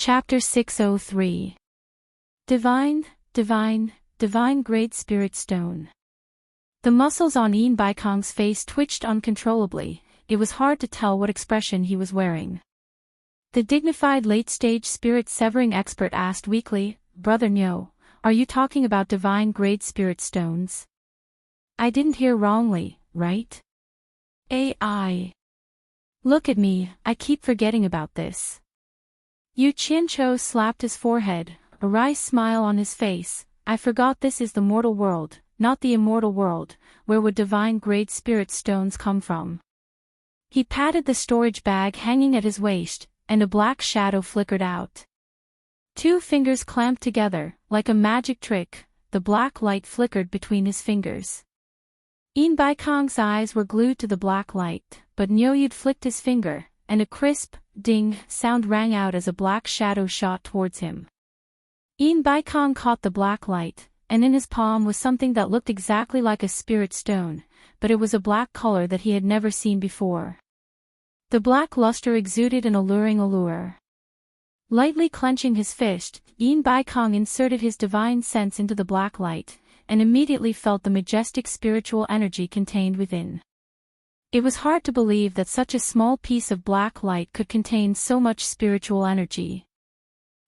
Chapter 603. Divine Great Spirit Stone. The muscles on Yin Baikong's face twitched uncontrollably. It was hard to tell what expression he was wearing. The dignified late-stage spirit-severing expert asked weakly, "Brother Nyo, are you talking about divine great spirit stones? I didn't hear wrongly, right? AI. Look at me, I keep forgetting about this." Yu Qianqiu slapped his forehead, a wry smile on his face. "I forgot this is the mortal world, not the immortal world. Where would divine great spirit stones come from?" He patted the storage bag hanging at his waist, and a black shadow flickered out. Two fingers clamped together, like a magic trick, the black light flickered between his fingers. Yin Baikong's eyes were glued to the black light, but Nyoyud flicked his finger, and a crisp, ding sound rang out as a black shadow shot towards him. Yin Baikong caught the black light, and in his palm was something that looked exactly like a spirit stone, but it was a black color that he had never seen before. The black luster exuded an alluring allure. Lightly clenching his fist, Yin Baikong inserted his divine sense into the black light, and immediately felt the majestic spiritual energy contained within. It was hard to believe that such a small piece of black light could contain so much spiritual energy.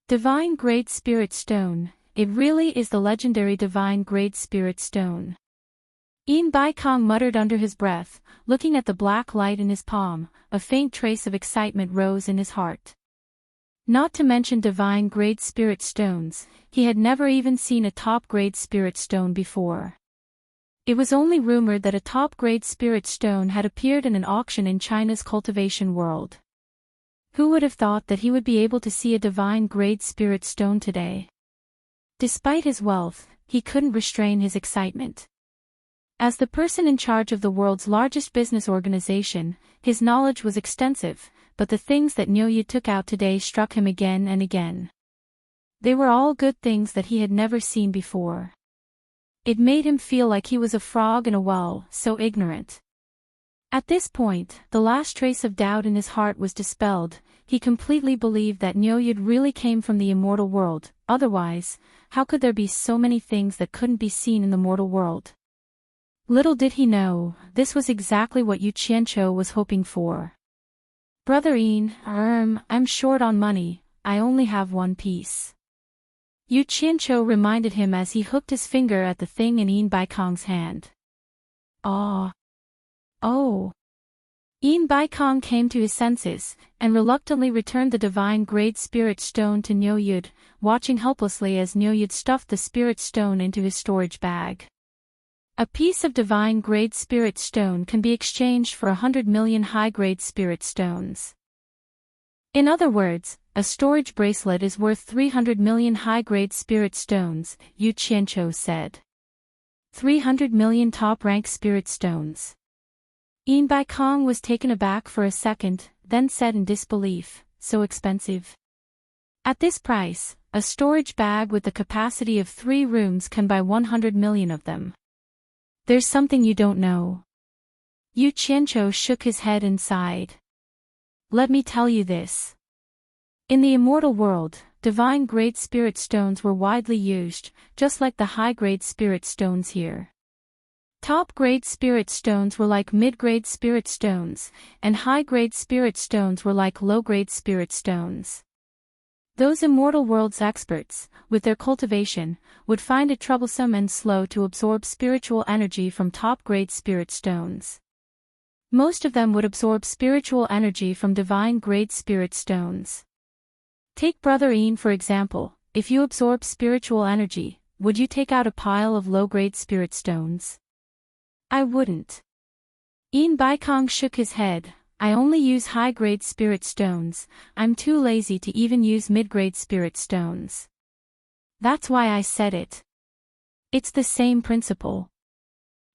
Divine Great Spirit Stone, it really is the legendary Divine Great Spirit Stone. Yin Baikong muttered under his breath, looking at the black light in his palm. A faint trace of excitement rose in his heart. Not to mention divine great spirit stones, he had never even seen a top-grade spirit stone before. It was only rumored that a top-grade spirit stone had appeared in an auction in China's cultivation world. Who would have thought that he would be able to see a divine grade spirit stone today? Despite his wealth, he couldn't restrain his excitement. As the person in charge of the world's largest business organization, his knowledge was extensive, but the things that Nyoye took out today struck him again and again. They were all good things that he had never seen before. It made him feel like he was a frog in a well, so ignorant. At this point, the last trace of doubt in his heart was dispelled. He completely believed that Nyoye really came from the immortal world. Otherwise, how could there be so many things that couldn't be seen in the mortal world? Little did he know, this was exactly what Yu Qianqiu was hoping for. "Brother Yin, I'm short on money, I only have one piece." Yu Qianqiu reminded him as he hooked his finger at the thing in Yin Baikong's hand. Oh. Yin Baikong came to his senses, and reluctantly returned the divine great spirit stone to Nyoyud, watching helplessly as Nyoyud stuffed the spirit stone into his storage bag. A piece of divine grade spirit stone can be exchanged for 100 million high-grade spirit stones. In other words, a storage bracelet is worth 300 million high-grade spirit stones, Yu Qianqiu said. 300 million top-rank spirit stones. Yin Baikong was taken aback for a second, then said in disbelief, "So expensive?" "At this price, a storage bag with the capacity of 3 rooms can buy 100 million of them." "There's something you don't know." Yu Qianqiu shook his head and sighed. "Let me tell you this. In the immortal world, divine great spirit stones were widely used, just like the high-grade spirit stones here. Top-grade spirit stones were like mid-grade spirit stones, and high-grade spirit stones were like low-grade spirit stones. Those immortal world's experts, with their cultivation, would find it troublesome and slow to absorb spiritual energy from top-grade spirit stones. Most of them would absorb spiritual energy from divine-grade spirit stones. Take Brother Yin for example. If you absorb spiritual energy, would you take out a pile of low-grade spirit stones? I wouldn't. Yin Baikong shook his head. "I only use high-grade spirit stones, I'm too lazy to even use mid-grade spirit stones. That's why I said it. It's the same principle."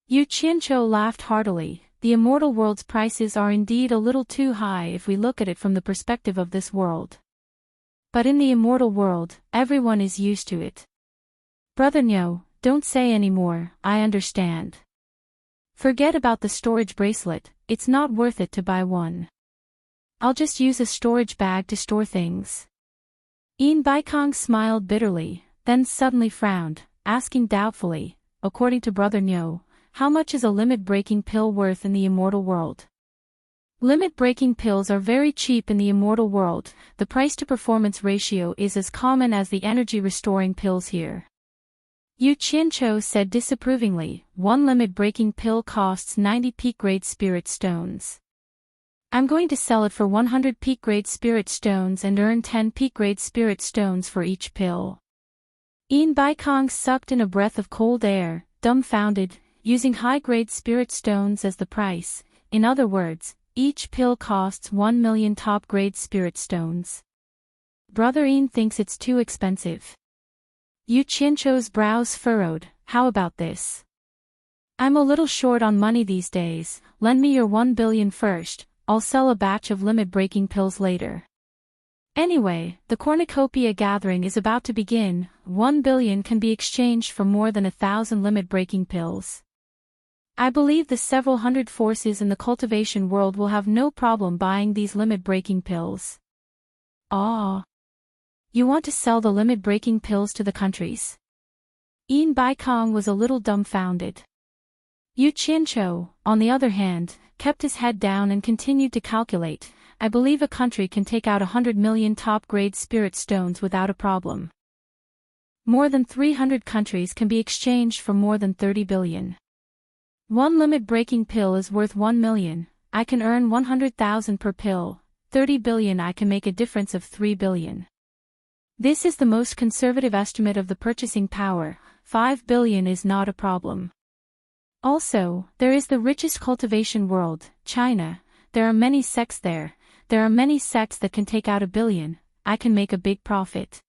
Yu Qianqiu laughed heartily. The immortal world's prices are indeed a little too high if we look at it from the perspective of this world. But in the immortal world, everyone is used to it. "Brother Nyo, don't say any more, I understand. Forget about the storage bracelet, it's not worth it to buy one. I'll just use a storage bag to store things." Baikong smiled bitterly, then suddenly frowned, asking doubtfully, according to Brother Nyo, how much is a limit-breaking pill worth in the immortal world? Limit-breaking pills are very cheap in the immortal world. The price-to-performance ratio is as common as the energy-restoring pills here. Yu Qiancho said disapprovingly, one limit-breaking pill costs 90 peak-grade spirit stones. I'm going to sell it for 100 peak-grade spirit stones and earn 10 peak-grade spirit stones for each pill. Baikong sucked in a breath of cold air, dumbfounded, using high-grade spirit stones as the price. In other words, each pill costs 1 million top-grade spirit stones. Brother Ian thinks it's too expensive. Yu Qiancho's brows furrowed. How about this? I'm a little short on money these days. Lend me your 1 billion first. I'll sell a batch of limit-breaking pills later. Anyway, the cornucopia gathering is about to begin. 1 billion can be exchanged for more than 1,000 limit-breaking pills. I believe the several hundred forces in the cultivation world will have no problem buying these limit-breaking pills. Ah. You want to sell the limit-breaking pills to the countries? Baikong was a little dumbfounded. Yu Qiancho, on the other hand, kept his head down and continued to calculate. I believe a country can take out 100 million top-grade spirit stones without a problem. More than 300 countries can be exchanged for more than 30 billion. One limit-breaking pill is worth 1 million, I can earn 100,000 per pill, 30 billion I can make a difference of 3 billion. This is the most conservative estimate of the purchasing power, 5 billion is not a problem. Also, there is the richest cultivation world, China, there are many sects there are many sects that can take out 1 billion, I can make a big profit.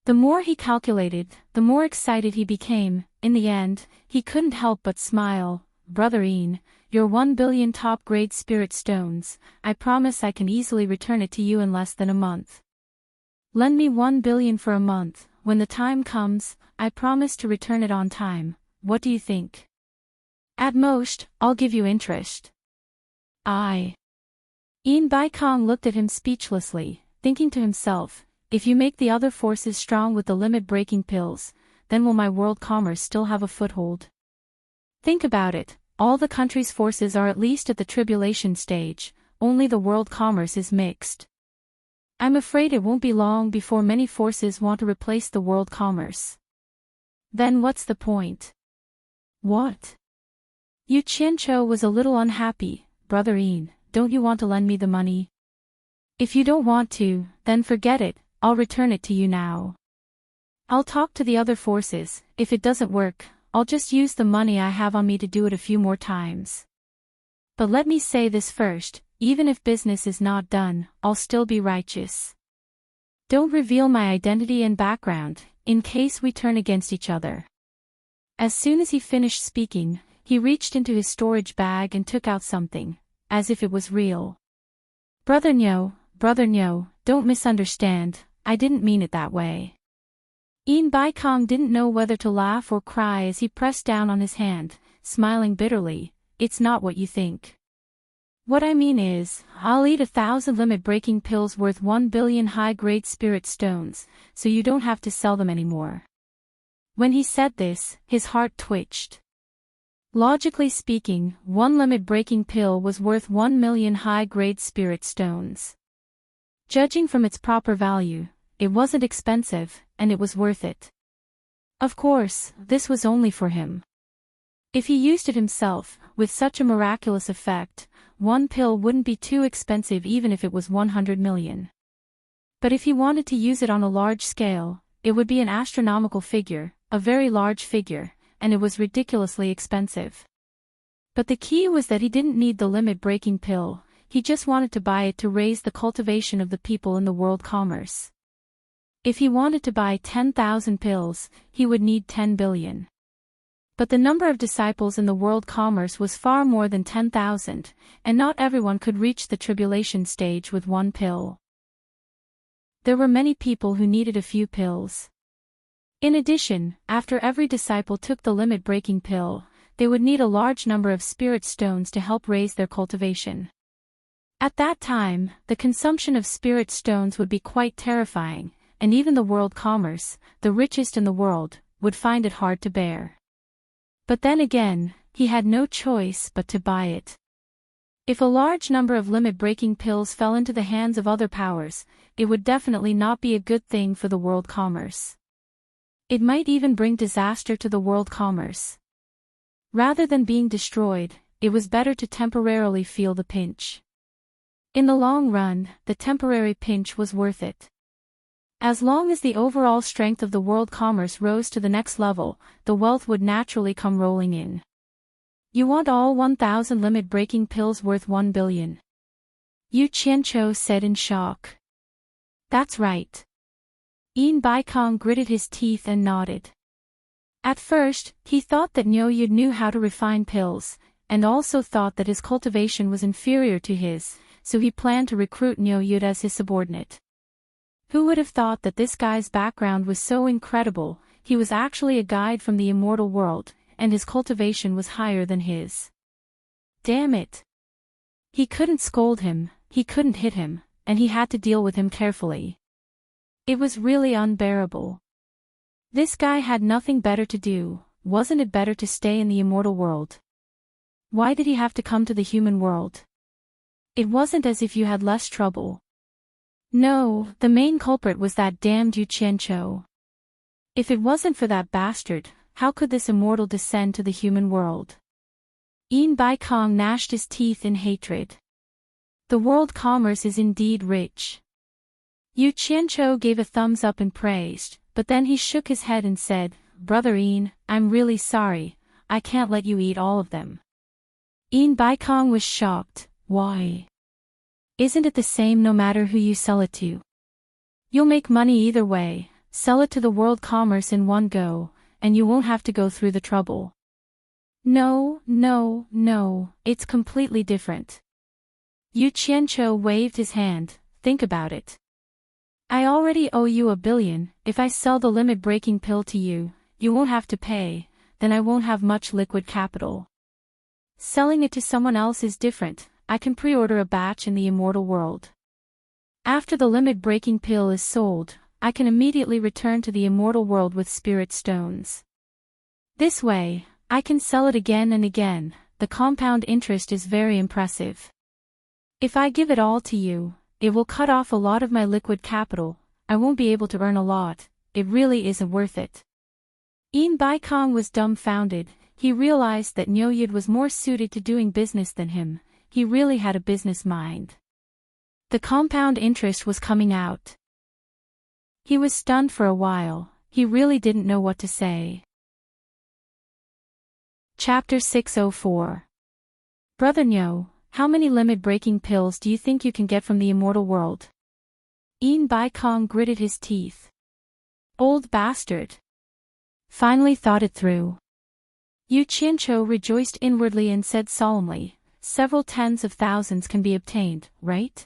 The more he calculated, the more excited he became. In the end, he couldn't help but smile. Brother Ian, your 1 billion top-grade spirit stones, I promise I can easily return it to you in less than a month. Lend me 1 billion for a month, when the time comes, I promise to return it on time. What do you think? At most, I'll give you interest. Ian Baikong looked at him speechlessly, thinking to himself, if you make the other forces strong with the limit-breaking pills, then will my world commerce still have a foothold? Think about it, all the country's forces are at least at the tribulation stage, only the world commerce is mixed. I'm afraid it won't be long before many forces want to replace the world commerce. Then what's the point? What? Yu Qiancho was a little unhappy. Brother Ian, don't you want to lend me the money? If you don't want to, then forget it, I'll return it to you now. I'll talk to the other forces, if it doesn't work, I'll just use the money I have on me to do it a few more times. But let me say this first, even if business is not done, I'll still be righteous. Don't reveal my identity and background, in case we turn against each other. As soon as he finished speaking, he reached into his storage bag and took out something, as if it was real. Brother Nyo, don't misunderstand, I didn't mean it that way. Baikong didn't know whether to laugh or cry as he pressed down on his hand, smiling bitterly. It's not what you think. What I mean is, I'll eat 1,000 limit-breaking pills worth 1 billion high-grade spirit stones, so you don't have to sell them anymore. When he said this, his heart twitched. Logically speaking, one limit-breaking pill was worth 1 million high-grade spirit stones. Judging from its proper value, it wasn't expensive, and it was worth it. Of course, this was only for him. If he used it himself, with such a miraculous effect, one pill wouldn't be too expensive even if it was 100 million. But if he wanted to use it on a large scale, it would be an astronomical figure, a very large figure, and it was ridiculously expensive. But the key was that he didn't need the limit-breaking pill, he just wanted to buy it to raise the cultivation of the people in the world commerce. If he wanted to buy 10,000 pills, he would need 10 billion. But the number of disciples in the world commerce was far more than 10,000, and not everyone could reach the tribulation stage with one pill. There were many people who needed a few pills. In addition, after every disciple took the limit-breaking pill, they would need a large number of spirit stones to help raise their cultivation. At that time, the consumption of spirit stones would be quite terrifying, and even the world commerce, the richest in the world, would find it hard to bear. But then again, he had no choice but to buy it. If a large number of limit-breaking pills fell into the hands of other powers, it would definitely not be a good thing for the world commerce. It might even bring disaster to the world commerce. Rather than being destroyed, it was better to temporarily feel the pinch. In the long run, the temporary pinch was worth it. As long as the overall strength of the world commerce rose to the next level, the wealth would naturally come rolling in. You want all 1,000 limit-breaking pills worth 1 billion? Yu Qianqiu said in shock. That's right. Yin Baikong gritted his teeth and nodded. At first, he thought that Niu Yu knew how to refine pills, and also thought that his cultivation was inferior to his, so he planned to recruit Niu Yu as his subordinate. Who would have thought that this guy's background was so incredible? He was actually a guide from the immortal world, and his cultivation was higher than his. Damn it! He couldn't scold him, he couldn't hit him, and he had to deal with him carefully. It was really unbearable. This guy had nothing better to do. Wasn't it better to stay in the immortal world? Why did he have to come to the human world? It wasn't as if you had less trouble. No, the main culprit was that damned Yu Qianqiu. If it wasn't for that bastard, how could this immortal descend to the human world? Yin Baikong gnashed his teeth in hatred. The world commerce is indeed rich. Yu Qianqiu gave a thumbs up and praised, but then he shook his head and said, Brother Yin, I'm really sorry, I can't let you eat all of them. Yin Baikong was shocked. Why? Isn't it the same no matter who you sell it to? You'll make money either way, sell it to the world commerce in one go, and you won't have to go through the trouble. No, it's completely different. Yu Qianqiu waved his hand. Think about it. I already owe you 1 billion, if I sell the limit-breaking pill to you, you won't have to pay, then I won't have much liquid capital. Selling it to someone else is different, I can pre-order a batch in the immortal world. After the limit-breaking pill is sold, I can immediately return to the immortal world with spirit stones. This way, I can sell it again and again, the compound interest is very impressive. If I give it all to you, it will cut off a lot of my liquid capital, I won't be able to earn a lot, it really isn't worth it. Yin Baikong was dumbfounded, he realized that Niu Yu was more suited to doing business than him, he really had a business mind. The compound interest was coming out. He was stunned for a while, he really didn't know what to say. Chapter 604. Brother Niu, how many limit-breaking pills do you think you can get from the immortal world? Yin Baikong gritted his teeth. Old bastard. Finally thought it through. Yu Qianqiu rejoiced inwardly and said solemnly, several tens of thousands can be obtained, right?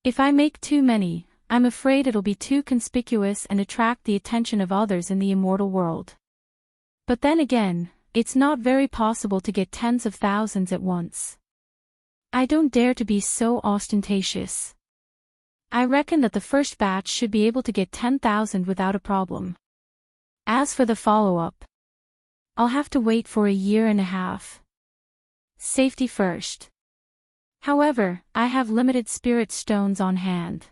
If I make too many, I'm afraid it'll be too conspicuous and attract the attention of others in the immortal world. But then again, it's not very possible to get tens of thousands at once. I don't dare to be so ostentatious. I reckon that the first batch should be able to get 10,000 without a problem. As for the follow-up, I'll have to wait for 1.5 years. Safety first. However, I have limited spirit stones on hand.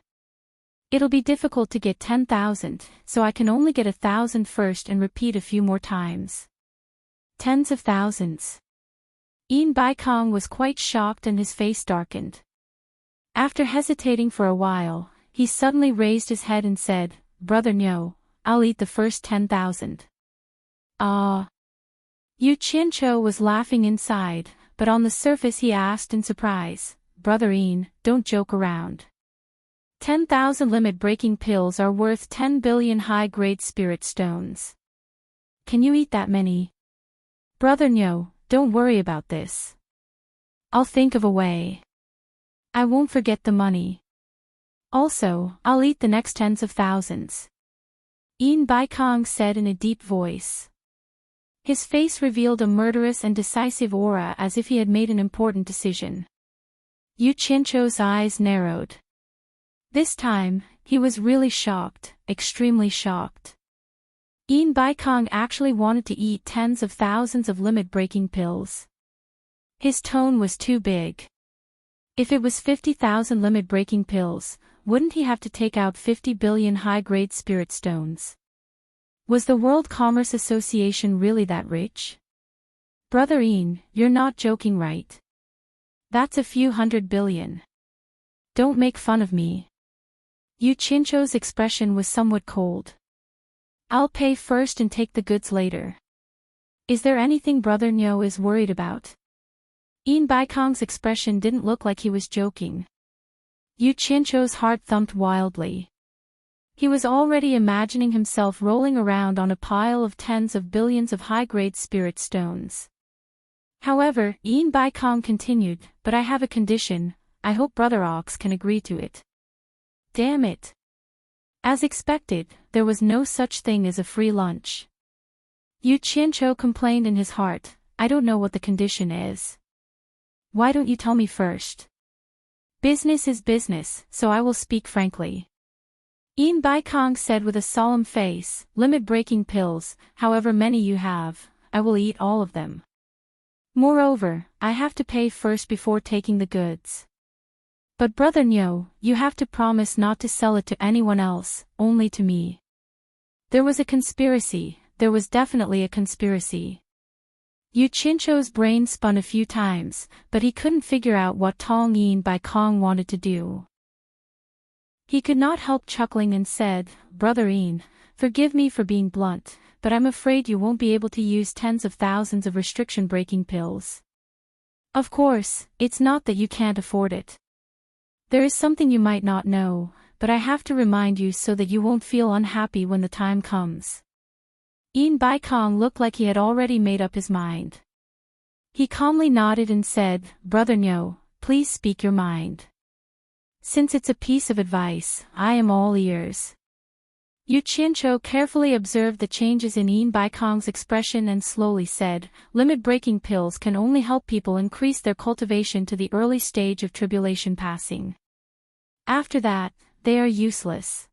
It'll be difficult to get 10,000, so I can only get 1,000 first and repeat a few more times. Tens of thousands. Yin Baikong was quite shocked and his face darkened. After hesitating for a while, he suddenly raised his head and said, Brother Niu, I'll eat the first 10,000. Ah. Yu Qianqiu was laughing inside, but on the surface he asked in surprise, Brother Yin, don't joke around. 10,000 limit-breaking pills are worth 10 billion high-grade spirit stones. Can you eat that many? Brother Niu, don't worry about this. I'll think of a way. I won't forget the money. Also, I'll eat the next tens of thousands. Yin Baikong said in a deep voice. His face revealed a murderous and decisive aura as if he had made an important decision. Yu Qianqiu's eyes narrowed. This time, he was really shocked, extremely shocked. Ian Baikong actually wanted to eat tens of thousands of limit-breaking pills. His tone was too big. If it was 50,000 limit-breaking pills, wouldn't he have to take out 50 billion high-grade spirit stones? Was the World Commerce Association really that rich? Brother Ian, you're not joking, right? That's a few hundred billion. Don't make fun of me. Yu Chincho's expression was somewhat cold. I'll pay first and take the goods later. Is there anything Brother Nyo is worried about? Ian Baikong's expression didn't look like he was joking. Yu Chincho's heart thumped wildly. He was already imagining himself rolling around on a pile of tens of billions of high-grade spirit stones. However, Ian Baikong continued, but I have a condition. I hope Brother Ox can agree to it. Damn it. As expected, there was no such thing as a free lunch. Yu Chincho complained in his heart, I don't know what the condition is. Why don't you tell me first? Business is business, so I will speak frankly. Ian Baikong said with a solemn face, limit-breaking pills, however many you have, I will eat all of them. Moreover, I have to pay first before taking the goods. But Brother Nyo, you have to promise not to sell it to anyone else, only to me. There was a conspiracy, there was definitely a conspiracy. Yu Chincho's brain spun a few times, but he couldn't figure out what Tong Ian Baikong wanted to do. He could not help chuckling and said, Brother Ian, forgive me for being blunt, but I'm afraid you won't be able to use tens of thousands of restriction-breaking pills. Of course, it's not that you can't afford it. There is something you might not know, but I have to remind you so that you won't feel unhappy when the time comes. Ian Baikong looked like he had already made up his mind. He calmly nodded and said, Brother Nyo, please speak your mind. Since it's a piece of advice, I am all ears. Yu Chincho carefully observed the changes in Ian Baikong's expression and slowly said, limit-breaking pills can only help people increase their cultivation to the early stage of tribulation passing. After that, they are useless.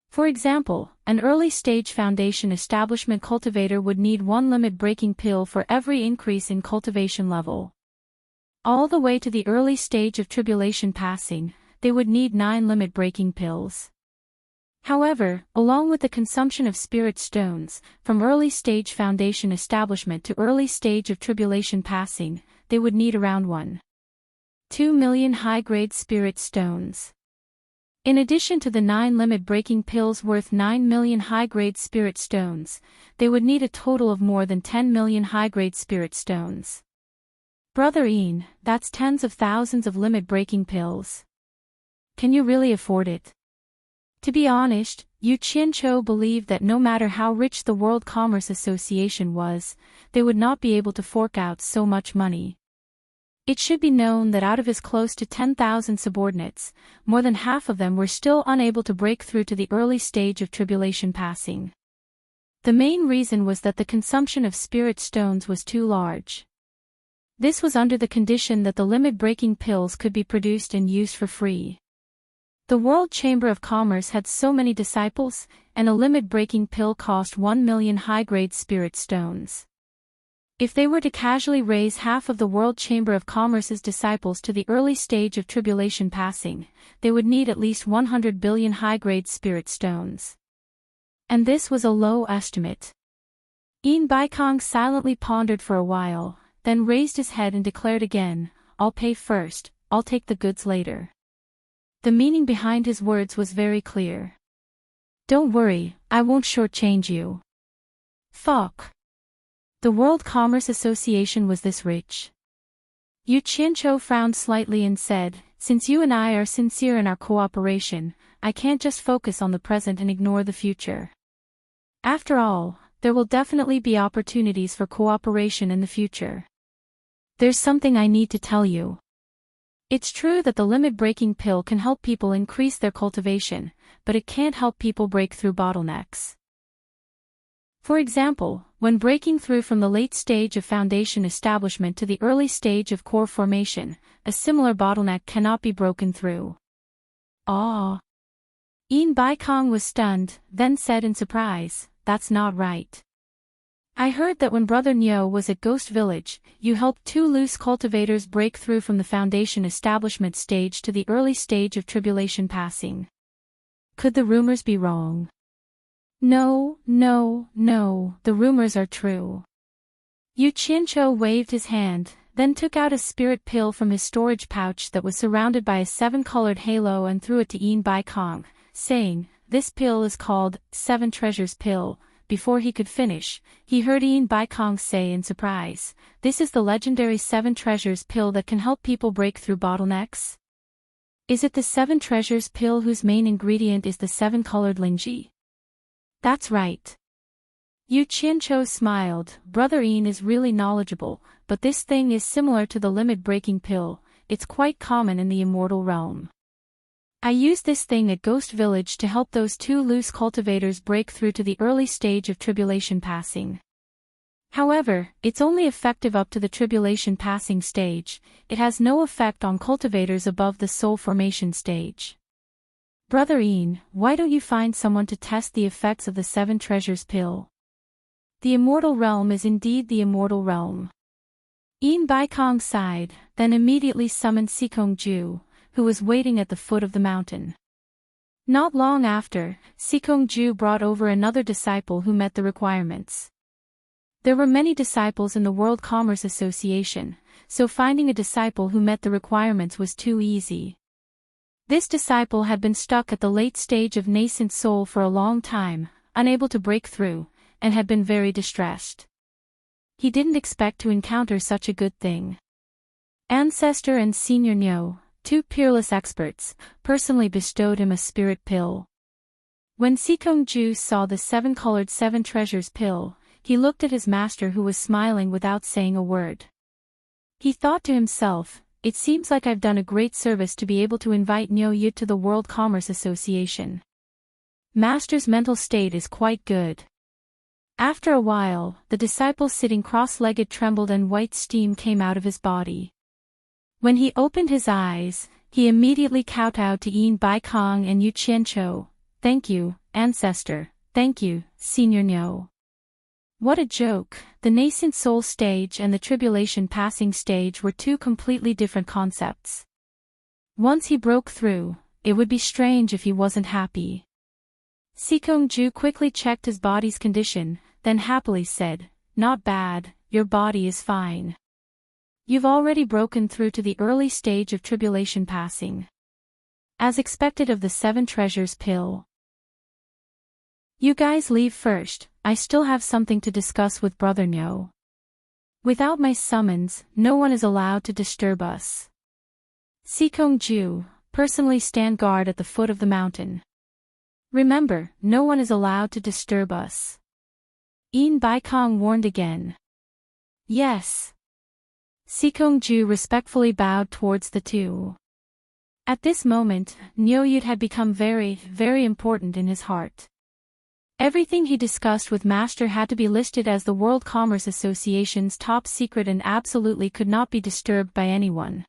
For example, an early-stage foundation establishment cultivator would need one limit-breaking pill for every increase in cultivation level. All the way to the early stage of tribulation passing, they would need 9 limit-breaking pills. However, along with the consumption of spirit stones, from early-stage foundation establishment to early stage of tribulation passing, they would need around 1.2 million high-grade spirit stones. In addition to the 9 limit-breaking pills worth 9 million high-grade spirit stones, they would need a total of more than 10 million high-grade spirit stones. Brother Ian, that's tens of thousands of limit-breaking pills. Can you really afford it? To be honest, Yu Chincho believed that no matter how rich the World Commerce Association was, they would not be able to fork out so much money. It should be known that out of his close to 10,000 subordinates, more than half of them were still unable to break through to the early stage of tribulation passing. The main reason was that the consumption of spirit stones was too large. This was under the condition that the limit-breaking pills could be produced and used for free. The World Chamber of Commerce had so many disciples, and a limit-breaking pill cost 1 million high-grade spirit stones. If they were to casually raise half of the World Chamber of Commerce's disciples to the early stage of tribulation passing, they would need at least 100 billion high-grade spirit stones. And this was a low estimate. Ian Baikong silently pondered for a while, then raised his head and declared again, I'll pay first, I'll take the goods later. The meaning behind his words was very clear. Don't worry, I won't shortchange you. Fuck. The World Commerce Association was this rich. Yu Chincho frowned slightly and said, since you and I are sincere in our cooperation, I can't just focus on the present and ignore the future. After all, there will definitely be opportunities for cooperation in the future. There's something I need to tell you. It's true that the limit-breaking pill can help people increase their cultivation, but it can't help people break through bottlenecks. For example, when breaking through from the late stage of foundation establishment to the early stage of core formation, a similar bottleneck cannot be broken through. Aw. Yin Baikong was stunned, then said in surprise, "That's not right. I heard that when Brother Nyo was at Ghost Village, you helped 2 loose cultivators break through from the foundation establishment stage to the early stage of tribulation passing. Could the rumors be wrong?" No, the rumors are true." Yu Qiancho waved his hand, then took out a spirit pill from his storage pouch that was surrounded by a 7-colored halo and threw it to Yin Baikong, saying, "This pill is called 7 Treasures Pill." Before he could finish, he heard Yin Baikong say in surprise, "This is the legendary 7 Treasures Pill that can help people break through bottlenecks? Is it the 7 Treasures Pill whose main ingredient is the 7-colored Lingji?" "That's right." Yu Qiancho smiled. "Brother Yin is really knowledgeable, but this thing is similar to the limit-breaking pill. It's quite common in the immortal realm. I used this thing at Ghost Village to help those 2 loose cultivators break through to the early stage of tribulation passing. However, it's only effective up to the tribulation passing stage. It has no effect on cultivators above the soul formation stage. Brother Yin, why don't you find someone to test the effects of the 7 Treasures Pill? The immortal realm is indeed the immortal realm." Yin Baikong sighed, then immediately summoned Sikong Ju, who was waiting at the foot of the mountain. Not long after, Sikong Ju brought over another disciple who met the requirements. There were many disciples in the World Commerce Association, so finding a disciple who met the requirements was too easy. This disciple had been stuck at the late stage of nascent soul for a long time, unable to break through, and had been very distressed. He didn't expect to encounter such a good thing. Ancestor and Senior Nyo, 2 peerless experts, personally bestowed him a spirit pill. When Sikong Ju saw the 7-colored 7 Treasures Pill, he looked at his master who was smiling without saying a word. He thought to himself, "It seems like I've done a great service to be able to invite Nyo Yu to the World Commerce Association. Master's mental state is quite good." After a while, the disciple sitting cross-legged trembled and white steam came out of his body. When he opened his eyes, he immediately kowtowed to Yin Baikong and Yu Qiancho. "Thank you, Ancestor. Thank you, Senior Nyo." What a joke! The nascent soul stage and the tribulation passing stage were 2 completely different concepts. Once he broke through, it would be strange if he wasn't happy. Sikong Ju quickly checked his body's condition, then happily said, "Not bad, your body is fine. You've already broken through to the early stage of tribulation passing. As expected of the 7 Treasures Pill. You guys leave first, I still have something to discuss with Brother Nyo. Without my summons, no one is allowed to disturb us. Sikong Ju, personally stand guard at the foot of the mountain. Remember, no one is allowed to disturb us." Yin Baikong warned again. "Yes." Sikong Ju respectfully bowed towards the 2. At this moment, Nyo Yud had become very, very important in his heart. Everything he discussed with Master had to be listed as the World Commerce Association's top secret and absolutely could not be disturbed by anyone.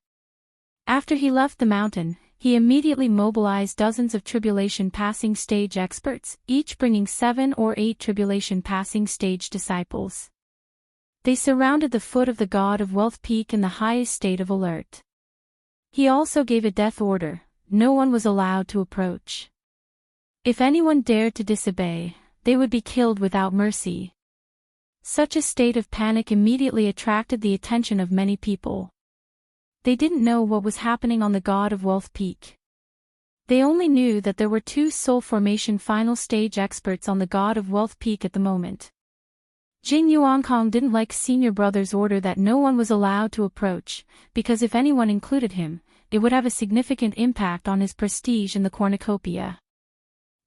After he left the mountain, he immediately mobilized dozens of tribulation passing stage experts, each bringing 7 or 8 tribulation passing stage disciples. They surrounded the foot of the God of Wealth Peak in the highest state of alert. He also gave a death order: no one was allowed to approach. If anyone dared to disobey, they would be killed without mercy. Such a state of panic immediately attracted the attention of many people. They didn't know what was happening on the God of Wealth Peak. They only knew that there were 2 soul formation final stage experts on the God of Wealth Peak at the moment. Jing Yuankong didn't like Senior Brother's order that no one was allowed to approach, because if anyone included him, it would have a significant impact on his prestige in the cornucopia.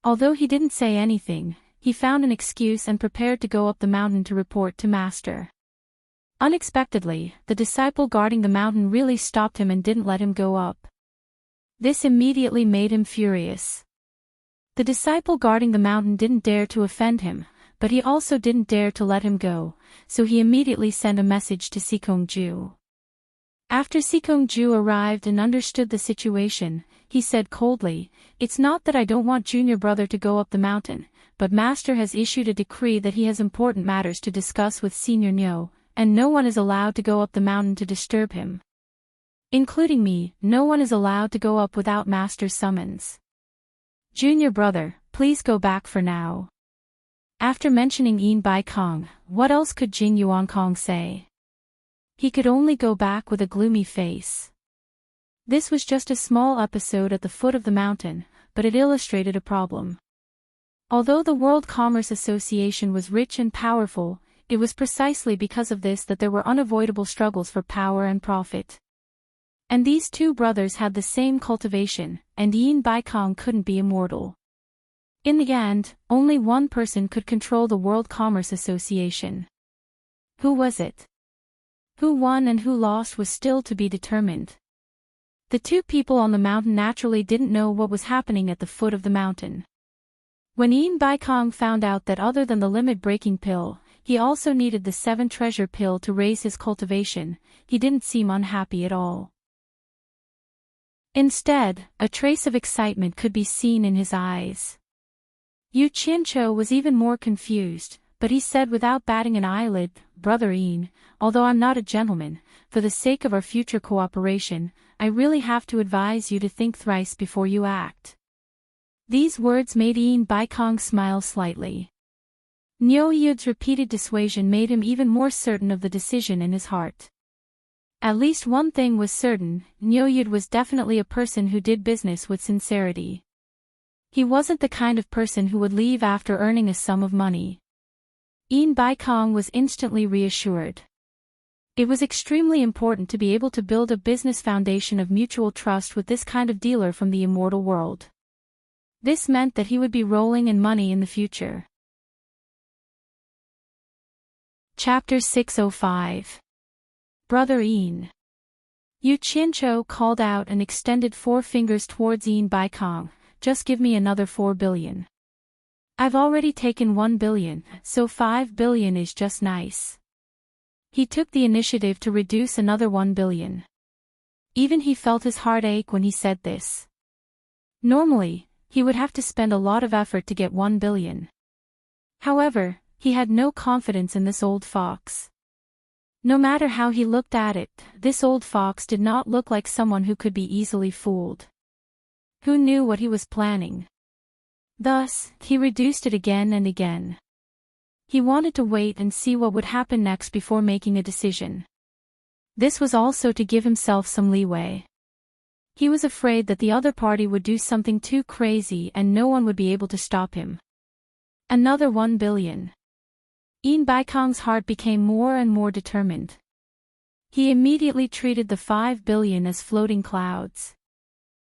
Although he didn't say anything, he found an excuse and prepared to go up the mountain to report to Master. Unexpectedly, the disciple guarding the mountain really stopped him and didn't let him go up. This immediately made him furious. The disciple guarding the mountain didn't dare to offend him, but he also didn't dare to let him go, so he immediately sent a message to Sikong Ju. After Sikong-ju arrived and understood the situation, he said coldly, "It's not that I don't want junior brother to go up the mountain, but master has issued a decree that he has important matters to discuss with senior Nyo, and no one is allowed to go up the mountain to disturb him. Including me, no one is allowed to go up without master's summons. Junior brother, please go back for now." After mentioning Yin Bai Kong, what else could Jing Yuan Kong say? He could only go back with a gloomy face. This was just a small episode at the foot of the mountain, but it illustrated a problem. Although the World Commerce Association was rich and powerful, it was precisely because of this that there were unavoidable struggles for power and profit. And these two brothers had the same cultivation, and Yin Bai Kong couldn't be immortal. In the end, only one person could control the World Commerce Association. Who was it? Who won and who lost was still to be determined. The two people on the mountain naturally didn't know what was happening at the foot of the mountain. When Yin Bai Kong found out that other than the limit-breaking pill, he also needed the 7 treasure pill to raise his cultivation, he didn't seem unhappy at all. Instead, a trace of excitement could be seen in his eyes. Yu Qiancho was even more confused, but he said without batting an eyelid, "Brother Yin, although I'm not a gentleman, for the sake of our future cooperation, I really have to advise you to think thrice before you act." These words made Yin Bai Kong smile slightly. Nyo Yud's repeated dissuasion made him even more certain of the decision in his heart. At least one thing was certain, Nyo Yud was definitely a person who did business with sincerity. He wasn't the kind of person who would leave after earning a sum of money. Yin Bai Kong was instantly reassured. It was extremely important to be able to build a business foundation of mutual trust with this kind of dealer from the immortal world. This meant that he would be rolling in money in the future. Chapter 605. Brother Yin. Yu Qiancho called out and extended 4 fingers towards Yin Bai Kong. "Just give me another 4 billion. I've already taken 1 billion, so 5 billion is just nice." He took the initiative to reduce another 1 billion. Even he felt his heart ache when he said this. Normally, he would have to spend a lot of effort to get 1 billion. However, he had no confidence in this old fox. No matter how he looked at it, this old fox did not look like someone who could be easily fooled. Who knew what he was planning? Thus, he reduced it again and again. He wanted to wait and see what would happen next before making a decision. This was also to give himself some leeway. He was afraid that the other party would do something too crazy and no one would be able to stop him. Another 1 billion. Yin Bai Kong's heart became more and more determined. He immediately treated the 5 billion as floating clouds.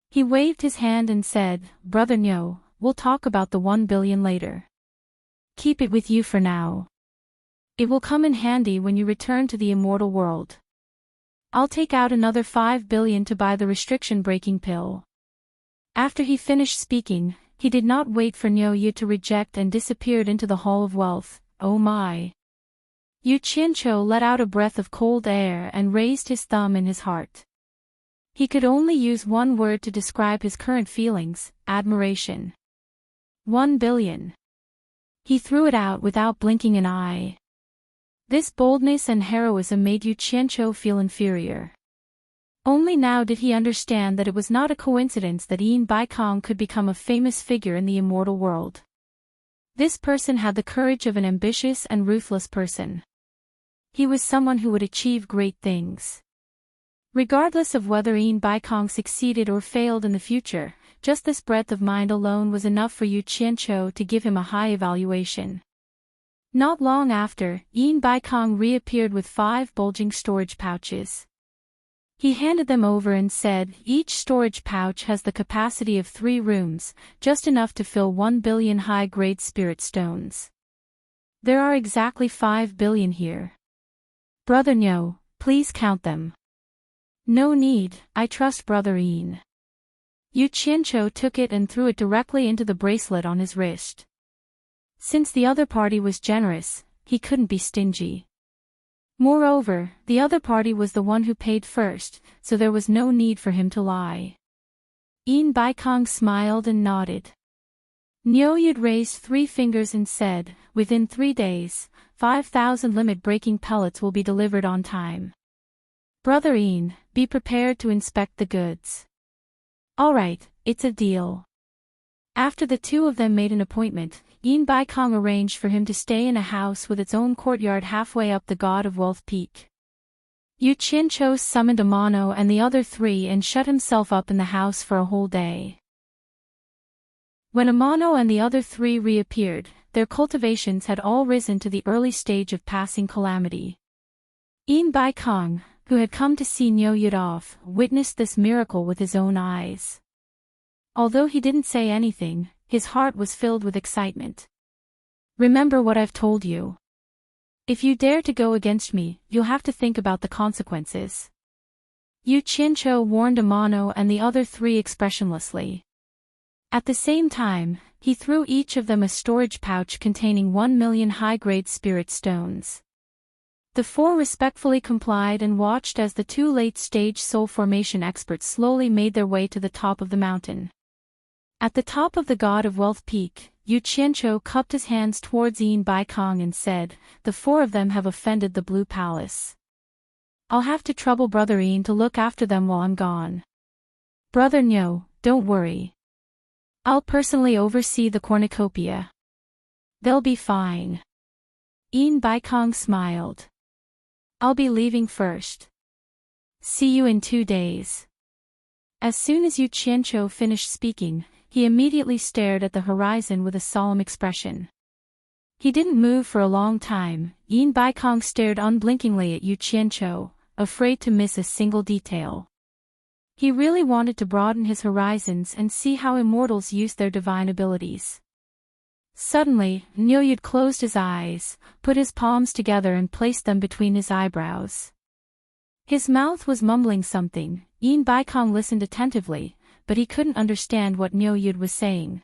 He waved his hand and said, "Brother Nyo, we'll talk about the 1 billion later. Keep it with you for now. It will come in handy when you return to the immortal world. I'll take out another 5 billion to buy the restriction-breaking pill." After he finished speaking, he did not wait for Nyo Yu to reject and disappeared into the Hall of Wealth. Oh my! Yu Qiancho let out a breath of cold air and raised his thumb in his heart. He could only use one word to describe his current feelings: admiration. 1 billion. He threw it out without blinking an eye. This boldness and heroism made Yu Qiancho feel inferior. Only now did he understand that it was not a coincidence that Yin Bai Kong could become a famous figure in the immortal world. This person had the courage of an ambitious and ruthless person. He was someone who would achieve great things. Regardless of whether Yin Bai Kong succeeded or failed in the future, just this breadth of mind alone was enough for Yu Qiancho to give him a high evaluation. Not long after, Yin Bai Kong reappeared with 5 bulging storage pouches. He handed them over and said, "Each storage pouch has the capacity of 3 rooms, just enough to fill 1 billion high-grade spirit stones. There are exactly 5 billion here. Brother Nyo, please count them." "No need, I trust Brother Yin." Yu Qiancho took it and threw it directly into the bracelet on his wrist. Since the other party was generous, he couldn't be stingy. Moreover, the other party was the one who paid first, so there was no need for him to lie. Yin Baikong smiled and nodded. Nyoyud raised 3 fingers and said, "Within 3 days, 5,000 limit-breaking pellets will be delivered on time. Brother Yin, be prepared to inspect the goods." "Alright, it's a deal." After the two of them made an appointment, Yin Baikong arranged for him to stay in a house with its own courtyard halfway up the God of Wealth Peak. Yu Qianchou summoned a mono and the other 3 and shut himself up in the house for a whole day. When Amano and the other 3 reappeared, their cultivations had all risen to the early stage of passing calamity. Yin Baikong, who had come to see Nyoyud off, witnessed this miracle with his own eyes. Although he didn't say anything, his heart was filled with excitement. "Remember what I've told you. If you dare to go against me, you'll have to think about the consequences." Yu Qianchou warned Amano and the other 3 expressionlessly. At the same time, he threw each of them a storage pouch containing 1 million high-grade spirit stones. The 4 respectfully complied and watched as the 2 late-stage soul formation experts slowly made their way to the top of the mountain. At the top of the God of Wealth Peak, Yu Qianchou cupped his hands towards Yin Baikong and said, "The 4 of them have offended the Blue Palace. I'll have to trouble Brother Yin to look after them while I'm gone. Brother Nyo, don't worry. I'll personally oversee the cornucopia. They'll be fine." Yin Baikong smiled. "I'll be leaving first. See you in 2 days." As soon as Yu Qianchou finished speaking, he immediately stared at the horizon with a solemn expression. He didn't move for a long time. Yin Baikong stared unblinkingly at Yu Qianchou, afraid to miss a single detail. He really wanted to broaden his horizons and see how immortals use their divine abilities. Suddenly, Nyoyud closed his eyes, put his palms together and placed them between his eyebrows. His mouth was mumbling something. Yin Baikong listened attentively, but he couldn't understand what Nyoyud was saying.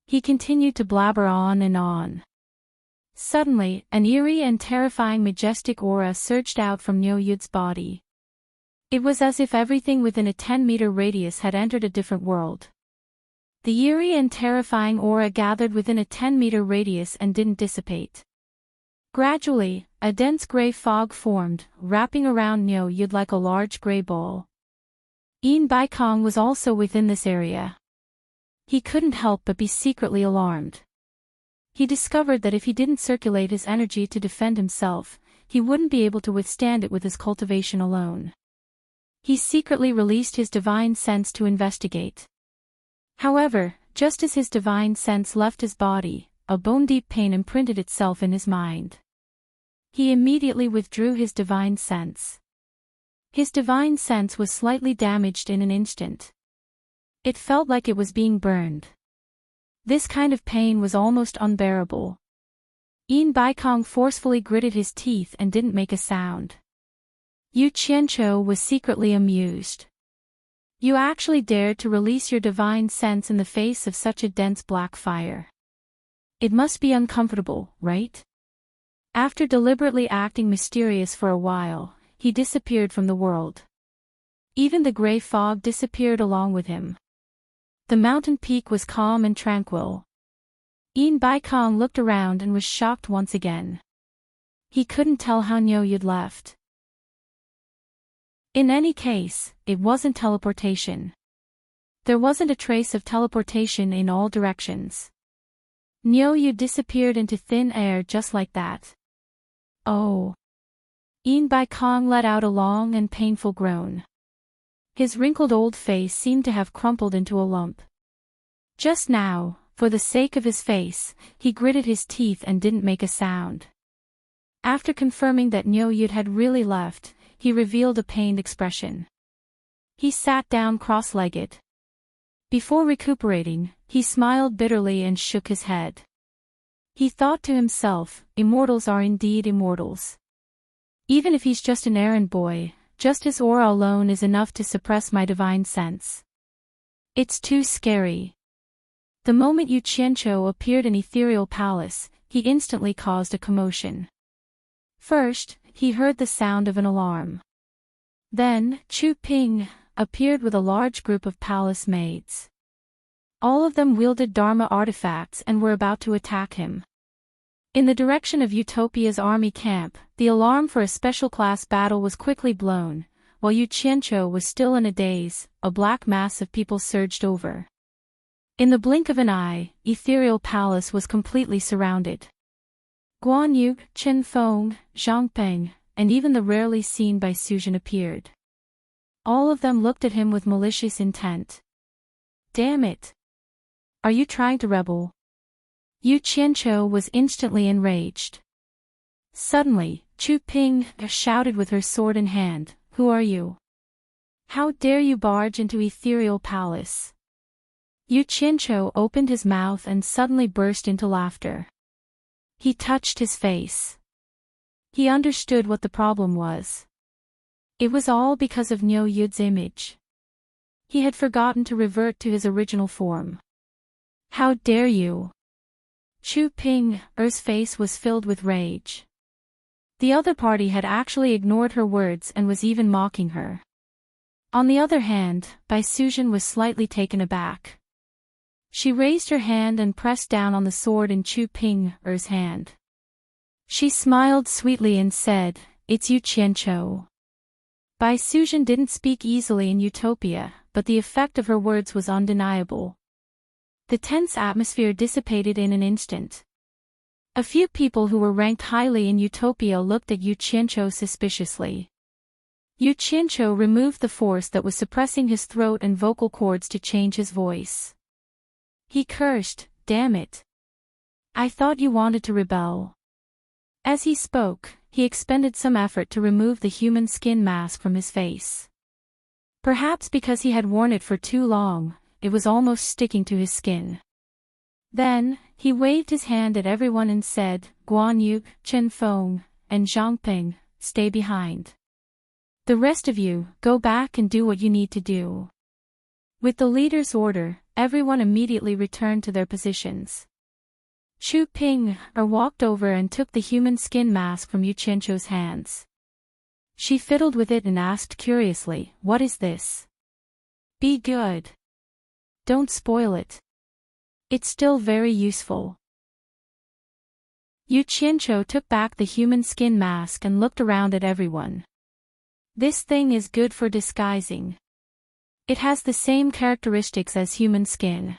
He continued to blabber on and on. Suddenly, an eerie and terrifying majestic aura surged out from Nyoyud's body. It was as if everything within a 10-meter radius had entered a different world. The eerie and terrifying aura gathered within a 10-meter radius and didn't dissipate. Gradually, a dense gray fog formed, wrapping around Nyoyud like a large gray ball. Yin Baikong was also within this area. He couldn't help but be secretly alarmed. He discovered that if he didn't circulate his energy to defend himself, he wouldn't be able to withstand it with his cultivation alone. He secretly released his divine sense to investigate. However, just as his divine sense left his body, a bone-deep pain imprinted itself in his mind. He immediately withdrew his divine sense. His divine sense was slightly damaged in an instant. It felt like it was being burned. This kind of pain was almost unbearable. Yin Baikong forcefully gritted his teeth and didn't make a sound. Yu Qianchou was secretly amused. "You actually dared to release your divine sense in the face of such a dense black fire. It must be uncomfortable, right?" After deliberately acting mysterious for a while, he disappeared from the world. Even the gray fog disappeared along with him. The mountain peak was calm and tranquil. Yin Baikong looked around and was shocked once again. He couldn't tell how Nyoyud left. In any case, it wasn't teleportation. There wasn't a trace of teleportation in all directions. Nyoyud disappeared into thin air just like that. "Oh." Yin Baikong let out a long and painful groan. His wrinkled old face seemed to have crumpled into a lump. Just now, for the sake of his face, he gritted his teeth and didn't make a sound. After confirming that Nyoyud had really left, he revealed a pained expression. He sat down cross-legged. Before recuperating, he smiled bitterly and shook his head. He thought to himself, immortals are indeed immortals. Even if he's just an errand boy, just his aura alone is enough to suppress my divine sense. It's too scary. The moment Yu Qianchou appeared in Ethereal Palace, he instantly caused a commotion. First, he heard the sound of an alarm. Then, Chu Ping appeared with a large group of palace maids. All of them wielded Dharma artifacts and were about to attack him. In the direction of Utopia's army camp, the alarm for a special class battle was quickly blown. While Yu Qianqiu was still in a daze, a black mass of people surged over. In the blink of an eye, Ethereal Palace was completely surrounded. Guan Yu, Chen Feng, Zhang Peng, and even the rarely seen Bai Suzhen appeared. All of them looked at him with malicious intent. Damn it! Are you trying to rebel? Yu Qianqiu was instantly enraged. Suddenly, Chu Ping shouted with her sword in hand, "Who are you? How dare you barge into Ethereal Palace?" Yu Qianqiu opened his mouth and suddenly burst into laughter. He touched his face. He understood what the problem was. It was all because of Niu Yud's image. He had forgotten to revert to his original form. How dare you? Chu Ping's face was filled with rage. The other party had actually ignored her words and was even mocking her. On the other hand, Bai Suzhen was slightly taken aback. She raised her hand and pressed down on the sword in Chu Ping's hand. She smiled sweetly and said, "It's Yu Qianqiu." Bai Suzhen didn't speak easily in Utopia, but the effect of her words was undeniable. The tense atmosphere dissipated in an instant. A few people who were ranked highly in Utopia looked at Yu Qianqiu suspiciously. Yu Qianqiu removed the force that was suppressing his throat and vocal cords to change his voice. He cursed, "Damn it! I thought you wanted to rebel." As he spoke, he expended some effort to remove the human skin mask from his face. Perhaps because he had worn it for too long, it was almost sticking to his skin. Then, he waved his hand at everyone and said, "Guan Yu, Chen Feng, and Zhang Ping, stay behind. The rest of you, go back and do what you need to do." With the leader's order, everyone immediately returned to their positions. Chu Ping walked over and took the human skin mask from Yu Qianqiu's hands. She fiddled with it and asked curiously, "What is this?" "Be good. Don't spoil it. It's still very useful." Yu Qianqiu took back the human skin mask and looked around at everyone. "This thing is good for disguising. It has the same characteristics as human skin.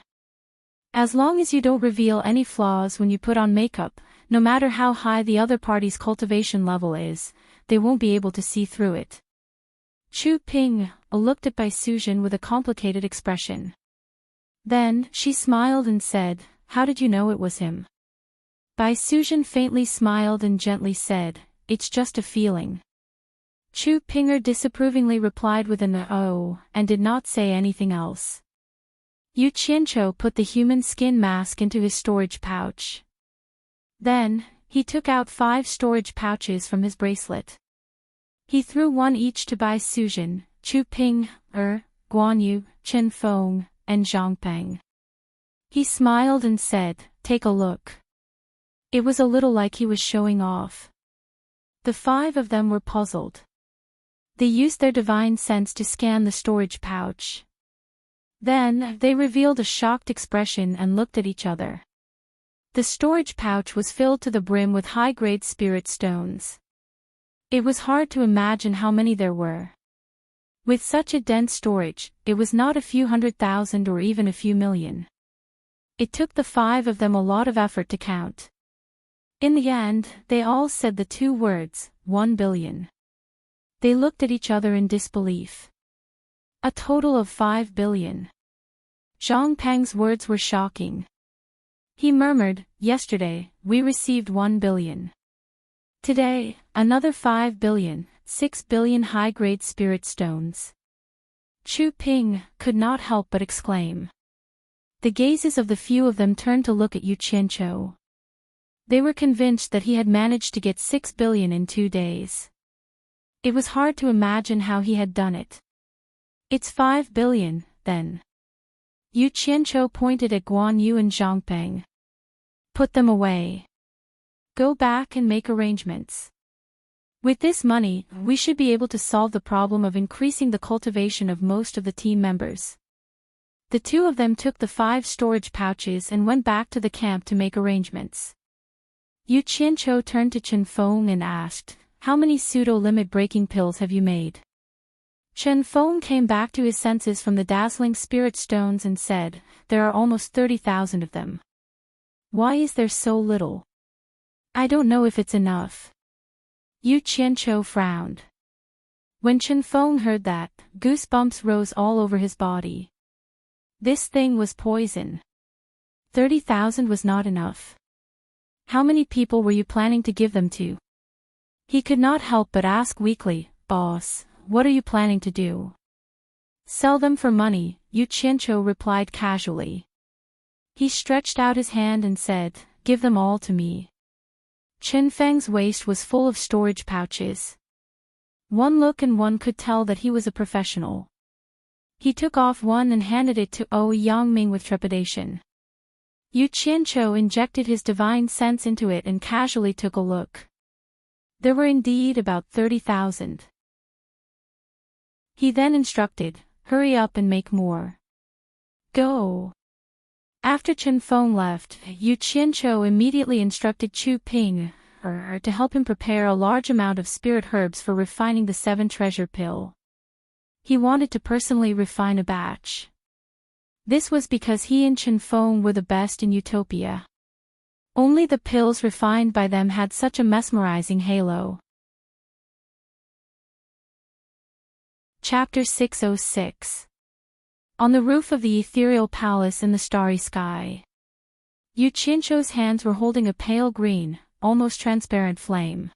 As long as you don't reveal any flaws when you put on makeup, no matter how high the other party's cultivation level is, they won't be able to see through it." Chu Ping looked at Bai Suzhen with a complicated expression. Then, she smiled and said, "How did you know it was him?" Bai Suzhen faintly smiled and gently said, "It's just a feeling." Chu Pinger disapprovingly replied with an "oh," and did not say anything else. Yu Qianqiu put the human skin mask into his storage pouch. Then, he took out 5 storage pouches from his bracelet. He threw one each to Bai Suzhen, Chu Ping, Guan Yu, Chen Feng, and Zhang Peng. He smiled and said, "Take a look." It was a little like he was showing off. The 5 of them were puzzled. They used their divine sense to scan the storage pouch. Then, they revealed a shocked expression and looked at each other. The storage pouch was filled to the brim with high-grade spirit stones. It was hard to imagine how many there were. With such a dense storage, it was not a few 100,000 or even a few million. It took the 5 of them a lot of effort to count. In the end, they all said the 2 words, 1 billion. They looked at each other in disbelief. A total of 5 billion. Zhang Peng's words were shocking. He murmured, "Yesterday, we received 1 billion. Today, another 5 billion, 6 billion high-grade spirit stones." Chu Ping could not help but exclaim. The gazes of the few of them turned to look at Yu Qianqiu. They were convinced that he had managed to get 6 billion in 2 days. It was hard to imagine how he had done it. "It's 5 billion, then." Yu Qianqiu pointed at Guan Yu and Zhang Peng. "Put them away. Go back and make arrangements. With this money, we should be able to solve the problem of increasing the cultivation of most of the team members. The two of them took the 5 storage pouches and went back to the camp to make arrangements. Yu Qianqiu turned to Chen Feng and asked, "How many pseudo-limit breaking pills have you made?" Chen Feng came back to his senses from the dazzling spirit stones and said, "There are almost 30,000 of them." "Why is there so little?" "I don't know if it's enough." Yu Qianqiu frowned. When Chen Feng heard that, goosebumps rose all over his body. This thing was poison. 30,000 was not enough. How many people were you planning to give them to? He could not help but ask weakly, "Boss, what are you planning to do?" "Sell them for money," Yu Qianqiu replied casually. He stretched out his hand and said, "Give them all to me." Chen Feng's waist was full of storage pouches. One look and one could tell that he was a professional. He took off one and handed it to Yangming with trepidation. Yu Qianqiu injected his divine sense into it and casually took a look. There were indeed about 30,000. He then instructed, "Hurry up and make more. Go." After Chen Feng left, Yu Qianqiu immediately instructed Chu Ping to help him prepare a large amount of spirit herbs for refining the 7 treasure pill. He wanted to personally refine a batch. This was because he and Chen Feng were the best in Utopia. Only the pills refined by them had such a mesmerizing halo. Chapter 606. On the roof of the ethereal palace in the starry sky. Yu Qianqiu's hands were holding a pale green, almost transparent flame.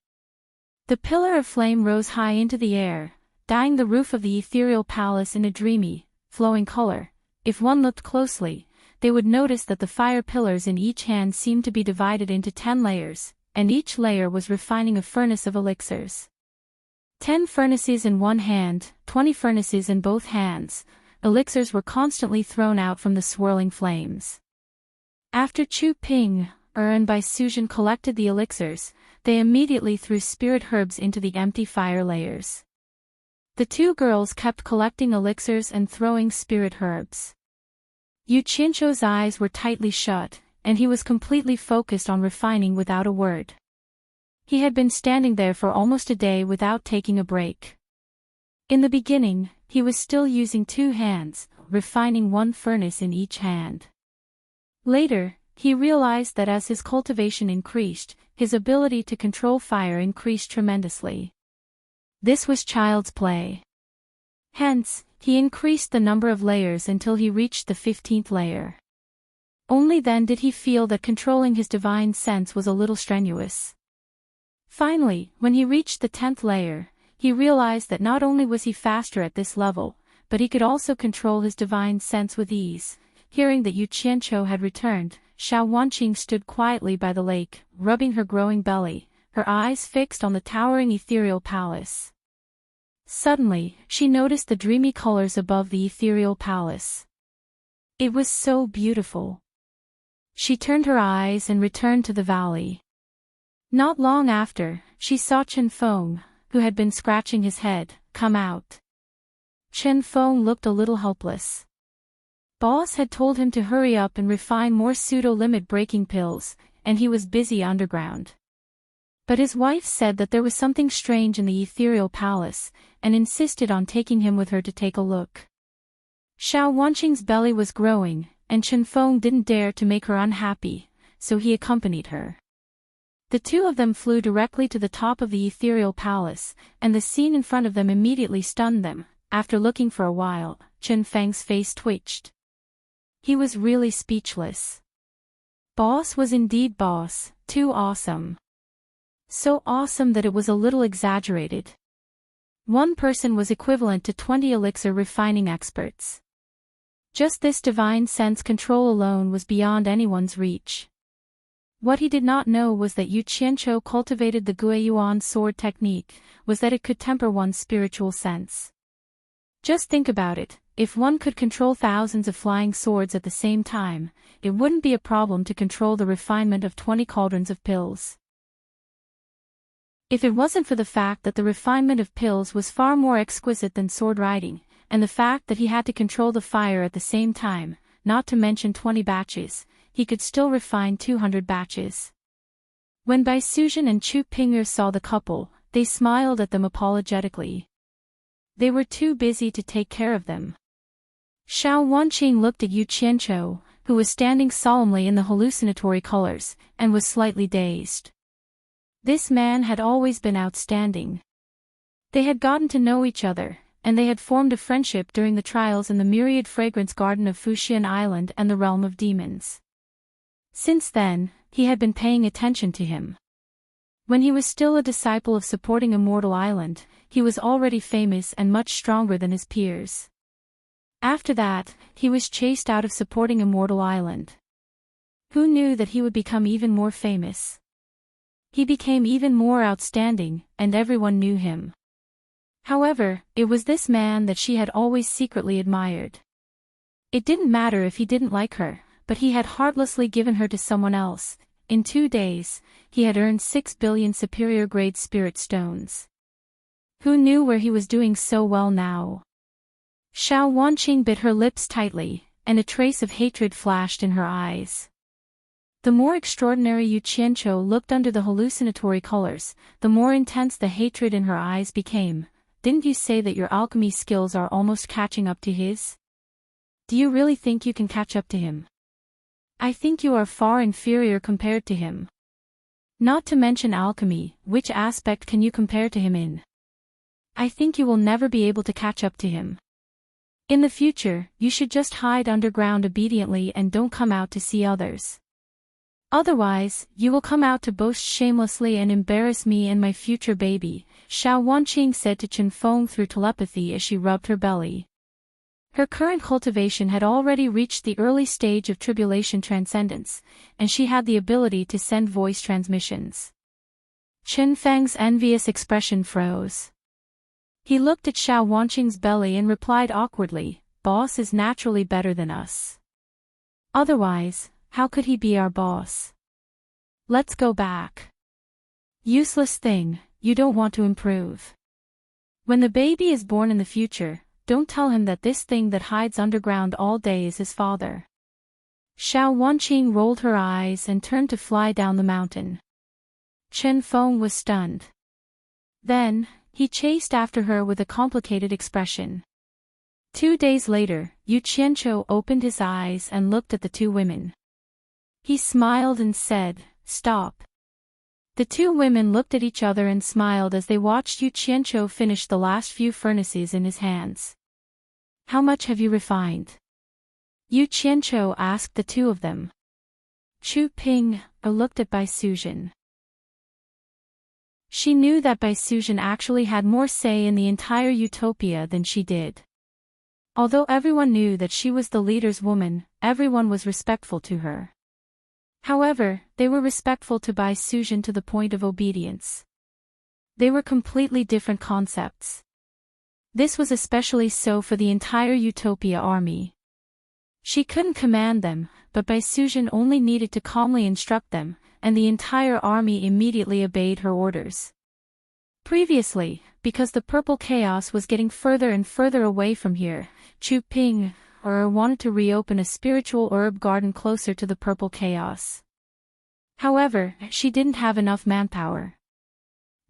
The pillar of flame rose high into the air, dyeing the roof of the ethereal palace in a dreamy, flowing color. If one looked closely, they would notice that the fire pillars in each hand seemed to be divided into 10 layers, and each layer was refining a furnace of elixirs. 10 furnaces in one hand, 20 furnaces in both hands. Elixirs were constantly thrown out from the swirling flames. After Chu Ping, and Bai Suzhen collected the elixirs, they immediately threw spirit herbs into the empty fire layers. The 2 girls kept collecting elixirs and throwing spirit herbs. Yu Qianqiu's eyes were tightly shut, and he was completely focused on refining without a word. He had been standing there for almost a day without taking a break. In the beginning, he was still using 2 hands, refining 1 furnace in each hand. Later, he realized that as his cultivation increased, his ability to control fire increased tremendously. This was child's play. Hence, he increased the number of layers until he reached the 15th layer. Only then did he feel that controlling his divine sense was a little strenuous. Finally, when he reached the 10th layer, he realized that not only was he faster at this level, but he could also control his divine sense with ease. Hearing that Yu Qianqiu had returned, Xiao Wanqing stood quietly by the lake, rubbing her growing belly, her eyes fixed on the towering ethereal palace. Suddenly, she noticed the dreamy colors above the ethereal palace. It was so beautiful. She turned her eyes and returned to the valley. Not long after, she saw Chen Feng, who had been scratching his head, come out. Chen Feng looked a little helpless. Boss had told him to hurry up and refine more pseudo-limit breaking pills, and he was busy underground. But his wife said that there was something strange in the ethereal palace, and insisted on taking him with her to take a look. Xiao Wanqing's belly was growing, and Chen Feng didn't dare to make her unhappy, so he accompanied her. The 2 of them flew directly to the top of the ethereal palace, and the scene in front of them immediately stunned them. After looking for a while, Chen Feng's face twitched. He was really speechless. Boss was indeed boss, too awesome. So awesome that it was a little exaggerated. One person was equivalent to 20 elixir refining experts. Just this divine sense control alone was beyond anyone's reach. What he did not know was that Yu Qianqiu cultivated the Guiyuan sword technique, was that it could temper one's spiritual sense. Just think about it, if one could control thousands of flying swords at the same time, it wouldn't be a problem to control the refinement of 20 cauldrons of pills. If it wasn't for the fact that the refinement of pills was far more exquisite than sword riding, and the fact that he had to control the fire at the same time, not to mention 20 batches, he could still refine 200 batches. When Bai Suzhen and Chu Ping'er saw the couple, they smiled at them apologetically. They were too busy to take care of them. Xiao Wanqing looked at Yu Qianqiu, who was standing solemnly in the hallucinatory colors, and was slightly dazed. This man had always been outstanding. They had gotten to know each other, and they had formed a friendship during the trials in the myriad fragrance garden of Fuxian Island and the realm of demons. Since then, he had been paying attention to him. When he was still a disciple of supporting Immortal Island, he was already famous and much stronger than his peers. After that, he was chased out of supporting Immortal Island. Who knew that he would become even more famous? He became even more outstanding, and everyone knew him. However, it was this man that she had always secretly admired. It didn't matter if he didn't like her, but he had heartlessly given her to someone else. In 2 days, he had earned 6 billion superior-grade spirit stones. Who knew where he was doing so well now? Xiao Wanqing bit her lips tightly, and a trace of hatred flashed in her eyes. The more extraordinary Yu Qianqiu looked under the hallucinatory colors, the more intense the hatred in her eyes became. Didn't you say that your alchemy skills are almost catching up to his? Do you really think you can catch up to him? I think you are far inferior compared to him. Not to mention alchemy, which aspect can you compare to him in? I think you will never be able to catch up to him. In the future, you should just hide underground obediently and don't come out to see others. Otherwise, you will come out to boast shamelessly and embarrass me and my future baby, Xiao Wanqing said to Chen Feng through telepathy as she rubbed her belly. Her current cultivation had already reached the early stage of tribulation transcendence, and she had the ability to send voice transmissions. Chen Feng's envious expression froze. He looked at Xiao Wanqing's belly and replied awkwardly, "Boss is naturally better than us. Otherwise, how could he be our boss? Let's go back. Useless thing, you don't want to improve. When the baby is born in the future, don't tell him that this thing that hides underground all day is his father." Xiao Wanqing rolled her eyes and turned to fly down the mountain. Chen Feng was stunned. Then, he chased after her with a complicated expression. 2 days later, Yu Qianqiu opened his eyes and looked at the two women. He smiled and said, "Stop." The two women looked at each other and smiled as they watched Yu Qianqiu finish the last few furnaces in his hands. "How much have you refined?" Yu Qianqiu asked the two of them. Chu Ping'er looked at Bai Suzhen. She knew that Bai Suzhen actually had more say in the entire utopia than she did. Although everyone knew that she was the leader's woman, everyone was respectful to her. However, they were respectful to Bai Suzhen to the point of obedience. They were completely different concepts. This was especially so for the entire Utopia army. She couldn't command them, but Bai Suzhen only needed to calmly instruct them, and the entire army immediately obeyed her orders. Previously, because the purple chaos was getting further and further away from here, Chu Ping'er wanted to reopen a spiritual herb garden closer to the purple chaos. However, she didn't have enough manpower.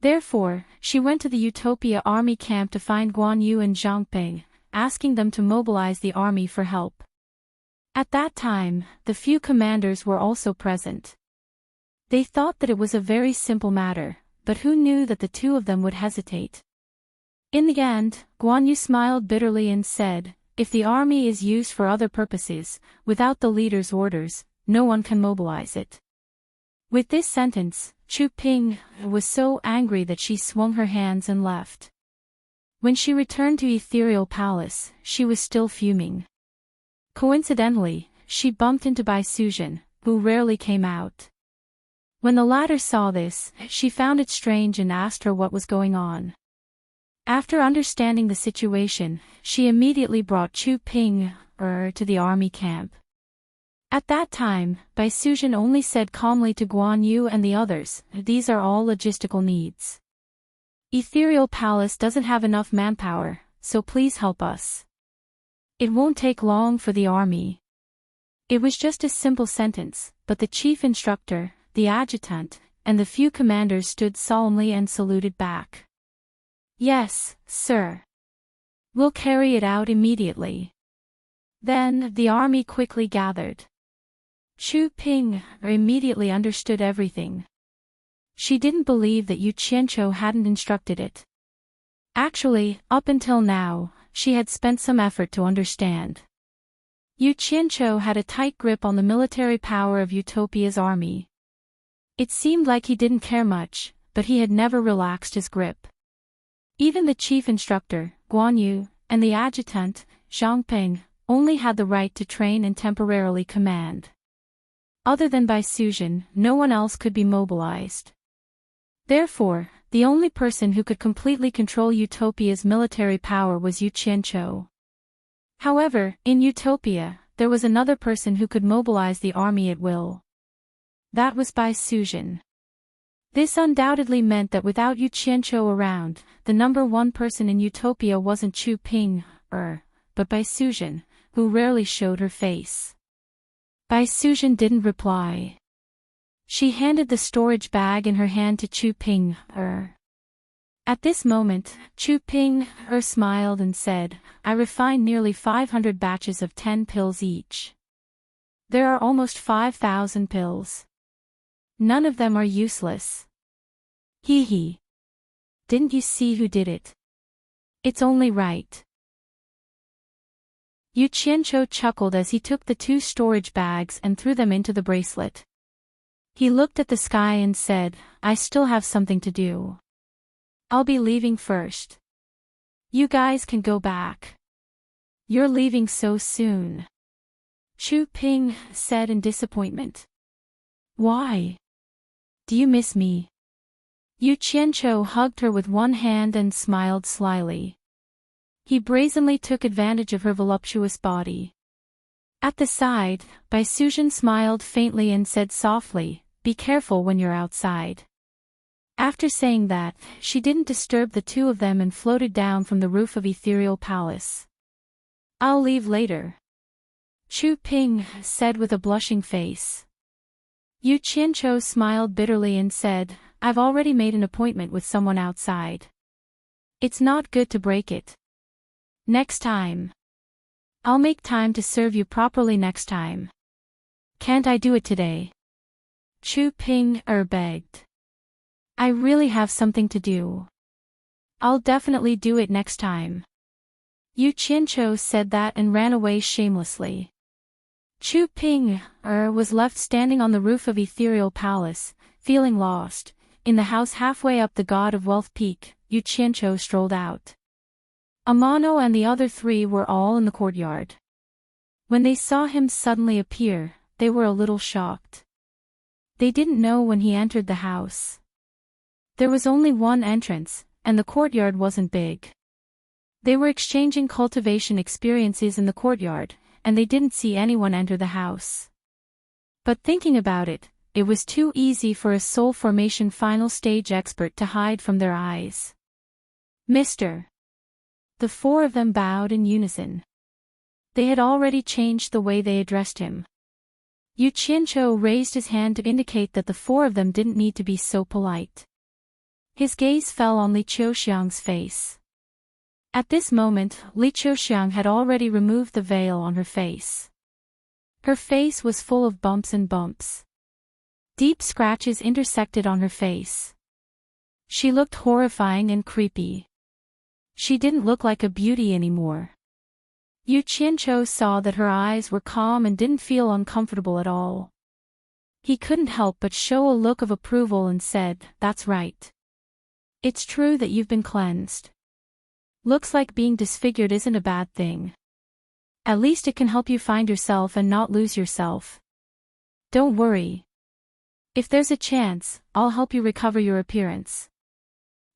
Therefore, she went to the Utopia army camp to find Guan Yu and Zhang Ping, asking them to mobilize the army for help. At that time, the few commanders were also present. They thought that it was a very simple matter, but who knew that the two of them would hesitate? In the end, Guan Yu smiled bitterly and said, "If the army is used for other purposes, without the leader's orders, no one can mobilize it." With this sentence, Chu Ping'er was so angry that she swung her hands and left. When she returned to Ethereal Palace, she was still fuming. Coincidentally, she bumped into Bai Suzhen, who rarely came out. When the latter saw this, she found it strange and asked her what was going on. After understanding the situation, she immediately brought Chu Ping'er to the army camp. At that time, Bai Suzhen only said calmly to Guan Yu and the others, "These are all logistical needs. Ethereal Palace doesn't have enough manpower, so please help us. It won't take long for the army. It was just a simple sentence, but the chief instructor, the adjutant, and the few commanders stood solemnly and saluted back. Yes, sir. We'll carry it out immediately. Then, the army quickly gathered. Chu Ping immediately understood everything. She didn't believe that Yu Qianqiu hadn't instructed it. Actually, up until now, she had spent some effort to understand. Yu Qianqiu had a tight grip on the military power of Utopia's army. It seemed like he didn't care much, but he had never relaxed his grip. Even the chief instructor, Guan Yu, and the adjutant, Zhang Ping, only had the right to train and temporarily command. Other than Bai Suzhen, no one else could be mobilized. Therefore, the only person who could completely control Utopia's military power was Yu Qianqiu. However, in Utopia, there was another person who could mobilize the army at will. That was Bai Suzhen. This undoubtedly meant that without Yu Qianqiu around, the number one person in Utopia wasn't Chu Ping, but Bai Suzhen, who rarely showed her face. Bai Suzhen didn't reply. She handed the storage bag in her hand to Chu Ping. At this moment, Chu Ping smiled and said, I refined nearly 500 batches of 10 pills each. There are almost 5,000 pills. None of them are useless. Hee hee. Didn't you see who did it? It's only right. Yu Qianqiu chuckled as he took the 2 storage bags and threw them into the bracelet. He looked at the sky and said, I still have something to do. I'll be leaving first. You guys can go back. You're leaving so soon. Chu Ping said in disappointment. Why? Do you miss me? Yu Qianqiu hugged her with one hand and smiled slyly. He brazenly took advantage of her voluptuous body. At the side, Bai Suzhen smiled faintly and said softly, be careful when you're outside. After saying that, she didn't disturb the 2 of them and floated down from the roof of Ethereal Palace. I'll leave later. Chu Ping said with a blushing face. Yu Qianqiu smiled bitterly and said, I've already made an appointment with someone outside. It's not good to break it. Next time. I'll make time to serve you properly next time. Can't I do it today? Chu Ping begged. I really have something to do. I'll definitely do it next time. Yu Qianqiu said that and ran away shamelessly. Chu Ping was left standing on the roof of Ethereal Palace, feeling lost. In the house halfway up the God of Wealth Peak, Yu Qianqiu strolled out. Amano and the other 3 were all in the courtyard. When they saw him suddenly appear, they were a little shocked. They didn't know when he entered the house. There was only one entrance, and the courtyard wasn't big. They were exchanging cultivation experiences in the courtyard, and they didn't see anyone enter the house. But thinking about it, it was too easy for a soul formation final stage expert to hide from their eyes. Mr. The 4 of them bowed in unison. They had already changed the way they addressed him. Yu Qianqiu raised his hand to indicate that the 4 of them didn't need to be so polite. His gaze fell on Li Qiuxiang's face. At this moment, Li Qiuxiang had already removed the veil on her face. Her face was full of bumps and bumps. Deep scratches intersected on her face. She looked horrifying and creepy. She didn't look like a beauty anymore. Yu Qianqiu saw that her eyes were calm and didn't feel uncomfortable at all. He couldn't help but show a look of approval and said, That's right. It's true that you've been cleansed. Looks like being disfigured isn't a bad thing. At least it can help you find yourself and not lose yourself. Don't worry. If there's a chance, I'll help you recover your appearance.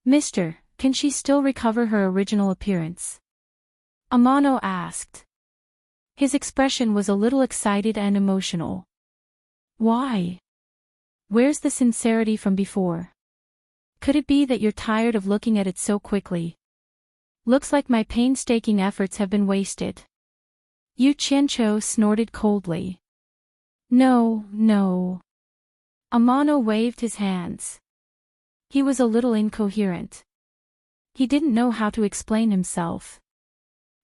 Mister, can she still recover her original appearance? Amano asked. His expression was a little excited and emotional. Why? Where's the sincerity from before? Could it be that you're tired of looking at it so quickly? Looks like my painstaking efforts have been wasted. Yu Qianqiu snorted coldly. No, no. Amano waved his hands. He was a little incoherent. He didn't know how to explain himself.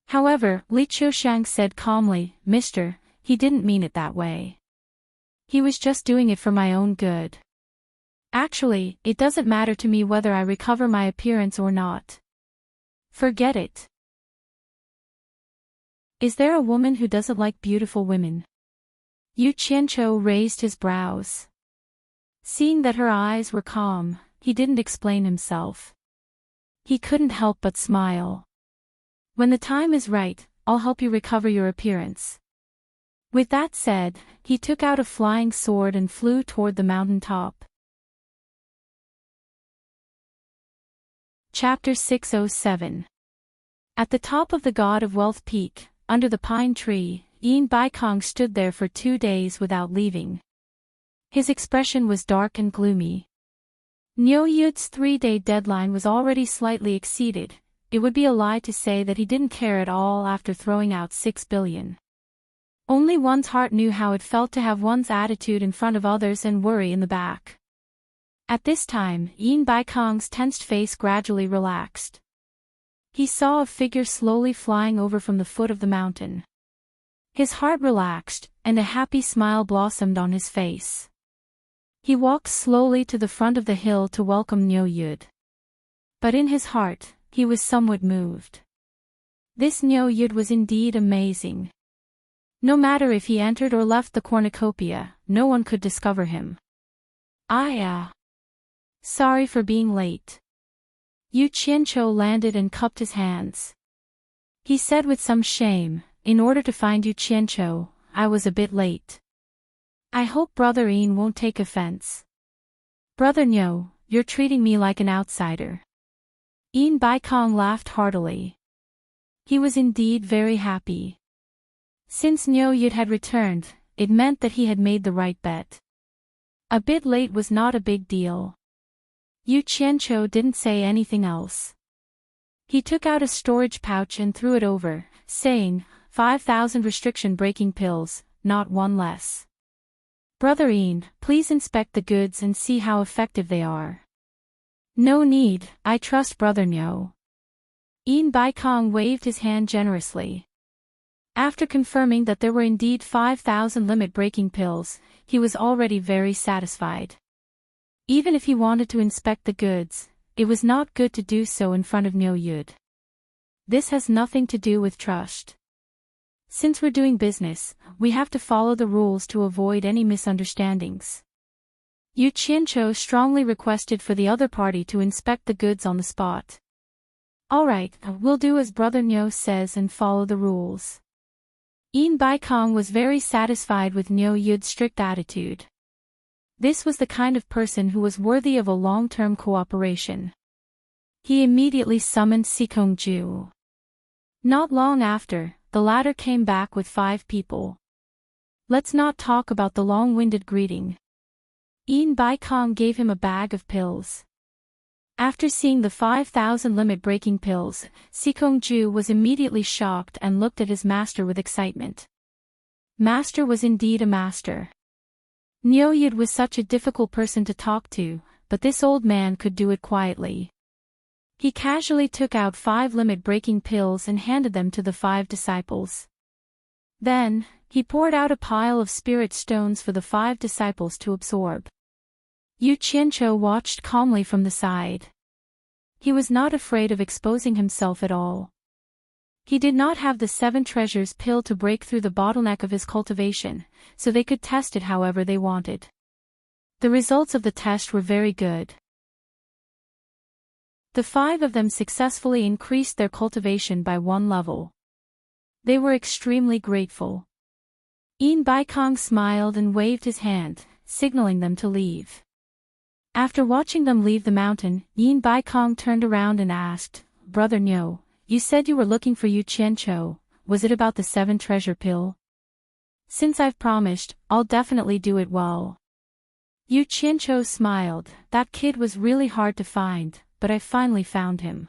However, Li Qiushang said calmly, Mister, he didn't mean it that way. He was just doing it for my own good. Actually, it doesn't matter to me whether I recover my appearance or not. Forget it. Is there a woman who doesn't like beautiful women? Yu Qianqiu raised his brows. Seeing that her eyes were calm, he didn't explain himself. He couldn't help but smile. When the time is right, I'll help you recover your appearance. With that said, he took out a flying sword and flew toward the mountain top. Chapter 607. At the top of the God of Wealth Peak, under the pine tree, Yin Baikong stood there for 2 days without leaving. His expression was dark and gloomy. Niu Yud's 3-day deadline was already slightly exceeded. It would be a lie to say that he didn't care at all after throwing out 6 billion. Only one's heart knew how it felt to have one's attitude in front of others and worry in the back. At this time, Yin Baikong's tensed face gradually relaxed. He saw a figure slowly flying over from the foot of the mountain. His heart relaxed, and a happy smile blossomed on his face. He walked slowly to the front of the hill to welcome Niu Yud. But in his heart, he was somewhat moved. This Niu Yud was indeed amazing. No matter if he entered or left the cornucopia, no one could discover him. Sorry for being late. Yu Qianqiu landed and cupped his hands. He said with some shame, in order to find Yu Qianqiu, I was a bit late. I hope Brother Yin won't take offense. Brother Niu, you're treating me like an outsider. Yin Baikong laughed heartily. He was indeed very happy. Since Niu Yud had returned, it meant that he had made the right bet. A bit late was not a big deal. Yu Qianqiu didn't say anything else. He took out a storage pouch and threw it over, saying, 5,000 restriction-breaking pills, not one less. Brother Yin, please inspect the goods and see how effective they are. No need, I trust Brother Niu. Yin Baikong waved his hand generously. After confirming that there were indeed 5,000 limit-breaking pills, he was already very satisfied. Even if he wanted to inspect the goods, it was not good to do so in front of Niu Yud. This has nothing to do with trust. Since we're doing business, we have to follow the rules to avoid any misunderstandings. Yu Qianqiu strongly requested for the other party to inspect the goods on the spot. Alright, we'll do as Brother Niu says and follow the rules. Yin Baikong was very satisfied with Niu Yud's strict attitude. This was the kind of person who was worthy of a long-term cooperation. He immediately summoned Sikongju. Not long after, the latter came back with 5 people. Let's not talk about the long-winded greeting. Yin Baikong gave him a bag of pills. After seeing the 5,000 limit-breaking pills, Sikongju was immediately shocked and looked at his master with excitement. Master was indeed a master. Niu Yud was such a difficult person to talk to, but this old man could do it quietly. He casually took out 5 limit-breaking pills and handed them to the 5 disciples. Then, he poured out a pile of spirit stones for the 5 disciples to absorb. Yu Qianqiu watched calmly from the side. He was not afraid of exposing himself at all. He did not have the 7 treasures pill to break through the bottleneck of his cultivation, so they could test it however they wanted. The results of the test were very good. The 5 of them successfully increased their cultivation by 1 level. They were extremely grateful. Yin Baikong smiled and waved his hand, signaling them to leave. After watching them leave the mountain, Yin Baikong turned around and asked, Brother Niu, you said you were looking for Yu Qianqiu, was it about the 7 treasure pill? Since I've promised, I'll definitely do it well. Yu Qianqiu smiled. That kid was really hard to find, but I finally found him.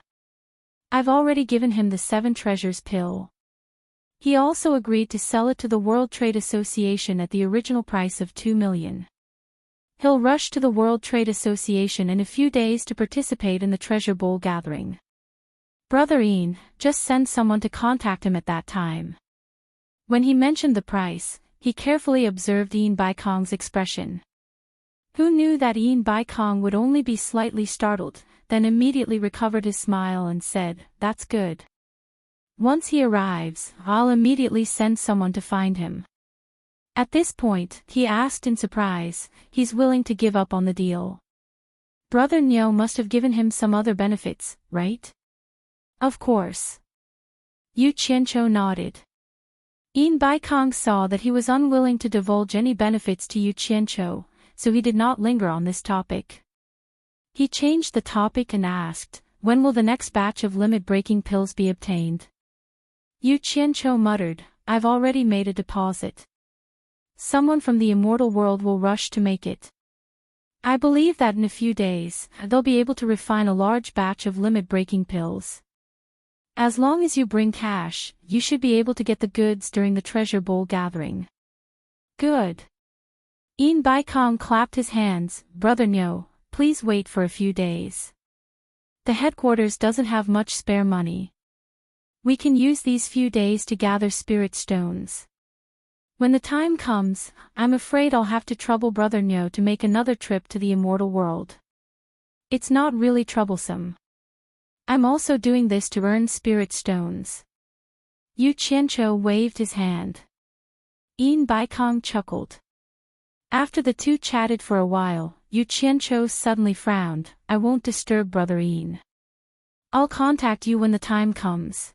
I've already given him the 7 treasures pill. He also agreed to sell it to the World Trade Association at the original price of 2 million. He'll rush to the World Trade Association in a few days to participate in the treasure bowl gathering. Brother Ian, just send someone to contact him at that time. When he mentioned the price, he carefully observed Ian Baikong's expression. Who knew that Ian Baikong would only be slightly startled, then immediately recovered his smile and said, "That's good. Once he arrives, I'll immediately send someone to find him." At this point, he asked in surprise, he's willing to give up on the deal. Brother Nyo must have given him some other benefits, right? Of course. Yu Qianqiu nodded. Ian Baikong saw that he was unwilling to divulge any benefits to Yu Qianqiu, so he did not linger on this topic. He changed the topic and asked, when will the next batch of limit-breaking pills be obtained? Yu Qianqiu muttered, I've already made a deposit. Someone from the immortal world will rush to make it. I believe that in a few days, they'll be able to refine a large batch of limit-breaking pills. As long as you bring cash, you should be able to get the goods during the treasure bowl gathering. Good. Ian Baikong clapped his hands. Brother Nyo, please wait for a few days. The headquarters doesn't have much spare money. We can use these few days to gather spirit stones. When the time comes, I'm afraid I'll have to trouble Brother Nyo to make another trip to the immortal world. It's not really troublesome. I'm also doing this to earn spirit stones. Yu Qianqiu waved his hand. Ian Baikong chuckled. After the two chatted for a while, Yu Qianqiu suddenly frowned. I won't disturb Brother Ian. I'll contact you when the time comes.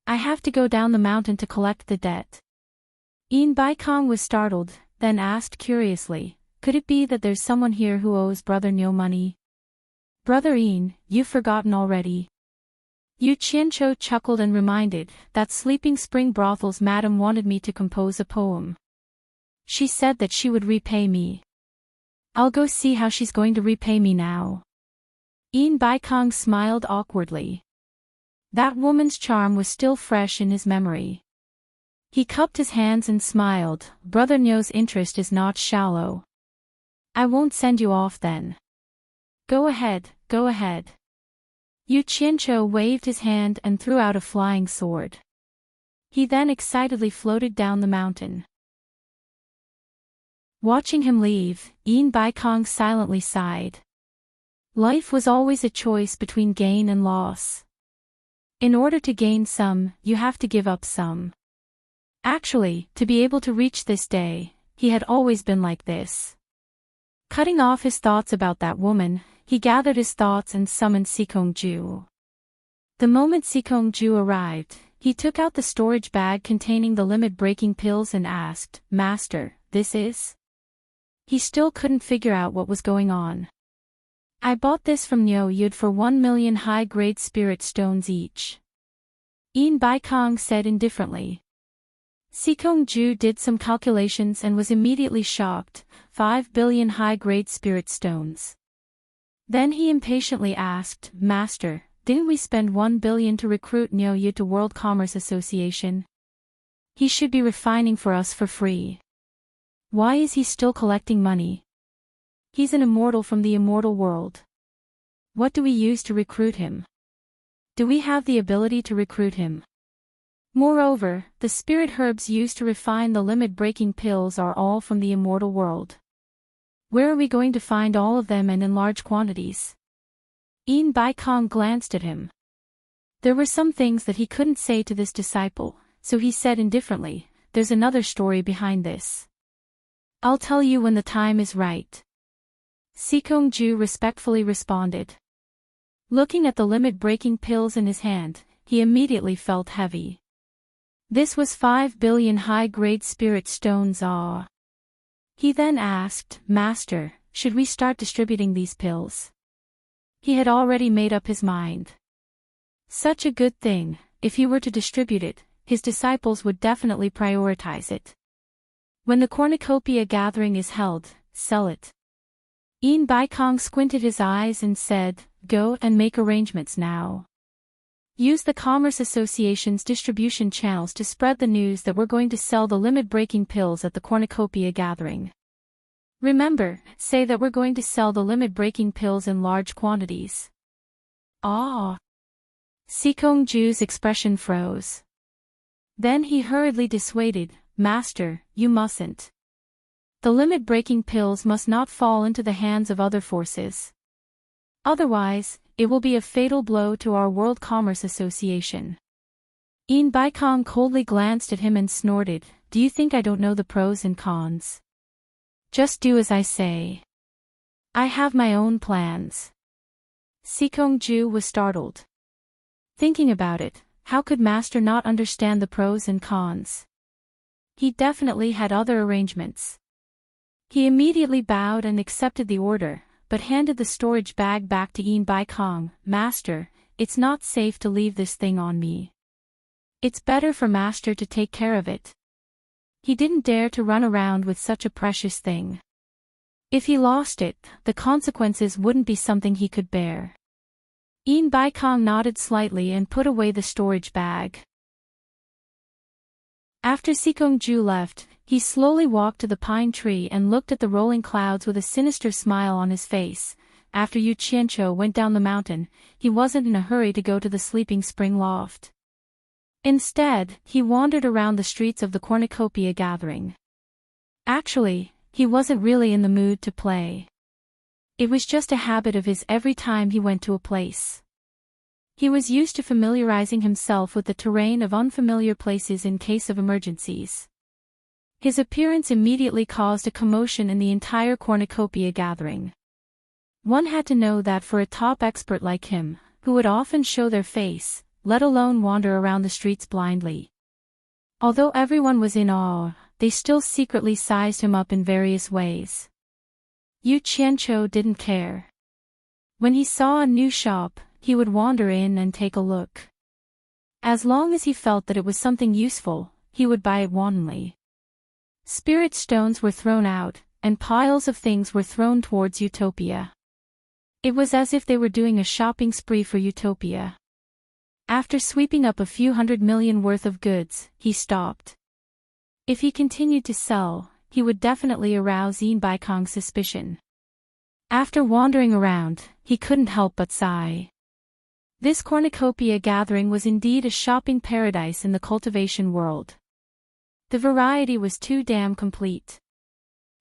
I have to go down the mountain to collect the debt. Ian Baikong was startled, then asked curiously, could it be that there's someone here who owes Brother Nyo money? Brother Ian, you've forgotten already. Yu Qianqiu chuckled and reminded, that Sleeping Spring Brothel's madam wanted me to compose a poem. She said that she would repay me. I'll go see how she's going to repay me now. Ian Baikong smiled awkwardly. That woman's charm was still fresh in his memory. He cupped his hands and smiled. Brother Nyo's interest is not shallow. I won't send you off then. Go ahead, go ahead. Yu Qianqiu waved his hand and threw out a flying sword. He then excitedly floated down the mountain. Watching him leave, Ian Baikong silently sighed. Life was always a choice between gain and loss. In order to gain some, you have to give up some. Actually, to be able to reach this day, he had always been like this. Cutting off his thoughts about that woman, he gathered his thoughts and summoned Sikongju. The moment Sikongju arrived, he took out the storage bag containing the limit-breaking pills and asked, Master, this is? He still couldn't figure out what was going on. I bought this from Nyo Yud for 1 million high-grade spirit stones each. Ian Baikong said indifferently. Sikongju did some calculations and was immediately shocked, 5 billion high-grade spirit stones. Then he impatiently asked, Master, didn't we spend 1 billion to recruit Nyo Yud to World Commerce Association? He should be refining for us for free. Why is he still collecting money? He's an immortal from the immortal world. What do we use to recruit him? Do we have the ability to recruit him? Moreover, the spirit herbs used to refine the limit-breaking pills are all from the immortal world. Where are we going to find all of them and in large quantities? Ian Baikong glanced at him. There were some things that he couldn't say to this disciple, so he said indifferently, there's another story behind this. I'll tell you when the time is right. Sikongju respectfully responded. Looking at the limit-breaking pills in his hand, he immediately felt heavy. This was 5 billion high-grade spirit stones. He then asked, Master, should we start distributing these pills? He had already made up his mind. Such a good thing, if he were to distribute it, his disciples would definitely prioritize it. When the cornucopia gathering is held, sell it. Yin Baikong squinted his eyes and said, "Go and make arrangements now. Use the Commerce Association's distribution channels to spread the news that we're going to sell the limit-breaking pills at the cornucopia gathering. Remember, say that we're going to sell the limit-breaking pills in large quantities." Ah! Sikong Ju's expression froze. Then he hurriedly dissuaded, "Master, you mustn't. The limit-breaking pills must not fall into the hands of other forces. Otherwise, it will be a fatal blow to our World Commerce Association." Yin Baikong coldly glanced at him and snorted, "Do you think I don't know the pros and cons? Just do as I say. I have my own plans." Sikong Ju was startled. Thinking about it, how could Master not understand the pros and cons? He definitely had other arrangements. He immediately bowed and accepted the order, but handed the storage bag back to Yin Baikong. "Master, it's not safe to leave this thing on me. It's better for Master to take care of it." He didn't dare to run around with such a precious thing. If he lost it, the consequences wouldn't be something he could bear. Yin Baikong nodded slightly and put away the storage bag. After Sikong Ju left, he slowly walked to the pine tree and looked at the rolling clouds with a sinister smile on his face. After Yu Qianqiu went down the mountain, he wasn't in a hurry to go to the sleeping spring loft. Instead, he wandered around the streets of the cornucopia gathering. Actually, he wasn't really in the mood to play. It was just a habit of his every time he went to a place. He was used to familiarizing himself with the terrain of unfamiliar places in case of emergencies. His appearance immediately caused a commotion in the entire cornucopia gathering. One had to know that for a top expert like him, who would often show their face, let alone wander around the streets blindly. Although everyone was in awe, they still secretly sized him up in various ways. Yu Qianqiu didn't care. When he saw a new shop, he would wander in and take a look. As long as he felt that it was something useful, he would buy it wantonly. Spirit stones were thrown out, and piles of things were thrown towards Utopia. It was as if they were doing a shopping spree for Utopia. After sweeping up a few 100 million worth of goods, he stopped. If he continued to sell, he would definitely arouse Yin Baikong's suspicion. After wandering around, he couldn't help but sigh. This cornucopia gathering was indeed a shopping paradise in the cultivation world. The variety was too damn complete.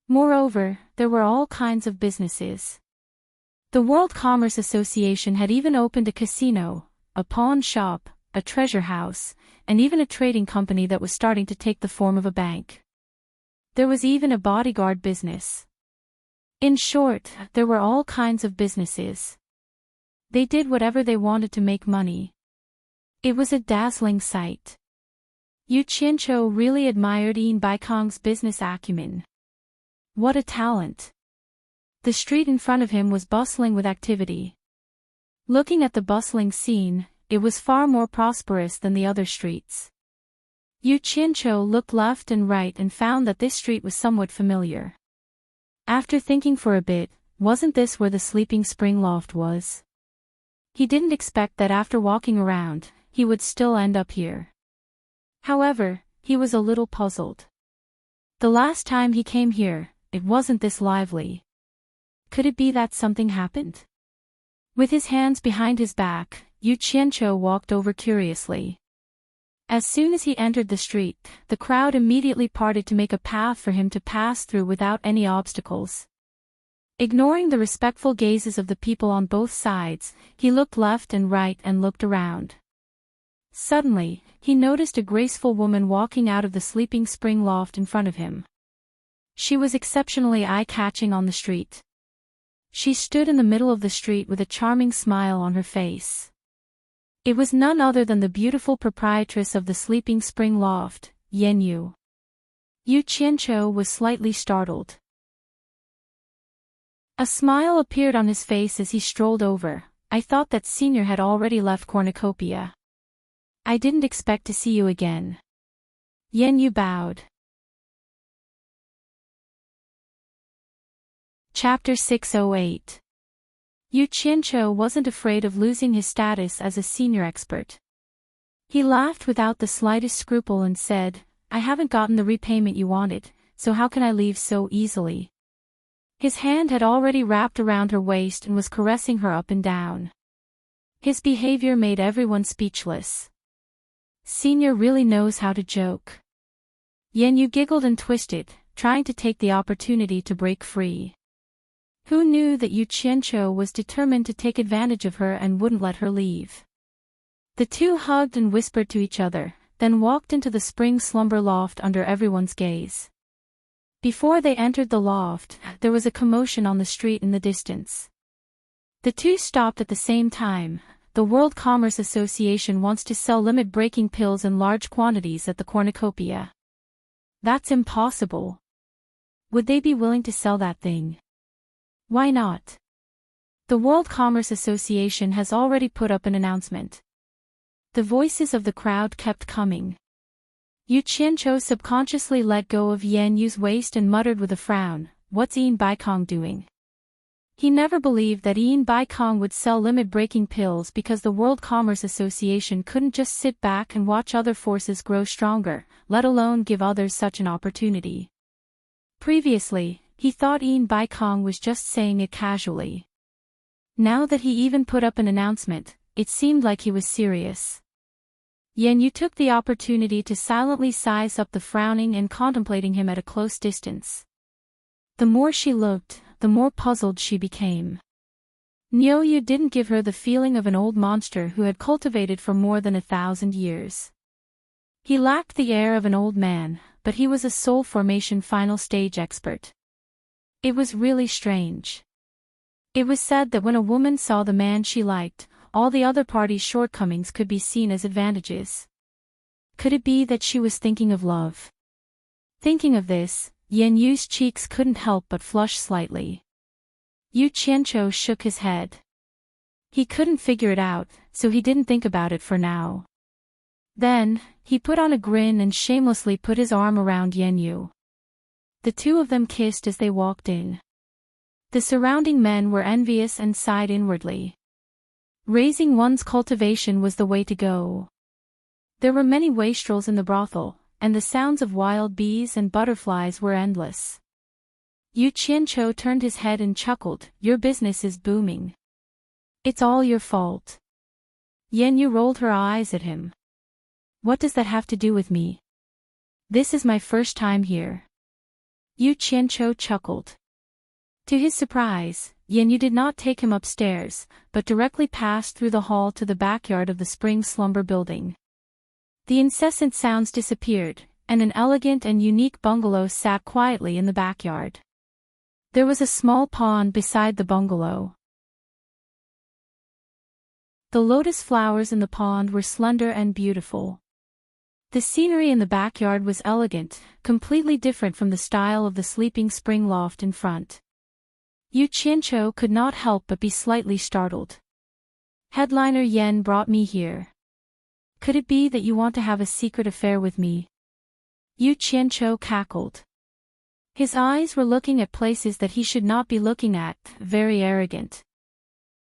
Moreover, there were all kinds of businesses. The World Commerce Association had even opened a casino, a pawn shop, a treasure house, and even a trading company that was starting to take the form of a bank. There was even a bodyguard business. In short, there were all kinds of businesses. They did whatever they wanted to make money. It was a dazzling sight. Yu Qianqiu really admired Yin Baikong's business acumen. What a talent! The street in front of him was bustling with activity. Looking at the bustling scene, it was far more prosperous than the other streets. Yu Qianqiu looked left and right and found that this street was somewhat familiar. After thinking for a bit, wasn't this where the sleeping spring loft was? He didn't expect that after walking around, he would still end up here. However, he was a little puzzled. The last time he came here, it wasn't this lively. Could it be that something happened? With his hands behind his back, Yu Qianqiu walked over curiously. As soon as he entered the street, the crowd immediately parted to make a path for him to pass through without any obstacles. Ignoring the respectful gazes of the people on both sides, he looked left and right and looked around. Suddenly, he noticed a graceful woman walking out of the sleeping spring loft in front of him. She was exceptionally eye-catching on the street. She stood in the middle of the street with a charming smile on her face. It was none other than the beautiful proprietress of the sleeping spring loft, Yan Yu. Yu Qianqiu was slightly startled. A smile appeared on his face as he strolled over. I thought that Senior had already left Cornucopia. I didn't expect to see you again. Yan Yu bowed. Chapter 608. Yu Qianqiu wasn't afraid of losing his status as a senior expert. He laughed without the slightest scruple and said, "I haven't gotten the repayment you wanted, so how can I leave so easily?" His hand had already wrapped around her waist and was caressing her up and down. His behavior made everyone speechless. Senior really knows how to joke. Yan Yu giggled and twisted, trying to take the opportunity to break free. Who knew that Yu Qianqiu was determined to take advantage of her and wouldn't let her leave? The two hugged and whispered to each other, then walked into the spring slumber loft under everyone's gaze. Before they entered the loft, there was a commotion on the street in the distance. The two stopped at the same time. The World Commerce Association wants to sell limit-breaking pills in large quantities at the cornucopia. That's impossible. Would they be willing to sell that thing? Why not? The World Commerce Association has already put up an announcement. The voices of the crowd kept coming. Yu Qianqiu subconsciously let go of Yan Yu's waist and muttered with a frown, "What's Ian Baikong doing?" He never believed that Ian Baikong would sell limit-breaking pills because the World Commerce Association couldn't just sit back and watch other forces grow stronger, let alone give others such an opportunity. Previously, he thought Ian Baikong was just saying it casually. Now that he even put up an announcement, it seemed like he was serious. Yan Yu took the opportunity to silently size up the frowning and contemplating him at a close distance. The more she looked, the more puzzled she became. Niu Yu didn't give her the feeling of an old monster who had cultivated for more than 1,000 years. He lacked the air of an old man, but he was a soul formation final stage expert. It was really strange. It was said that when a woman saw the man she liked, all the other party's shortcomings could be seen as advantages. Could it be that she was thinking of love? Thinking of this, Yan Yu's cheeks couldn't help but flush slightly. Yu Qianqiu shook his head. He couldn't figure it out, so he didn't think about it for now. Then, he put on a grin and shamelessly put his arm around Yan Yu. The two of them kissed as they walked in. The surrounding men were envious and sighed inwardly. Raising one's cultivation was the way to go. There were many wastrels in the brothel, and the sounds of wild bees and butterflies were endless. Yu Qianqiu turned his head and chuckled, "Your business is booming. It's all your fault." Yan Yu rolled her eyes at him. "What does that have to do with me? This is my first time here." Yu Qianqiu chuckled. To his surprise, Yan Yu did not take him upstairs, but directly passed through the hall to the backyard of the spring slumber building. The incessant sounds disappeared, and an elegant and unique bungalow sat quietly in the backyard. There was a small pond beside the bungalow. The lotus flowers in the pond were slender and beautiful. The scenery in the backyard was elegant, completely different from the style of the sleeping spring loft in front. Yu Qianqiu could not help but be slightly startled. "Headliner Yan brought me here. Could it be that you want to have a secret affair with me?" Yu Qianqiu cackled. His eyes were looking at places that he should not be looking at, very arrogant.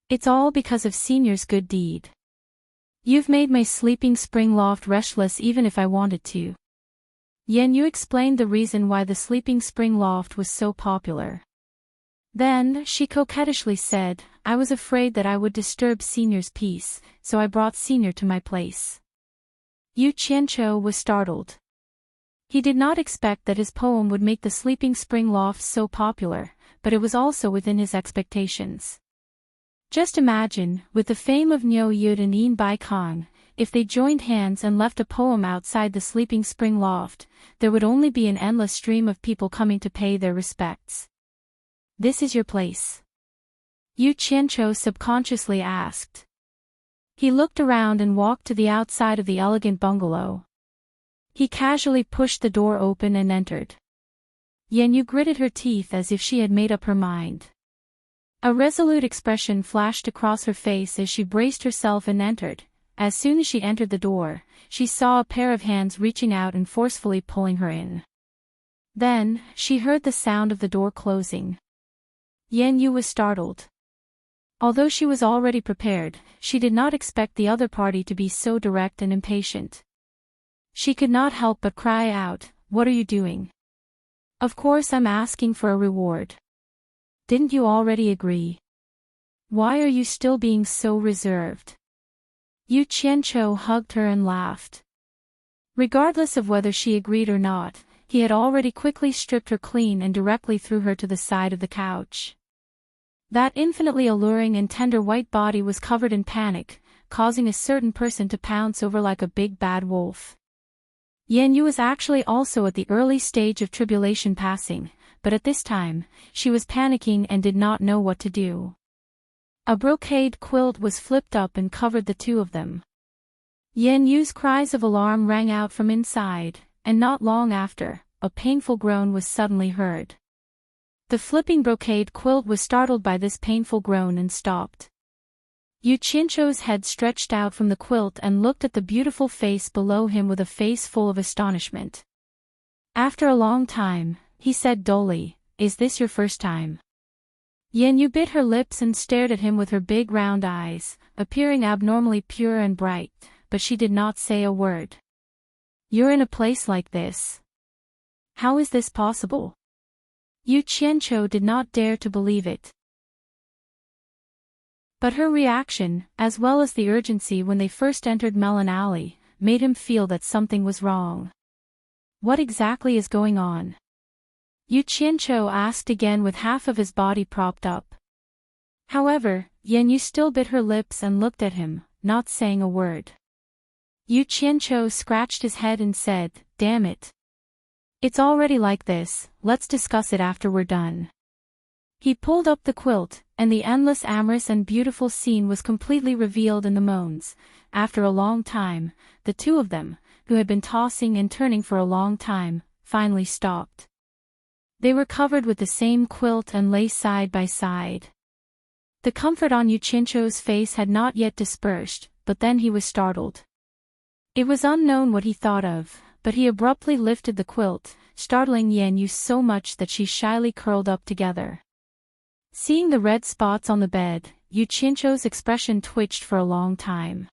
"It's all because of Senior's good deed. You've made my sleeping spring loft restless even if I wanted to." Yan Yu explained the reason why the sleeping spring loft was so popular. Then, she coquettishly said, "I was afraid that I would disturb Senior's peace, so I brought Senior to my place." Yu Qianqiu was startled. He did not expect that his poem would make the sleeping spring loft so popular, but it was also within his expectations. Just imagine, with the fame of Niu Yu and Ian Baikong, if they joined hands and left a poem outside the sleeping spring loft, there would only be an endless stream of people coming to pay their respects. "This is your place?" Yu Qianqiu subconsciously asked. He looked around and walked to the outside of the elegant bungalow. He casually pushed the door open and entered. Yan Yu gritted her teeth as if she had made up her mind. A resolute expression flashed across her face as she braced herself and entered. As soon as she entered the door, she saw a pair of hands reaching out and forcefully pulling her in. Then, she heard the sound of the door closing. Yan Yu was startled. Although she was already prepared, she did not expect the other party to be so direct and impatient. She could not help but cry out, "What are you doing?" "Of course I'm asking for a reward. Didn't you already agree? Why are you still being so reserved?" Yu Qianqiu hugged her and laughed. Regardless of whether she agreed or not, he had already quickly stripped her clean and directly threw her to the side of the couch. That infinitely alluring and tender white body was covered in panic, causing a certain person to pounce over like a big bad wolf. Yan Yu was actually also at the early stage of tribulation passing, but at this time, she was panicking and did not know what to do. A brocade quilt was flipped up and covered the two of them. Yan Yu's cries of alarm rang out from inside, and not long after, a painful groan was suddenly heard. The flipping brocade quilt was startled by this painful groan and stopped. Yu Qianqiu's head stretched out from the quilt and looked at the beautiful face below him with a face full of astonishment. After a long time, he said dully, "Is this your first time?" Yan Yu bit her lips and stared at him with her big round eyes, appearing abnormally pure and bright, but she did not say a word. "You're in a place like this? How is this possible?" Yu Qianqiu did not dare to believe it. But her reaction, as well as the urgency when they first entered Melon Alley, made him feel that something was wrong. "What exactly is going on?" Yu Qianqiu asked again with half of his body propped up. However, Yan Yu still bit her lips and looked at him, not saying a word. Yu Qianqiu scratched his head and said, "Damn it. It's already like this, let's discuss it after we're done." He pulled up the quilt, and the endless amorous and beautiful scene was completely revealed in the moans. After a long time, the two of them, who had been tossing and turning for a long time, finally stopped. They were covered with the same quilt and lay side by side. The comfort on Yu Qianqiu's face had not yet dispersed, but then he was startled. It was unknown what he thought of, but he abruptly lifted the quilt, startling Yan Yu so much that she shyly curled up together. Seeing the red spots on the bed, Yu Qianqiu's expression twitched for a long time.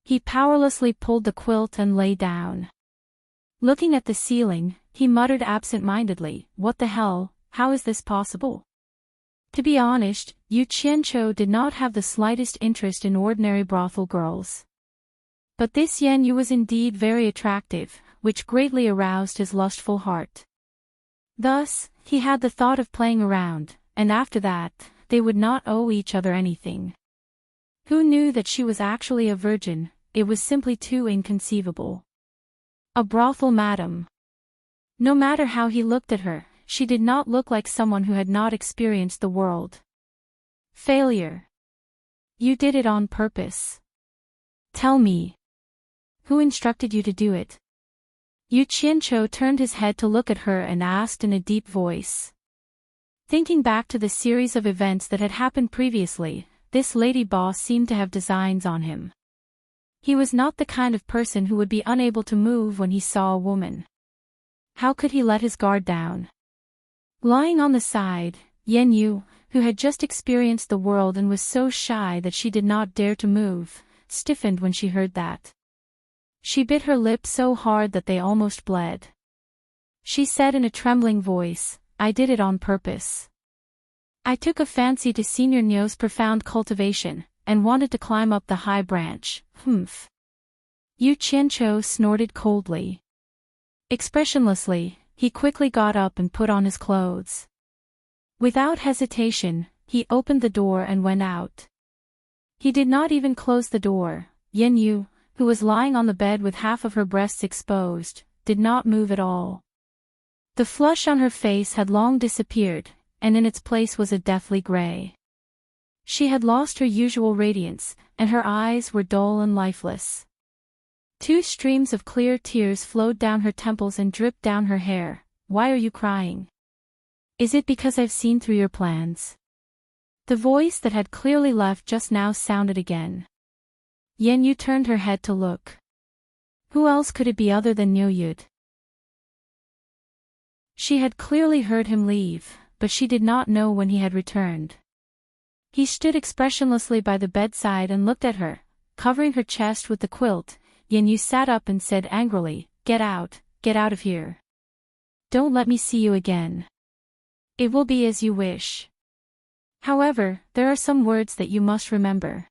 He powerlessly pulled the quilt and lay down. Looking at the ceiling, he muttered absent-mindedly, "What the hell, how is this possible?" To be honest, Yu Qianqiu did not have the slightest interest in ordinary brothel girls. But this Yan Yu was indeed very attractive, which greatly aroused his lustful heart. Thus, he had the thought of playing around, and after that, they would not owe each other anything. Who knew that she was actually a virgin? It was simply too inconceivable. A brothel madam. No matter how he looked at her, she did not look like someone who had not experienced the world. Failure. You did it on purpose. Tell me. Who instructed you to do it? Yu Qianqiu turned his head to look at her and asked in a deep voice. Thinking back to the series of events that had happened previously, this lady boss seemed to have designs on him. He was not the kind of person who would be unable to move when he saw a woman. How could he let his guard down? Lying on the side, Yan Yu, who had just experienced the world and was so shy that she did not dare to move, stiffened when she heard that. She bit her lips so hard that they almost bled. She said in a trembling voice, "I did it on purpose. I took a fancy to Senior Nyo's profound cultivation, and wanted to climb up the high branch." Humph. Yu Qianqiu snorted coldly. Expressionlessly, he quickly got up and put on his clothes. Without hesitation, he opened the door and went out. He did not even close the door. Yan Yu, who was lying on the bed with half of her breasts exposed, did not move at all. The flush on her face had long disappeared, and in its place was a deathly gray. She had lost her usual radiance, and her eyes were dull and lifeless. Two streams of clear tears flowed down her temples and dripped down her hair. "Why are you crying? Is it because I've seen through your plans?" The voice that had clearly left just now sounded again. Yan Yu turned her head to look. Who else could it be other than Nyo Yud? She had clearly heard him leave, but she did not know when he had returned. He stood expressionlessly by the bedside and looked at her, covering her chest with the quilt. Yenyu sat up and said angrily, get out of here. Don't let me see you again. It will be as you wish. However, there are some words that you must remember.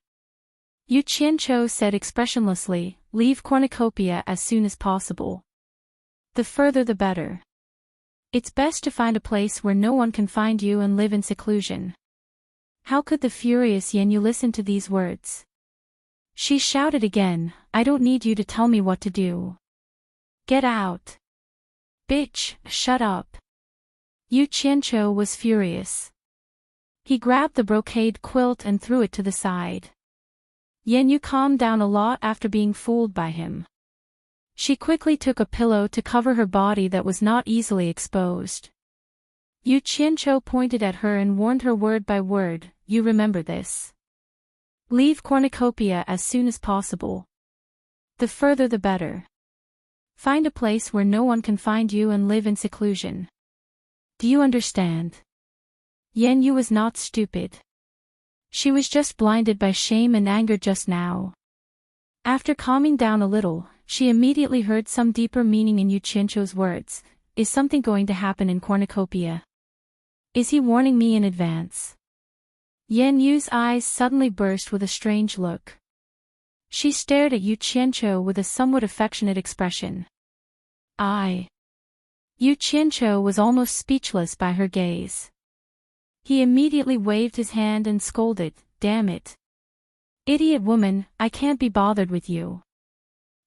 Yu Qianqiu said expressionlessly, leave cornucopia as soon as possible. The further the better. It's best to find a place where no one can find you and live in seclusion. How could the furious Yenyu listen to these words? She shouted again, I don't need you to tell me what to do. Get out. Bitch, shut up. Yu Qianqiu was furious. He grabbed the brocade quilt and threw it to the side. Yenyu calmed down a lot after being fooled by him. She quickly took a pillow to cover her body that was not easily exposed. Yu Qianqiu pointed at her and warned her word by word, you remember this. Leave cornucopia as soon as possible. The further the better. Find a place where no one can find you and live in seclusion. Do you understand? Yenyu was not stupid. She was just blinded by shame and anger just now. After calming down a little, she immediately heard some deeper meaning in Yu Qianqiu's words. Is something going to happen in cornucopia? Is he warning me in advance? Yenyu's eyes suddenly burst with a strange look. She stared at Yu Qianqiu with a somewhat affectionate expression. Yu Qianqiu was almost speechless by her gaze. He immediately waved his hand and scolded, damn it. Idiot woman, I can't be bothered with you.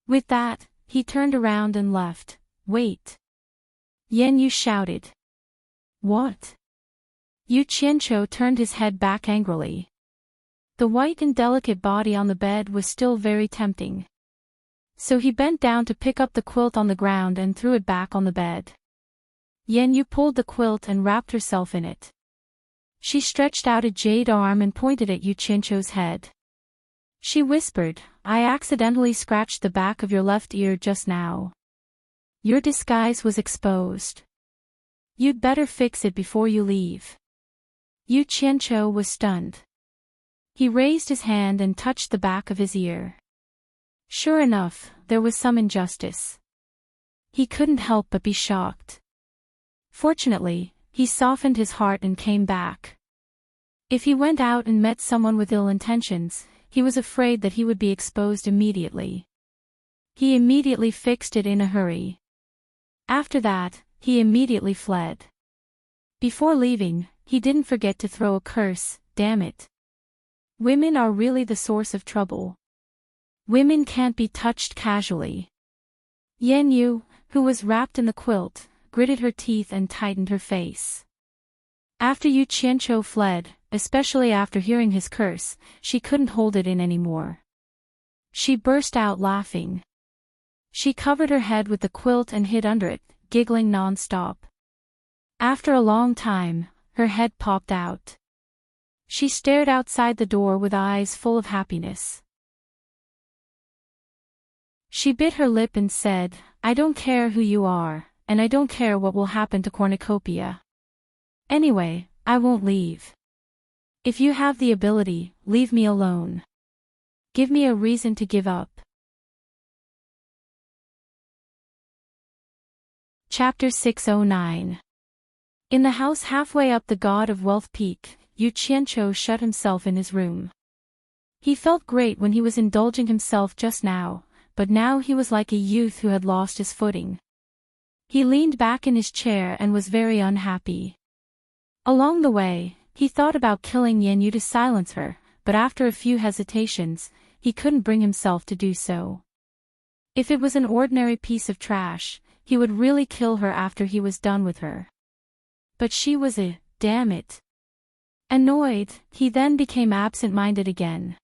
With that, he turned around and left. Wait. Yenyu shouted. What? Yu Qianqiu turned his head back angrily. The white and delicate body on the bed was still very tempting. So he bent down to pick up the quilt on the ground and threw it back on the bed. Yenyu pulled the quilt and wrapped herself in it. She stretched out a jade arm and pointed at Yu Qianqiu's head. She whispered, I accidentally scratched the back of your left ear just now. Your disguise was exposed. You'd better fix it before you leave. Yu Qianqiu was stunned. He raised his hand and touched the back of his ear. Sure enough, there was some injustice. He couldn't help but be shocked. Fortunately, he softened his heart and came back. If he went out and met someone with ill intentions, he was afraid that he would be exposed immediately. He immediately fixed it in a hurry. After that, he immediately fled. Before leaving, he didn't forget to throw a curse, damn it. Women are really the source of trouble. Women can't be touched casually. Yenyu, who was wrapped in the quilt, gritted her teeth and tightened her face. After Yu Qianqiu fled, especially after hearing his curse, she couldn't hold it in anymore. She burst out laughing. She covered her head with the quilt and hid under it, giggling non-stop. After a long time, her head popped out. She stared outside the door with eyes full of happiness. She bit her lip and said, I don't care who you are, and I don't care what will happen to cornucopia. Anyway, I won't leave. If you have the ability, leave me alone. Give me a reason to give up. Chapter 609. In the house halfway up the God of Wealth Peak, Yu Qianqiu shut himself in his room. He felt great when he was indulging himself just now, but now he was like a youth who had lost his footing. He leaned back in his chair and was very unhappy. Along the way, he thought about killing Yenyu to silence her, but after a few hesitations, he couldn't bring himself to do so. If it was an ordinary piece of trash, he would really kill her after he was done with her. But she was damn it. Annoyed, he then became absent-minded again.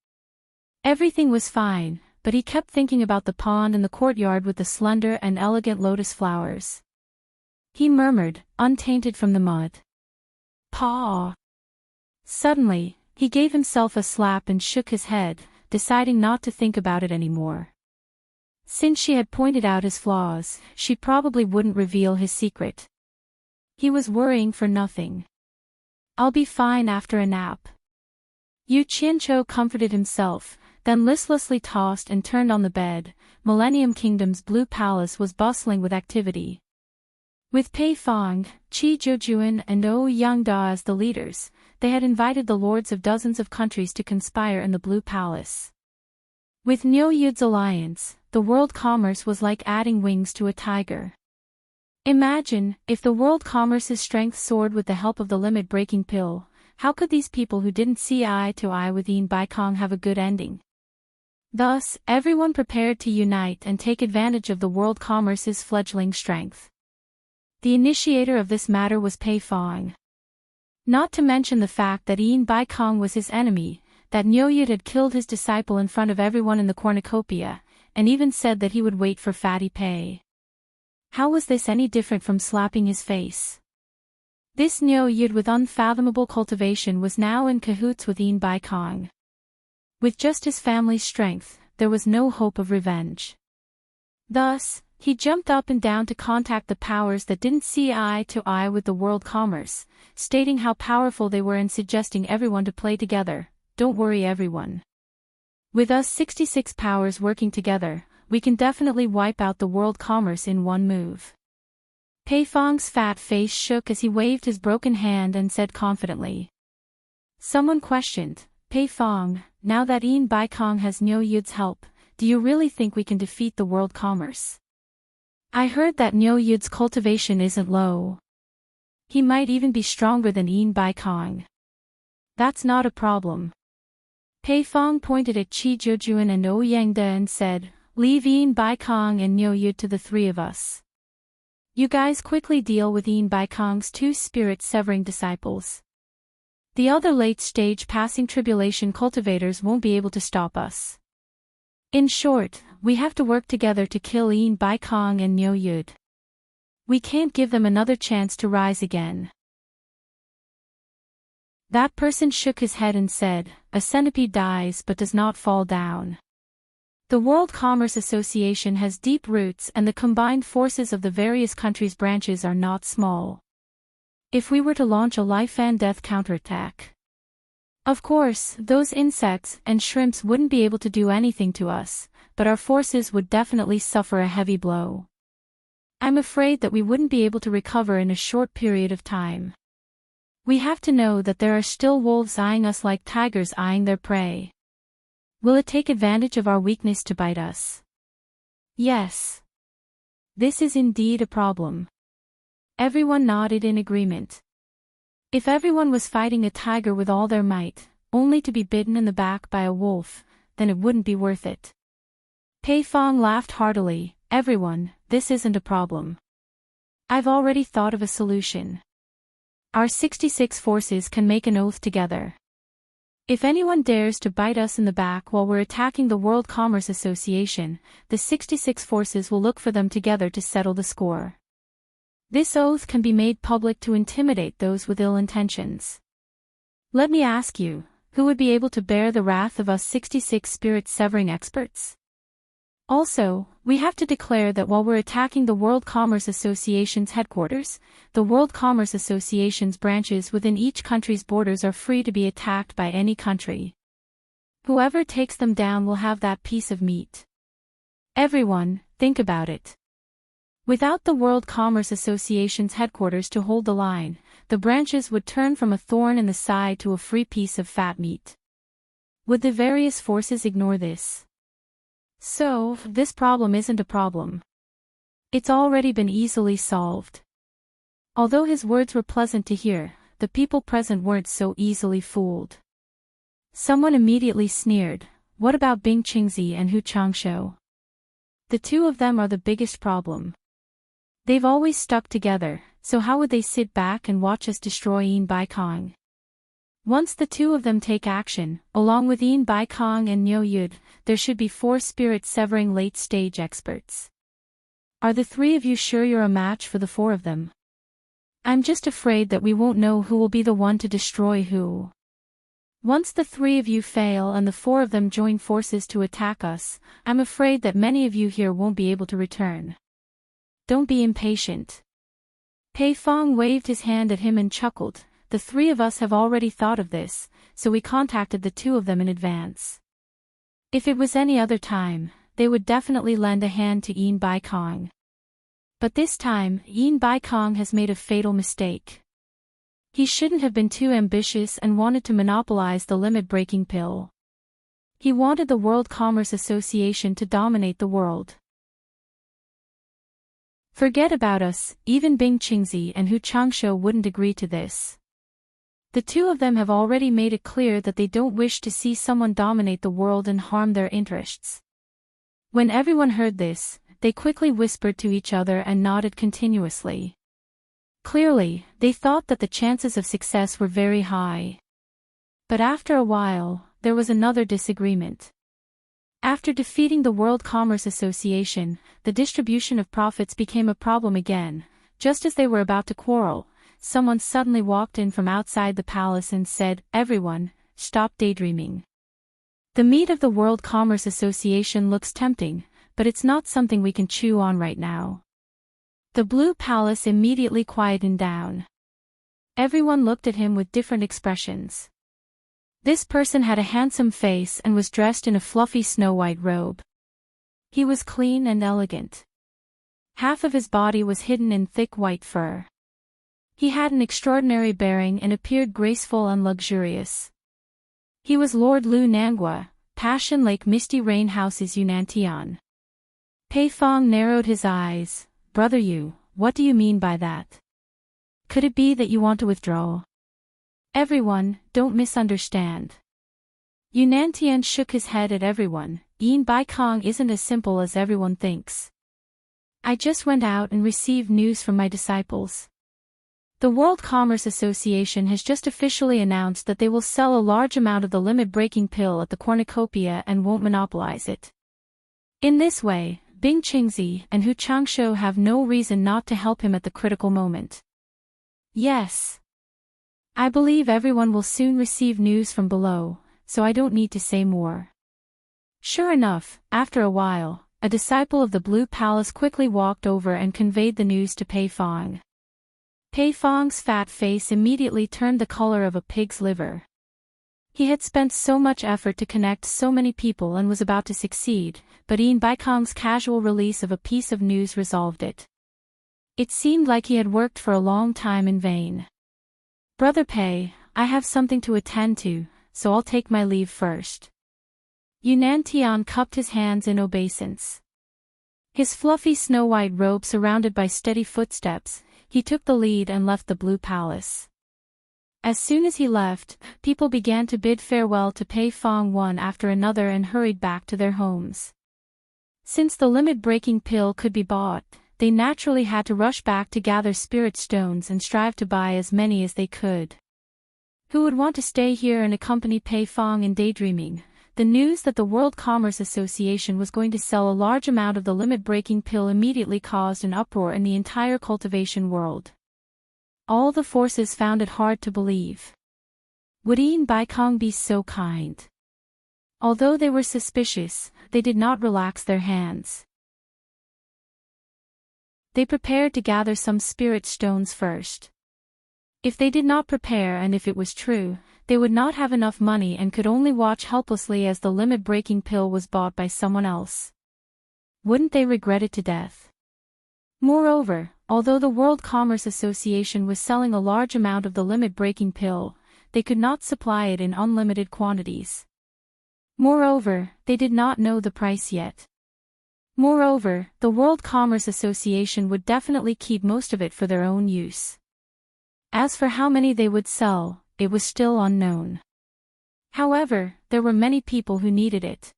Everything was fine, but he kept thinking about the pond and the courtyard with the slender and elegant lotus flowers. He murmured, untainted from the mud. Paw. Suddenly, he gave himself a slap and shook his head, deciding not to think about it anymore. Since she had pointed out his flaws, she probably wouldn't reveal his secret. He was worrying for nothing. I'll be fine after a nap. Yu Qianqiu comforted himself, then listlessly tossed and turned on the bed. Millennium Kingdom's blue palace was bustling with activity. With Pei Fong, Qi Zhujuan and Ouyang Da as the leaders, they had invited the lords of dozens of countries to conspire in the Blue Palace. With Niu Yu's alliance, the world commerce was like adding wings to a tiger. Imagine, if the world commerce's strength soared with the help of the limit-breaking pill, how could these people who didn't see eye to eye with Yin Baikong have a good ending? Thus, everyone prepared to unite and take advantage of the world commerce's fledgling strength. The initiator of this matter was Pei Fong. Not to mention the fact that Yin Baikong was his enemy, that Niu Yu had killed his disciple in front of everyone in the cornucopia, and even said that he would wait for Fatty Pei. How was this any different from slapping his face? This Niu Yu with unfathomable cultivation was now in cahoots with Yin Baikong. With just his family's strength, there was no hope of revenge. Thus, he jumped up and down to contact the powers that didn't see eye to eye with the world commerce, stating how powerful they were and suggesting everyone to play together. Don't worry everyone. With us 66 powers working together, we can definitely wipe out the world commerce in one move. Pei Fong's fat face shook as he waved his broken hand and said confidently. Someone questioned, Pei Fong, now that Yin Baikong has Niu Yu's help, do you really think we can defeat the world commerce? I heard that Niu Yu's cultivation isn't low. He might even be stronger than Yin Baikong. That's not a problem. Pei Fong pointed at Qi Zhujuan and Ouyang Da and said, leave Yin Baikong and Niu Yu to the three of us. You guys quickly deal with Yin Baikong's two spirit-severing disciples. The other late-stage passing tribulation cultivators won't be able to stop us. In short, we have to work together to kill Yin Baikong and Niu Yu. We can't give them another chance to rise again. That person shook his head and said, a centipede dies but does not fall down. The World Commerce Association has deep roots and the combined forces of the various countries' branches are not small. If we were to launch a life and death counterattack, of course, those insects and shrimps wouldn't be able to do anything to us, but our forces would definitely suffer a heavy blow. I'm afraid that we wouldn't be able to recover in a short period of time. We have to know that there are still wolves eyeing us like tigers eyeing their prey. Will it take advantage of our weakness to bite us? Yes. This is indeed a problem. Everyone nodded in agreement. If everyone was fighting a tiger with all their might, only to be bitten in the back by a wolf, then it wouldn't be worth it. Pei Fong laughed heartily, everyone, this isn't a problem. I've already thought of a solution. Our 66 forces can make an oath together. If anyone dares to bite us in the back while we're attacking the World Commerce Association, the 66 forces will look for them together to settle the score. This oath can be made public to intimidate those with ill intentions. Let me ask you, who would be able to bear the wrath of us 66 spirit-severing experts? Also, we have to declare that while we're attacking the World Commerce Association's headquarters, the World Commerce Association's branches within each country's borders are free to be attacked by any country. Whoever takes them down will have that piece of meat. Everyone, think about it. Without the World Commerce Association's headquarters to hold the line, the branches would turn from a thorn in the side to a free piece of fat meat. Would the various forces ignore this? So, this problem isn't a problem. It's already been easily solved. Although his words were pleasant to hear, the people present weren't so easily fooled. Someone immediately sneered, what about Bing Qingzi and Hu Changshou? The two of them are the biggest problem. They've always stuck together, so how would they sit back and watch us destroy Yin Baikong? Once the two of them take action, along with Yin Baikong and Niu Yu, there should be 4 spirit-severing late-stage experts. Are the 3 of you sure you're a match for the 4 of them? I'm just afraid that we won't know who will be the one to destroy who. Once the 3 of you fail and the 4 of them join forces to attack us, I'm afraid that many of you here won't be able to return. Don't be impatient. Pei Fong waved his hand at him and chuckled, the three of us have already thought of this, so we contacted the two of them in advance. If it was any other time, they would definitely lend a hand to Yin Bai Kong. But this time, Yin Bai Kong has made a fatal mistake. He shouldn't have been too ambitious and wanted to monopolize the limit-breaking pill. He wanted the World Commerce Association to dominate the world. Forget about us, even Bing Qingzi and Hu Changshu wouldn't agree to this. The two of them have already made it clear that they don't wish to see someone dominate the world and harm their interests. When everyone heard this, they quickly whispered to each other and nodded continuously. Clearly, they thought that the chances of success were very high. But after a while, there was another disagreement. After defeating the World Commerce Association, the distribution of profits became a problem again. Just as they were about to quarrel, someone suddenly walked in from outside the palace and said, "Everyone, stop daydreaming. The meat of the World Commerce Association looks tempting, but it's not something we can chew on right now." The Blue Palace immediately quietened down. Everyone looked at him with different expressions. This person had a handsome face and was dressed in a fluffy snow-white robe. He was clean and elegant. Half of his body was hidden in thick white fur. He had an extraordinary bearing and appeared graceful and luxurious. He was Lord Lu Nangua, Passion Lake Misty Rain House's Yunnan. Pei Fong narrowed his eyes. "Brother Yu, what do you mean by that? Could it be that you want to withdraw?" "Everyone, don't misunderstand." Yunnan shook his head at everyone. "Yin Bai Kong isn't as simple as everyone thinks. I just went out and received news from my disciples. The World Commerce Association has just officially announced that they will sell a large amount of the limit-breaking pill at the cornucopia and won't monopolize it. In this way, Bing Qingzi and Hu Changshu have no reason not to help him at the critical moment. Yes. I believe everyone will soon receive news from below, so I don't need to say more." Sure enough, after a while, a disciple of the Blue Palace quickly walked over and conveyed the news to Pei Fong. Pei Fong's fat face immediately turned the color of a pig's liver. He had spent so much effort to connect so many people and was about to succeed, but Yin Bai Kong's casual release of a piece of news resolved it. It seemed like he had worked for a long time in vain. "Brother Pei, I have something to attend to, so I'll take my leave first." Yunnan cupped his hands in obeisance. His fluffy snow-white robe surrounded by steady footsteps, he took the lead and left the Blue Palace. As soon as he left, people began to bid farewell to Pei Fong one after another and hurried back to their homes. Since the limit-breaking pill could be bought, they naturally had to rush back to gather spirit stones and strive to buy as many as they could. Who would want to stay here and accompany Pei Fong in daydreaming? The news that the World Commerce Association was going to sell a large amount of the limit-breaking pill immediately caused an uproar in the entire cultivation world. All the forces found it hard to believe. Would Yin Bai Kong be so kind? Although they were suspicious, they did not relax their hands. They prepared to gather some spirit stones first. If they did not prepare and if it was true, they would not have enough money and could only watch helplessly as the limit-breaking pill was bought by someone else. Wouldn't they regret it to death? Moreover, although the World Commerce Association was selling a large amount of the limit-breaking pill, they could not supply it in unlimited quantities. Moreover, they did not know the price yet. Moreover, the World Commerce Association would definitely keep most of it for their own use. As for how many they would sell, it was still unknown. However, there were many people who needed it.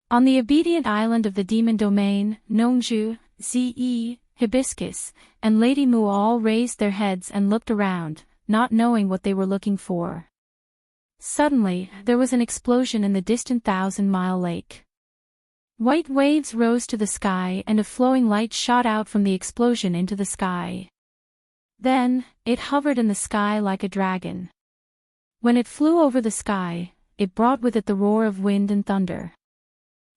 On the obedient island of the Demon Domain, Nongju, Ze, Hibiscus, and Lady Mu all raised their heads and looked around, not knowing what they were looking for. Suddenly, there was an explosion in the distant 1,000-mile lake. White waves rose to the sky and a flowing light shot out from the explosion into the sky. Then, it hovered in the sky like a dragon. When it flew over the sky, it brought with it the roar of wind and thunder.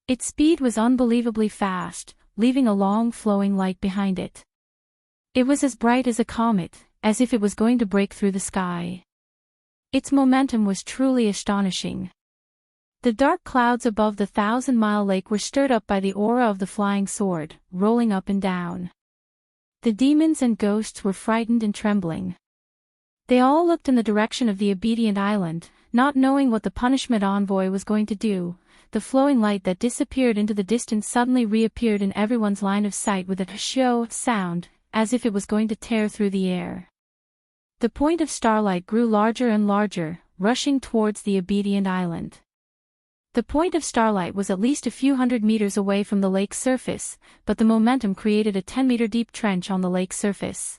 Its speed was unbelievably fast, leaving a long flowing light behind it. It was as bright as a comet, as if it was going to break through the sky. Its momentum was truly astonishing. The dark clouds above the 1,000-mile lake were stirred up by the aura of the flying sword, rolling up and down. The demons and ghosts were frightened and trembling. They all looked in the direction of the obedient island, not knowing what the punishment envoy was going to do. The flowing light that disappeared into the distance suddenly reappeared in everyone's line of sight with a "shoo" sound, as if it was going to tear through the air. The point of starlight grew larger and larger, rushing towards the obedient island. The point of starlight was at least a few hundred meters away from the lake's surface, but the momentum created a 10-meter deep trench on the lake's surface.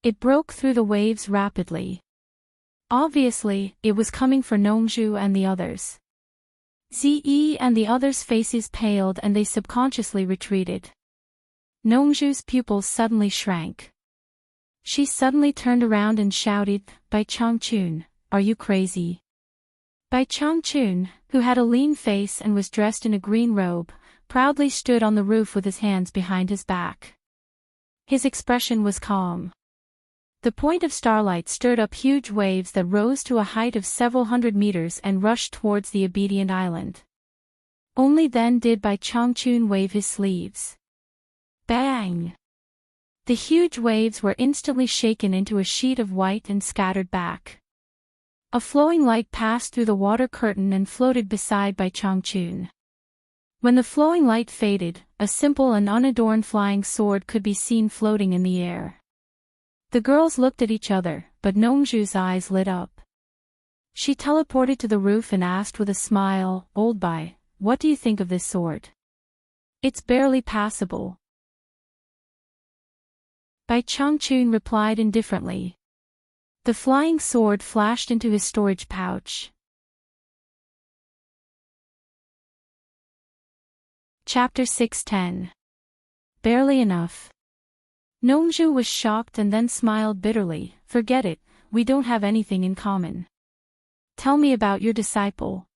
It broke through the waves rapidly. Obviously, it was coming for Nongju and the others. Ze and the others' faces paled and they subconsciously retreated. Nongju's pupils suddenly shrank. She suddenly turned around and shouted, "Bai Changchun, are you crazy?" Bai Changchun, who had a lean face and was dressed in a green robe, proudly stood on the roof with his hands behind his back. His expression was calm. The point of starlight stirred up huge waves that rose to a height of several hundred meters and rushed towards the obedient island. Only then did Bai Changchun wave his sleeves. Bang! The huge waves were instantly shaken into a sheet of white and scattered back. A flowing light passed through the water curtain and floated beside Bai Changchun. When the flowing light faded, a simple and unadorned flying sword could be seen floating in the air. The girls looked at each other, but Nongju's eyes lit up. She teleported to the roof and asked with a smile, "Old Bai, what do you think of this sword?" "It's barely passable." Bai Changchun replied indifferently. The flying sword flashed into his storage pouch. Chapter 610. Barely enough. Nongju was shocked and then smiled bitterly. "Forget it, we don't have anything in common. Tell me about your disciple."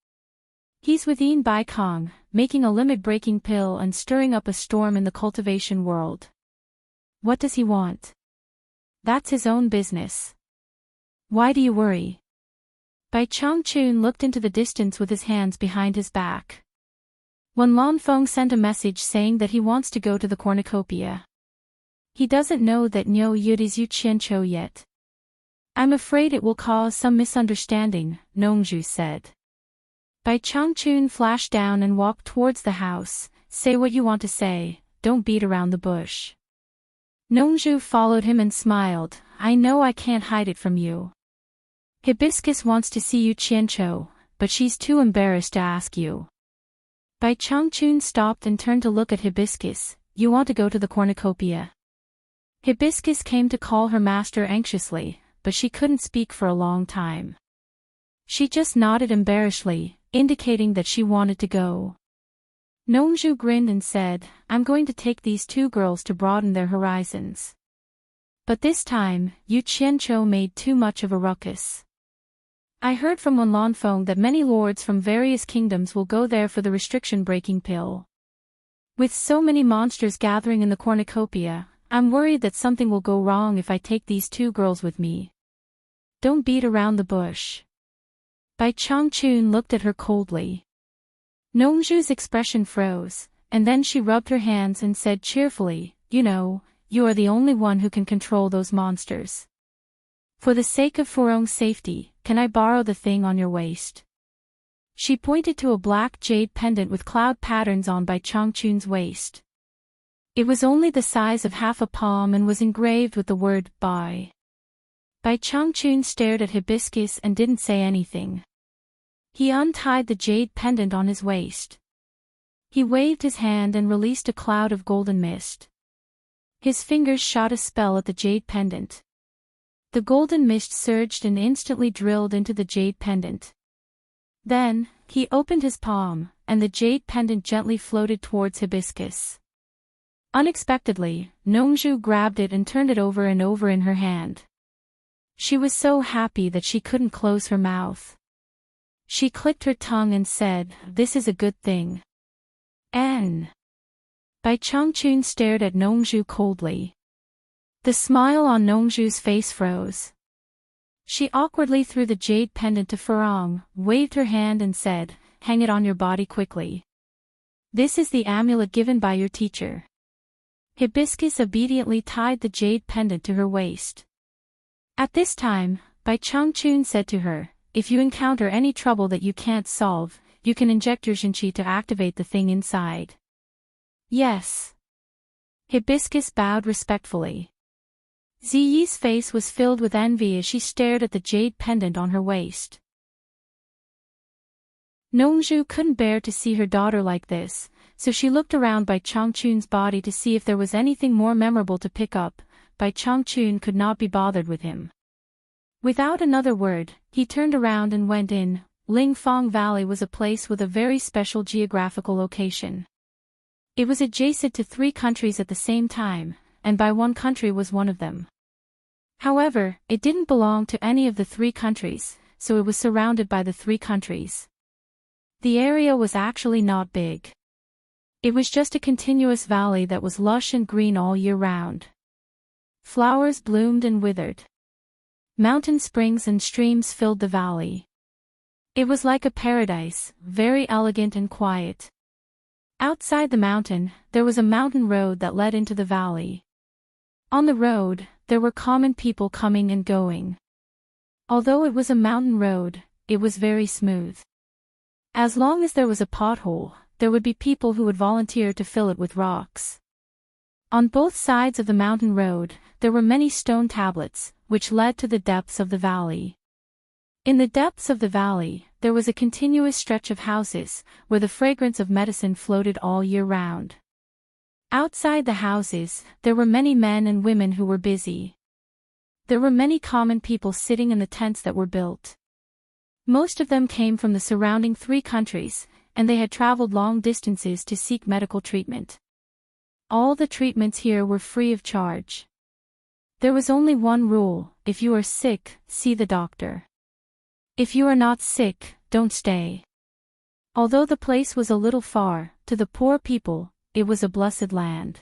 "He's with Yin Bai Kong, making a limit-breaking pill and stirring up a storm in the cultivation world." "What does he want?" "That's his own business. Why do you worry?" Bai Changchun looked into the distance with his hands behind his back. Wen Lanfeng sent a message saying that he wants to go to the cornucopia. He doesn't know that Niu Yud is Yu Qianchou yet. "I'm afraid it will cause some misunderstanding," Nongju said. Bai Changchun flashed down and walked towards the house. "Say what you want to say, don't beat around the bush." Nongju followed him and smiled. "I know I can't hide it from you. Hibiscus wants to see Yu Qianchou, but she's too embarrassed to ask you." Bai Changchun stopped and turned to look at Hibiscus. "You want to go to the cornucopia?" Hibiscus came to call her master anxiously, but she couldn't speak for a long time. She just nodded embarrassedly, indicating that she wanted to go. Nongju grinned and said, "I'm going to take these two girls to broaden their horizons." But this time, Yu Qianchou made too much of a ruckus. "I heard from Wen Lanfeng that many lords from various kingdoms will go there for the restriction-breaking pill. With so many monsters gathering in the cornucopia, I'm worried that something will go wrong if I take these two girls with me. Don't beat around the bush." Bai Changchun looked at her coldly. Nongju's expression froze, and then she rubbed her hands and said cheerfully, "You know, you are the only one who can control those monsters. For the sake of Furong's safety, can I borrow the thing on your waist?" She pointed to a black jade pendant with cloud patterns on Bai Changchun's waist. It was only the size of half a palm and was engraved with the word Bai. Bai Changchun stared at Hibiscus and didn't say anything. He untied the jade pendant on his waist. He waved his hand and released a cloud of golden mist. His fingers shot a spell at the jade pendant. The golden mist surged and instantly drilled into the jade pendant. Then, he opened his palm, and the jade pendant gently floated towards Hibiscus. Unexpectedly, Nongju grabbed it and turned it over and over in her hand. She was so happy that she couldn't close her mouth. She clicked her tongue and said, "This is a good thing." Bai Changchun stared at Nongju coldly. The smile on Nongju's face froze. She awkwardly threw the jade pendant to Furong, waved her hand and said, "Hang it on your body quickly. This is the amulet given by your teacher." Hibiscus obediently tied the jade pendant to her waist. At this time, Bai Changchun said to her, "If you encounter any trouble that you can't solve, you can inject your Shinchi to activate the thing inside." "Yes." Hibiscus bowed respectfully. Ziyi's face was filled with envy as she stared at the jade pendant on her waist. Nongju couldn't bear to see her daughter like this, so she looked around Bai Changchun's body to see if there was anything more memorable to pick up. Bai Changchun could not be bothered with him. Without another word, he turned around and went in. Lingfang Valley was a place with a very special geographical location. It was adjacent to 3 countries at the same time, and by one country was one of them. However, it didn't belong to any of the 3 countries, so it was surrounded by the 3 countries. The area was actually not big. It was just a continuous valley that was lush and green all year round. Flowers bloomed and withered. Mountain springs and streams filled the valley. It was like a paradise, very elegant and quiet. Outside the mountain, there was a mountain road that led into the valley. On the road, there were common people coming and going. Although it was a mountain road, it was very smooth. As long as there was a pothole, there would be people who would volunteer to fill it with rocks. On both sides of the mountain road, there were many stone tablets, which led to the depths of the valley. In the depths of the valley, there was a continuous stretch of houses, where the fragrance of medicine floated all year round. Outside the houses, there were many men and women who were busy. There were many common people sitting in the tents that were built. Most of them came from the surrounding 3 countries, and they had traveled long distances to seek medical treatment. All the treatments here were free of charge. There was only one rule: if you are sick, see the doctor. If you are not sick, don't stay. Although the place was a little far, to the poor people, it was a blessed land.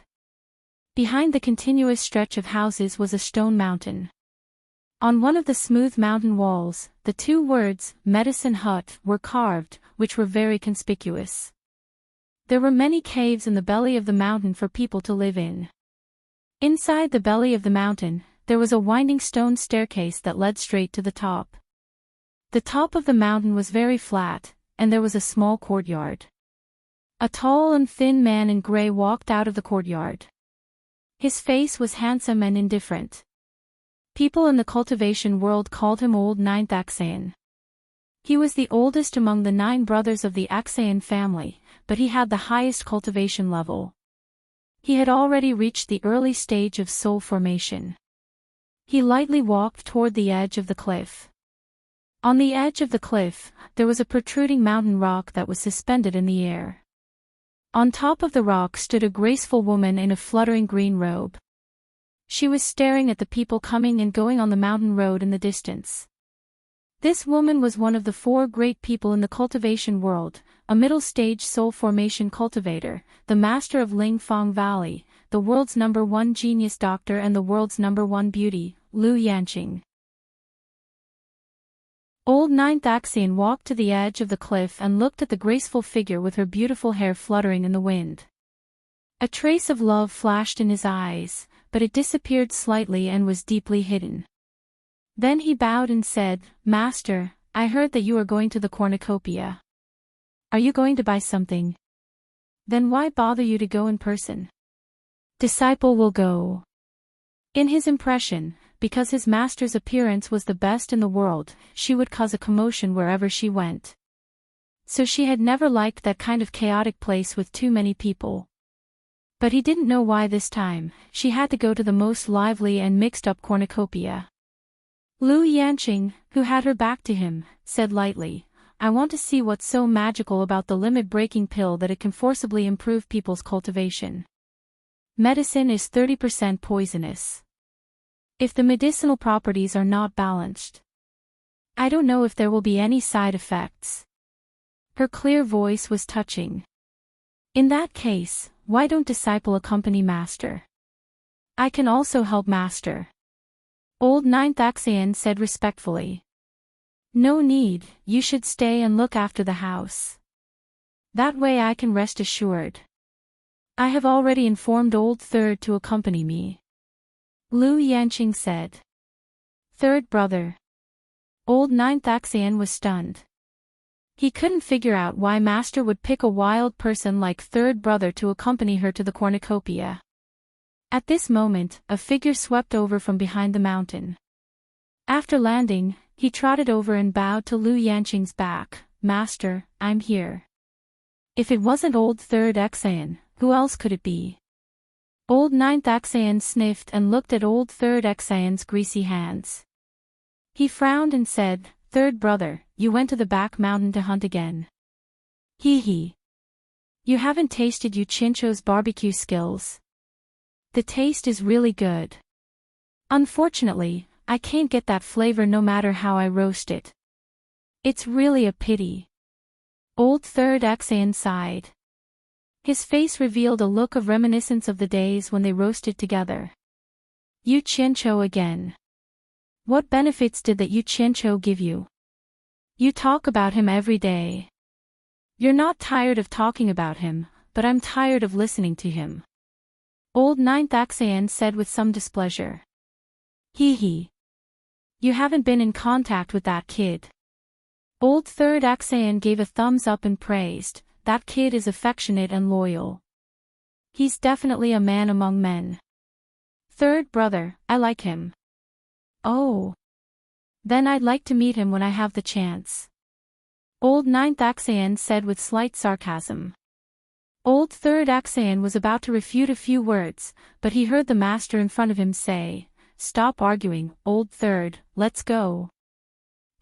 Behind the continuous stretch of houses was a stone mountain. On one of the smooth mountain walls, the 2 words, "Medicine Hut," were carved, which were very conspicuous. There were many caves in the belly of the mountain for people to live in. Inside the belly of the mountain, there was a winding stone staircase that led straight to the top. The top of the mountain was very flat, and there was a small courtyard. A tall and thin man in gray walked out of the courtyard. His face was handsome and indifferent. People in the cultivation world called him Old Ninth Axean. He was the oldest among the 9 brothers of the Axean family, but he had the highest cultivation level. He had already reached the early stage of soul formation. He lightly walked toward the edge of the cliff. On the edge of the cliff, there was a protruding mountain rock that was suspended in the air. On top of the rock stood a graceful woman in a fluttering green robe. She was staring at the people coming and going on the mountain road in the distance. This woman was one of the 4 great people in the cultivation world, a middle-stage soul formation cultivator, the master of Lingfang Valley, the world's #1 genius doctor and the world's #1 beauty, Lu Yanqing. Old Ninth Axean walked to the edge of the cliff and looked at the graceful figure with her beautiful hair fluttering in the wind. A trace of love flashed in his eyes, but it disappeared slightly and was deeply hidden. Then he bowed and said, "Master, I heard that you are going to the cornucopia. Are you going to buy something? Then why bother you to go in person? Disciple will go." In his impression, because his master's appearance was the best in the world, she would cause a commotion wherever she went. So she had never liked that kind of chaotic place with too many people. But he didn't know why this time, she had to go to the most lively and mixed-up cornucopia. Lu Yanqing, who had her back to him, said lightly, "I want to see what's so magical about the limit-breaking pill that it can forcibly improve people's cultivation. Medicine is 30% poisonous. If the medicinal properties are not balanced, I don't know if there will be any side effects." Her clear voice was touching. "In that case, why don't disciple accompany master? I can also help Master. Old Ninth Axian said respectfully. No need, you should stay and look after the house. That way I can rest assured. I have already informed Old Third to accompany me. Lu Yanqing said. Third brother. Old Ninth Axian was stunned. He couldn't figure out why Master would pick a wild person like third brother to accompany her to the cornucopia. At this moment, a figure swept over from behind the mountain. After landing, he trotted over and bowed to Lu Yanqing's back. Master, I'm here. If it wasn't Old Third Axian, who else could it be? Old Ninth Axian sniffed and looked at Old Third Axian's greasy hands. He frowned and said, Third brother, you went to the back mountain to hunt again. Hee hee. You haven't tasted Yu Chincho's barbecue skills. The taste is really good. Unfortunately, I can't get that flavor no matter how I roast it. It's really a pity. Old Third Axian sighed. His face revealed a look of reminiscence of the days when they roasted together. Yu Chincho again. What benefits did that Yu Chincho give you? You talk about him every day. You're not tired of talking about him, but I'm tired of listening to him. Old Ninth Axian said with some displeasure. Hee hee. You haven't been in contact with that kid. Old Third Axian gave a thumbs up and praised, that kid is affectionate and loyal. He's definitely a man among men. Third brother, I like him. Oh. Then I'd like to meet him when I have the chance. Old Ninth Axian said with slight sarcasm. Old Third Axian was about to refute a few words, but he heard the master in front of him say, Stop arguing, Old Third, let's go.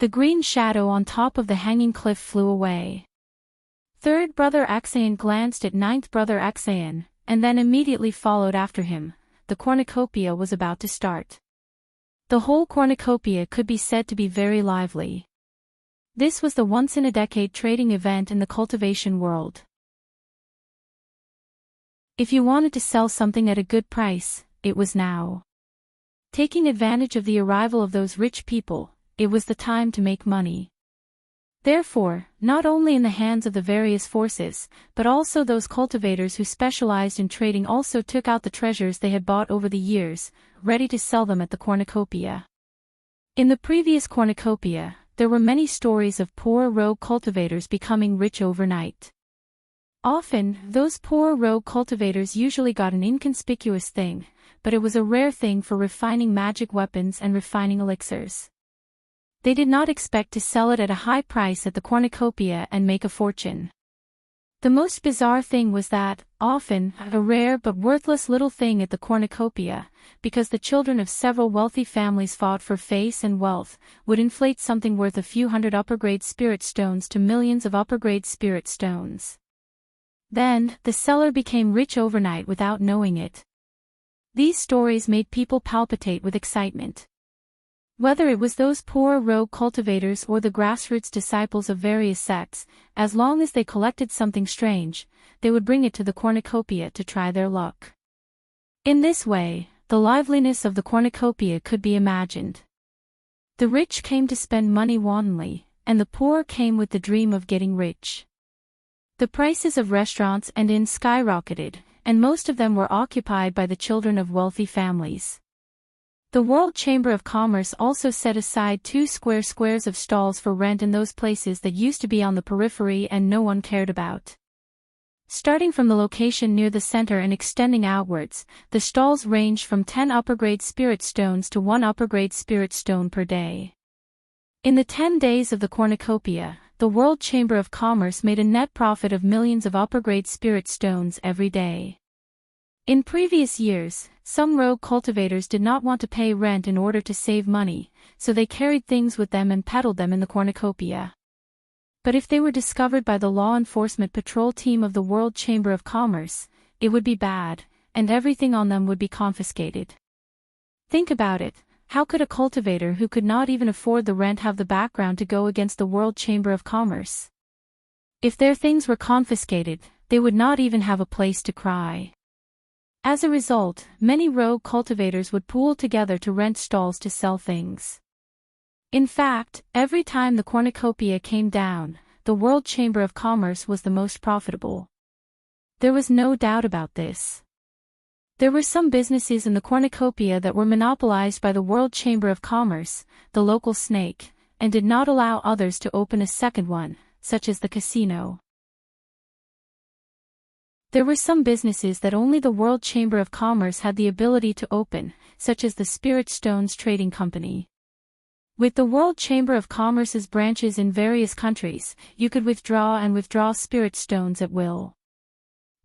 The green shadow on top of the hanging cliff flew away. Third brother Axian glanced at Ninth brother Axian, and then immediately followed after him. The cornucopia was about to start. The whole cornucopia could be said to be very lively. This was the once-in-a-decade trading event in the cultivation world. If you wanted to sell something at a good price, it was now. Taking advantage of the arrival of those rich people, it was the time to make money. Therefore, not only in the hands of the various forces, but also those cultivators who specialized in trading also took out the treasures they had bought over the years, ready to sell them at the cornucopia. In the previous cornucopia, there were many stories of poor rogue cultivators becoming rich overnight. Often, those poor rogue cultivators usually got an inconspicuous thing, but it was a rare thing for refining magic weapons and refining elixirs. They did not expect to sell it at a high price at the cornucopia and make a fortune. The most bizarre thing was that, often, a rare but worthless little thing at the cornucopia, because the children of several wealthy families fought for face and wealth, would inflate something worth a few hundred upper-grade spirit stones to millions of upper-grade spirit stones. Then, the seller became rich overnight without knowing it. These stories made people palpitate with excitement. Whether it was those poor rogue cultivators or the grassroots disciples of various sects, as long as they collected something strange, they would bring it to the cornucopia to try their luck. In this way, the liveliness of the cornucopia could be imagined. The rich came to spend money wantonly, and the poor came with the dream of getting rich. The prices of restaurants and inns skyrocketed, and most of them were occupied by the children of wealthy families. The World Chamber of Commerce also set aside 2 squares of stalls for rent in those places that used to be on the periphery and no one cared about. Starting from the location near the center and extending outwards, the stalls ranged from 10 upper-grade spirit stones to 1 upper-grade spirit stone per day. In the 10 days of the cornucopia, the World Chamber of Commerce made a net profit of millions of upper-grade spirit stones every day. In previous years, some rogue cultivators did not want to pay rent in order to save money, so they carried things with them and peddled them in the cornucopia. But if they were discovered by the law enforcement patrol team of the World Chamber of Commerce, it would be bad, and everything on them would be confiscated. Think about it, how could a cultivator who could not even afford the rent have the background to go against the World Chamber of Commerce? If their things were confiscated, they would not even have a place to cry. As a result, many rogue cultivators would pool together to rent stalls to sell things. In fact, every time the cornucopia came down, the World Chamber of Commerce was the most profitable. There was no doubt about this. There were some businesses in the cornucopia that were monopolized by the World Chamber of Commerce, the local snake, and did not allow others to open a second one, such as the casino. There were some businesses that only the World Chamber of Commerce had the ability to open, such as the Spirit Stones Trading Company. With the World Chamber of Commerce's branches in various countries, you could withdraw and withdraw spirit stones at will.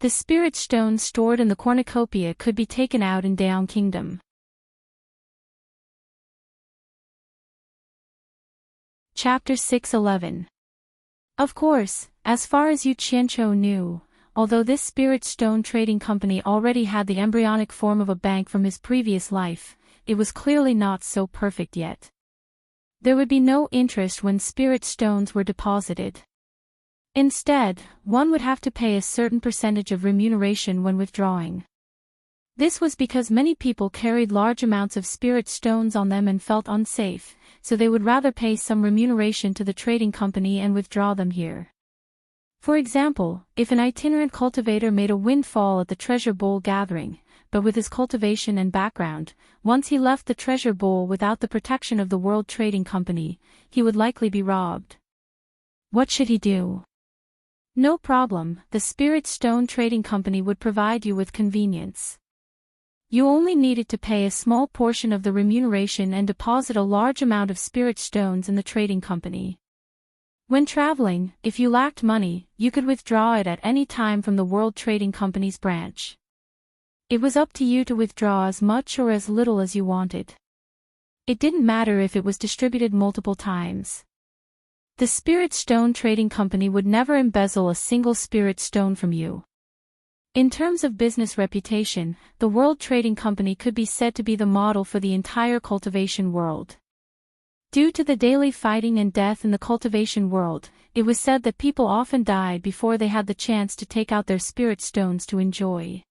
The spirit stones stored in the cornucopia could be taken out in Daon Kingdom. Chapter 6:11. Of course, as far as Yu Qianqiu knew, although this spirit stone trading company already had the embryonic form of a bank from his previous life, it was clearly not so perfect yet. There would be no interest when spirit stones were deposited. Instead, one would have to pay a certain percentage of remuneration when withdrawing. This was because many people carried large amounts of spirit stones on them and felt unsafe, so they would rather pay some remuneration to the trading company and withdraw them here. For example, if an itinerant cultivator made a windfall at the treasure bowl gathering, but with his cultivation and background, once he left the treasure bowl without the protection of the World Trading Company, he would likely be robbed. What should he do? No problem, the Spirit Stone Trading Company would provide you with convenience. You only needed to pay a small portion of the remuneration and deposit a large amount of spirit stones in the trading company. When traveling, if you lacked money, you could withdraw it at any time from the World Trading Company's branch. It was up to you to withdraw as much or as little as you wanted. It didn't matter if it was distributed multiple times. The Spirit Stone Trading Company would never embezzle a single spirit stone from you. In terms of business reputation, the World Trading Company could be said to be the model for the entire cultivation world. Due to the daily fighting and death in the cultivation world, it was said that people often died before they had the chance to take out their spirit stones to enjoy.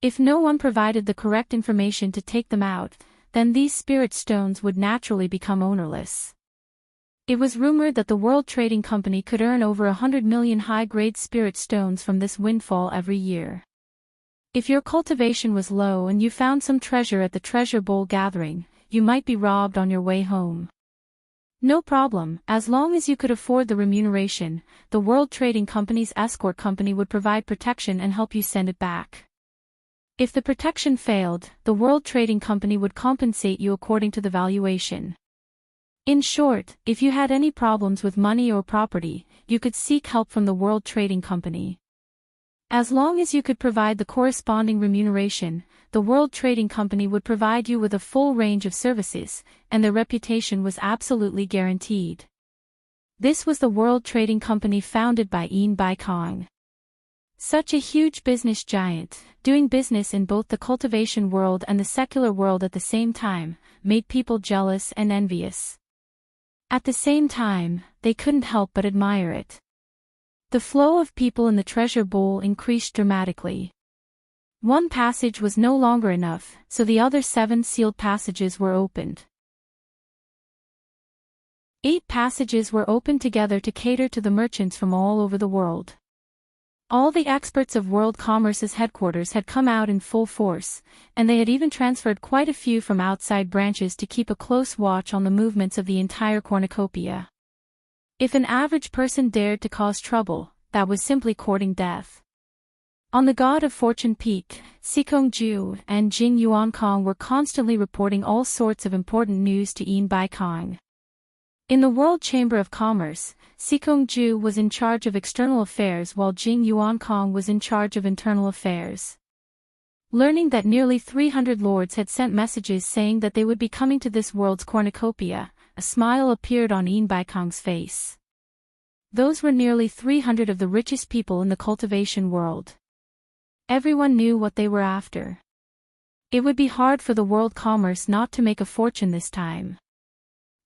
If no one provided the correct information to take them out, then these spirit stones would naturally become ownerless. It was rumored that the World Trading Company could earn over 100 million high-grade spirit stones from this windfall every year. If your cultivation was low and you found some treasure at the treasure bowl gathering, you might be robbed on your way home. No problem, as long as you could afford the remuneration, the World Trading Company's escort company would provide protection and help you send it back. If the protection failed, the World Trading Company would compensate you according to the valuation. In short, if you had any problems with money or property, you could seek help from the World Trading Company. As long as you could provide the corresponding remuneration, the World Trading Company would provide you with a full range of services, and their reputation was absolutely guaranteed. This was the World Trading Company founded by Yin Baikong. Such a huge business giant, doing business in both the cultivation world and the secular world at the same time, made people jealous and envious. At the same time, they couldn't help but admire it. The flow of people in the treasure bowl increased dramatically. One passage was no longer enough, so the other 7 sealed passages were opened. 8 passages were opened together to cater to the merchants from all over the world. All the experts of World Commerce's headquarters had come out in full force, and they had even transferred quite a few from outside branches to keep a close watch on the movements of the entire cornucopia. If an average person dared to cause trouble, that was simply courting death. On the God of Fortune Peak, Sikongju and Jing Yuankong were constantly reporting all sorts of important news to Yin Baikong. In the World Chamber of Commerce, Sikongju was in charge of external affairs while Jing Yuankong was in charge of internal affairs. Learning that nearly 300 lords had sent messages saying that they would be coming to this world's cornucopia, a smile appeared on Yin Baikong's face. Those were nearly 300 of the richest people in the cultivation world. Everyone knew what they were after. It would be hard for the World Commerce not to make a fortune this time.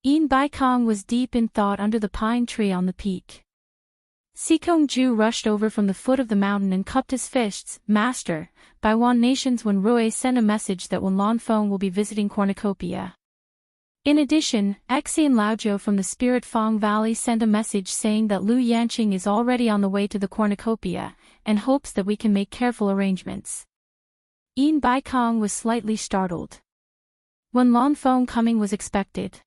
Yin Baikong was deep in thought under the pine tree on the peak. Sikong-ju rushed over from the foot of the mountain and cupped his fists. Master, by Wan Nations Wen Rui sent a message that Wen Lanfeng will be visiting Cornucopia. In addition, Xi and Laojiu from the Spirit Fong Valley sent a message saying that Lu Yanqing is already on the way to the Cornucopia, and hopes that we can make careful arrangements. Yin Baikong was slightly startled. Wen Lanfeng coming was expected.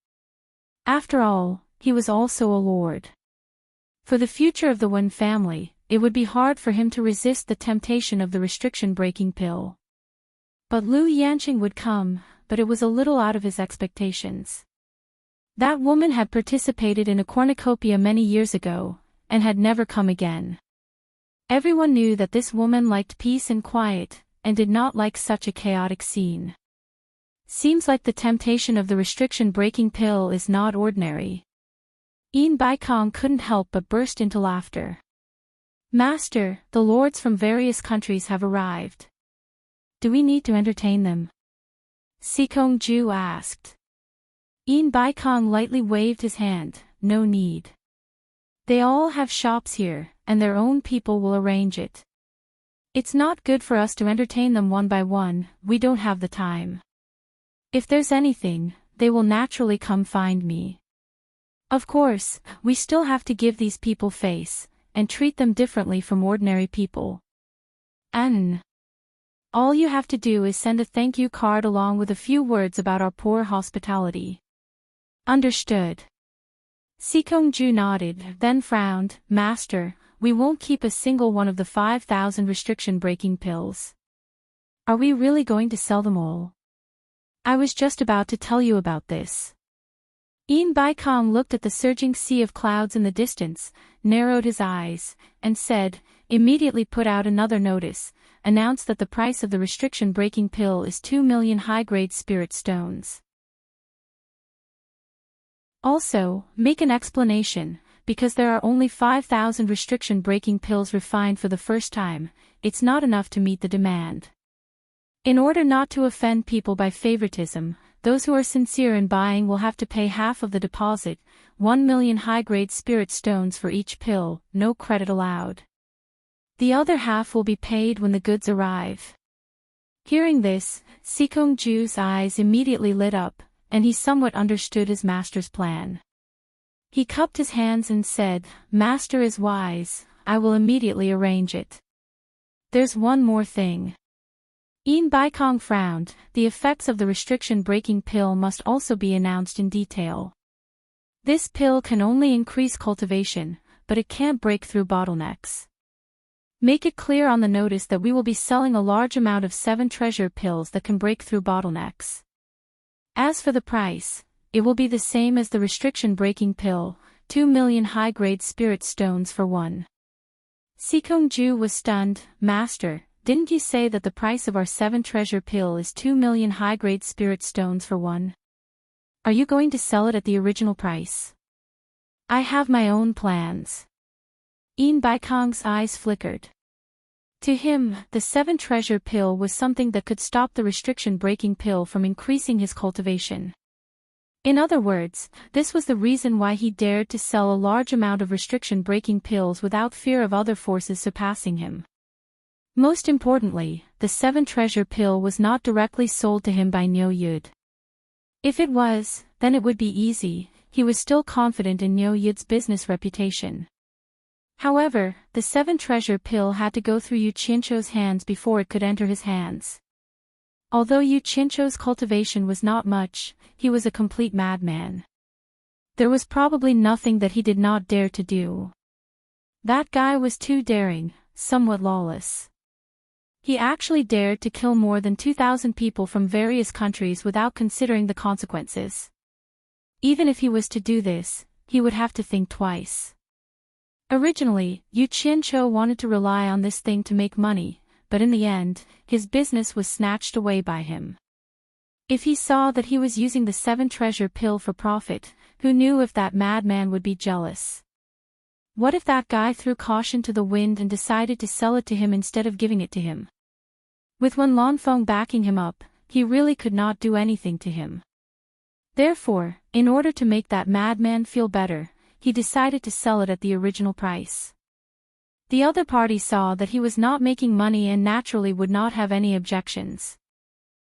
After all, he was also a lord. For the future of the Wen family, it would be hard for him to resist the temptation of the restriction-breaking pill. But Lu Yanqing would come, but it was a little out of his expectations. That woman had participated in a cornucopia many years ago, and had never come again. Everyone knew that this woman liked peace and quiet, and did not like such a chaotic scene. Seems like the temptation of the restriction-breaking pill is not ordinary. Yin Baikong couldn't help but burst into laughter. Master, the lords from various countries have arrived. Do we need to entertain them? Sikong-ju asked. Yin Baikong lightly waved his hand. No need. They all have shops here, and their own people will arrange it. It's not good for us to entertain them one by one, we don't have the time. If there's anything, they will naturally come find me. Of course, we still have to give these people face, and treat them differently from ordinary people. All you have to do is send a thank you card along with a few words about our poor hospitality. Understood. Sikong-ju nodded, then frowned. Master, we won't keep a single one of the 5,000 restriction-breaking pills. Are we really going to sell them all? I was just about to tell you about this. Yin Baikong looked at the surging sea of clouds in the distance, narrowed his eyes, and said, immediately put out another notice, announced that the price of the restriction-breaking pill is 2 million high-grade spirit stones. Also, make an explanation, because there are only 5,000 restriction-breaking pills refined for the first time, it's not enough to meet the demand. In order not to offend people by favoritism, those who are sincere in buying will have to pay half of the deposit, 1 million high-grade spirit stones for each pill, no credit allowed. The other half will be paid when the goods arrive. Hearing this, Sikong-ju's eyes immediately lit up, and he somewhat understood his master's plan. He cupped his hands and said, Master is wise, I will immediately arrange it. There's one more thing. Yin Baikong frowned, the effects of the restriction-breaking pill must also be announced in detail. This pill can only increase cultivation, but it can't break through bottlenecks. Make it clear on the notice that we will be selling a large amount of 7 treasure pills that can break through bottlenecks. As for the price, it will be the same as the restriction-breaking pill, 2 million high-grade spirit stones for one. Sikong-ju was stunned. Master, didn't you say that the price of our 7 treasure pill is 2 million high-grade spirit stones for one? Are you going to sell it at the original price? I have my own plans. Yin Baikong's eyes flickered. To him, the 7 treasure pill was something that could stop the restriction-breaking pill from increasing his cultivation. In other words, this was the reason why he dared to sell a large amount of restriction-breaking pills without fear of other forces surpassing him. Most importantly, the 7 treasure pill was not directly sold to him by Niu Yud. If it was, then it would be easy, he was still confident in Niu Yud's business reputation. However, the 7 treasure pill had to go through Yu Qianchou's hands before it could enter his hands. Although Yu Qianchou's cultivation was not much, he was a complete madman. There was probably nothing that he did not dare to do. That guy was too daring, somewhat lawless. He actually dared to kill more than 2,000 people from various countries without considering the consequences. Even if he was to do this, he would have to think twice. Originally, Yu Qianchou wanted to rely on this thing to make money, but in the end, his business was snatched away by him. If he saw that he was using the 7 treasure pill for profit, who knew if that madman would be jealous? What if that guy threw caution to the wind and decided to sell it to him instead of giving it to him? With Wen Lanfeng backing him up, he really could not do anything to him. Therefore, in order to make that madman feel better, he decided to sell it at the original price. The other party saw that he was not making money and naturally would not have any objections.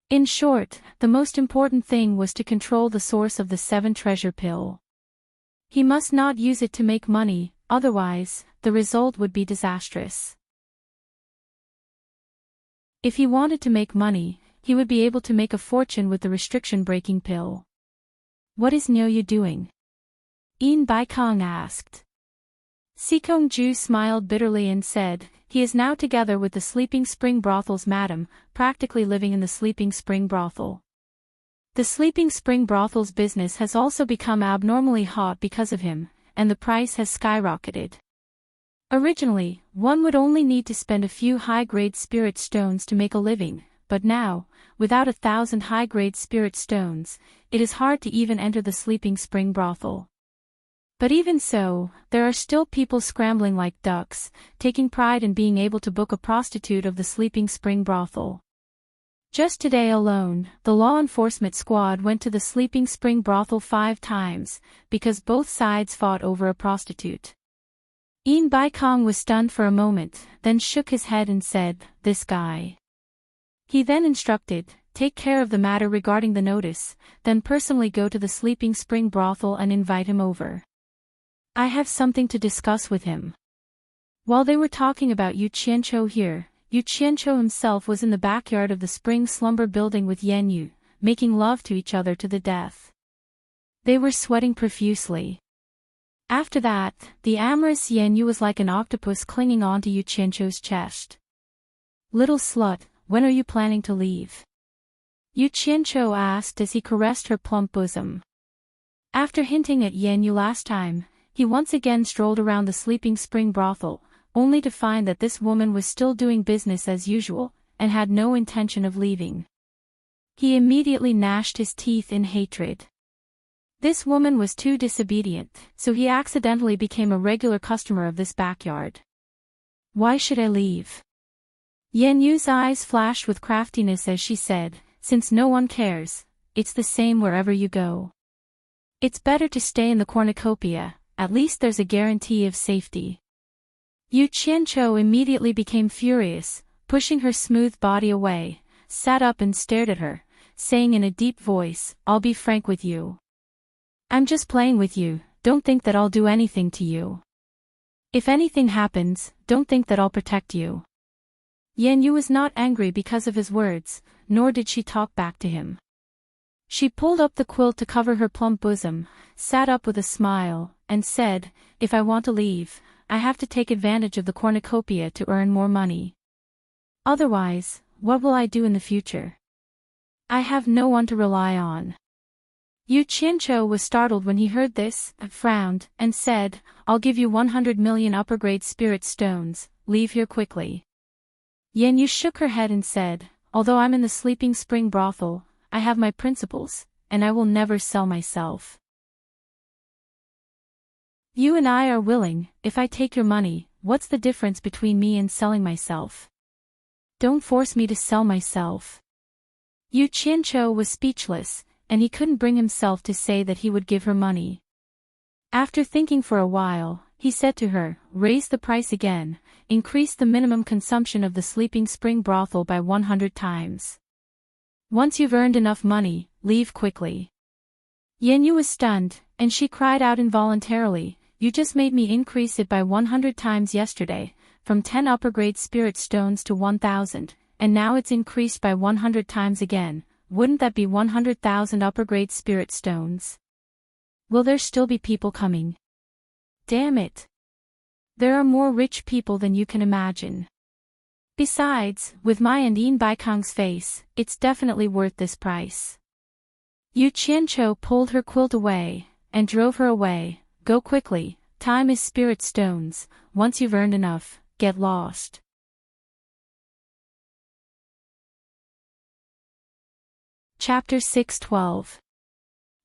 In short, the most important thing was to control the source of the 7 treasure pill. He must not use it to make money, otherwise, the result would be disastrous. If he wanted to make money, he would be able to make a fortune with the restriction-breaking pill. What is Nyoyu doing? In Baikong asked. Sikong Ju smiled bitterly and said, he is now together with the Sleeping Spring Brothel's madam, practically living in the Sleeping Spring Brothel. The Sleeping Spring Brothel's business has also become abnormally hot because of him, and the price has skyrocketed. Originally, one would only need to spend a few high-grade spirit stones to make a living, but now, without 1,000 high-grade spirit stones, it is hard to even enter the Sleeping Spring Brothel. But even so, there are still people scrambling like ducks, taking pride in being able to book a prostitute of the Sleeping Spring Brothel. Just today alone, the law enforcement squad went to the Sleeping Spring Brothel 5 times, because both sides fought over a prostitute. In Baikong was stunned for a moment, then shook his head and said, "This guy." He then instructed, "Take care of the matter regarding the notice, then personally go to the Sleeping Spring Brothel and invite him over. I have something to discuss with him." While they were talking about Yu Qianqiu here, Yu Qianqiu himself was in the backyard of the Spring Slumber building with Yan Yu, making love to each other to the death. They were sweating profusely. After that, the amorous Yan Yu was like an octopus clinging onto Yu Qianqiu's chest. "Little slut, when are you planning to leave?" Yu Qianqiu asked as he caressed her plump bosom. After hinting at Yan Yu last time, he once again strolled around the Sleeping Spring Brothel, only to find that this woman was still doing business as usual, and had no intention of leaving. He immediately gnashed his teeth in hatred. This woman was too disobedient, so he accidentally became a regular customer of this backyard. "Why should I leave?" Yan Yu's eyes flashed with craftiness as she said, "Since no one cares, it's the same wherever you go. It's better to stay in the cornucopia, at least there's a guarantee of safety." Yu Qianqiu immediately became furious, pushing her smooth body away, sat up and stared at her, saying in a deep voice, "I'll be frank with you. I'm just playing with you, don't think that I'll do anything to you. If anything happens, don't think that I'll protect you." Yan Yu was not angry because of his words, nor did she talk back to him. She pulled up the quilt to cover her plump bosom, sat up with a smile, and said, "If I want to leave, I have to take advantage of the cornucopia to earn more money. Otherwise, what will I do in the future? I have no one to rely on." Yu Qianqiu was startled when he heard this, frowned, and said, "I'll give you 100 million upper-grade spirit stones, leave here quickly." Yan Yu shook her head and said, "Although I'm in the Sleeping Spring Brothel, I have my principles, and I will never sell myself. You and I are willing, if I take your money, what's the difference between me and selling myself? Don't force me to sell myself." Yu Qianqiu was speechless, and he couldn't bring himself to say that he would give her money. After thinking for a while, he said to her, "Raise the price again, increase the minimum consumption of the Sleeping Spring Brothel by 100 times. Once you've earned enough money, leave quickly." Yan Yu was stunned, and she cried out involuntarily, "You just made me increase it by 100 times yesterday, from 10 upper-grade spirit stones to 1,000, and now it's increased by 100 times again. Wouldn't that be 100,000 upper-grade spirit stones? Will there still be people coming? Damn it! There are more rich people than you can imagine. Besides, with my and Yin Baikong's face, it's definitely worth this price." Yu Qianqiu pulled her quilt away, and drove her away. "Go quickly, time is spirit stones, once you've earned enough, get lost." Chapter 6:12.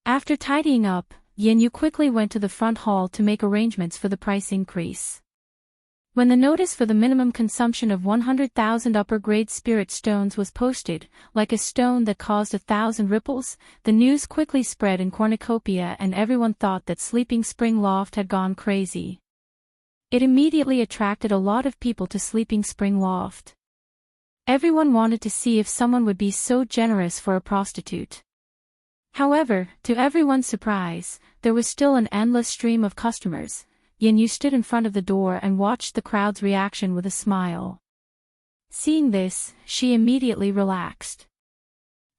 After tidying up, Yan Yu quickly went to the front hall to make arrangements for the price increase. When the notice for the minimum consumption of 100,000 upper-grade spirit stones was posted, like a stone that caused 1,000 ripples, the news quickly spread in cornucopia and everyone thought that Sleeping Spring Loft had gone crazy. It immediately attracted a lot of people to Sleeping Spring Loft. Everyone wanted to see if someone would be so generous for a prostitute. However, to everyone's surprise, there was still an endless stream of customers. Yenyu stood in front of the door and watched the crowd's reaction with a smile. Seeing this, she immediately relaxed.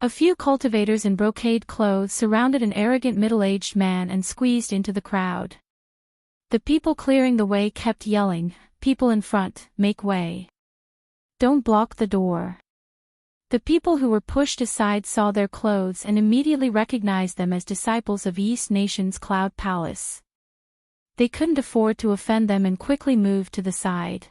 A few cultivators in brocade clothes surrounded an arrogant middle-aged man and squeezed into the crowd. The people clearing the way kept yelling, "People in front, make way. Don't block the door." The people who were pushed aside saw their clothes and immediately recognized them as disciples of East Nation's Cloud Palace. They couldn't afford to offend them and quickly moved to the side.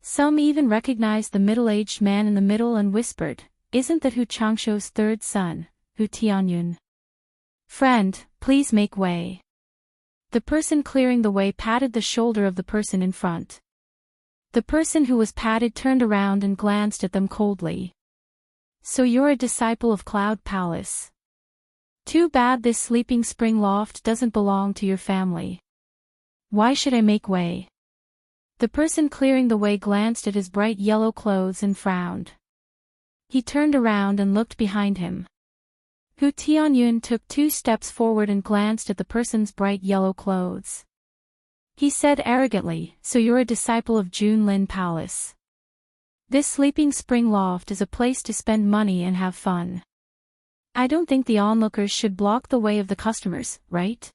Some even recognized the middle-aged man in the middle and whispered, "Isn't that Hu Changsho's third son, Hu Tianyun? Friend, please make way." The person clearing the way patted the shoulder of the person in front. The person who was patted turned around and glanced at them coldly. "So you're a disciple of Cloud Palace. Too bad this Sleeping Spring Loft doesn't belong to your family. Why should I make way?" The person clearing the way glanced at his bright yellow clothes and frowned. He turned around and looked behind him. Hu Tianyun took 2 steps forward and glanced at the person's bright yellow clothes. He said arrogantly, "So you're a disciple of Junlin Palace. This Sleeping Spring Loft is a place to spend money and have fun. I don't think the onlookers should block the way of the customers, right?"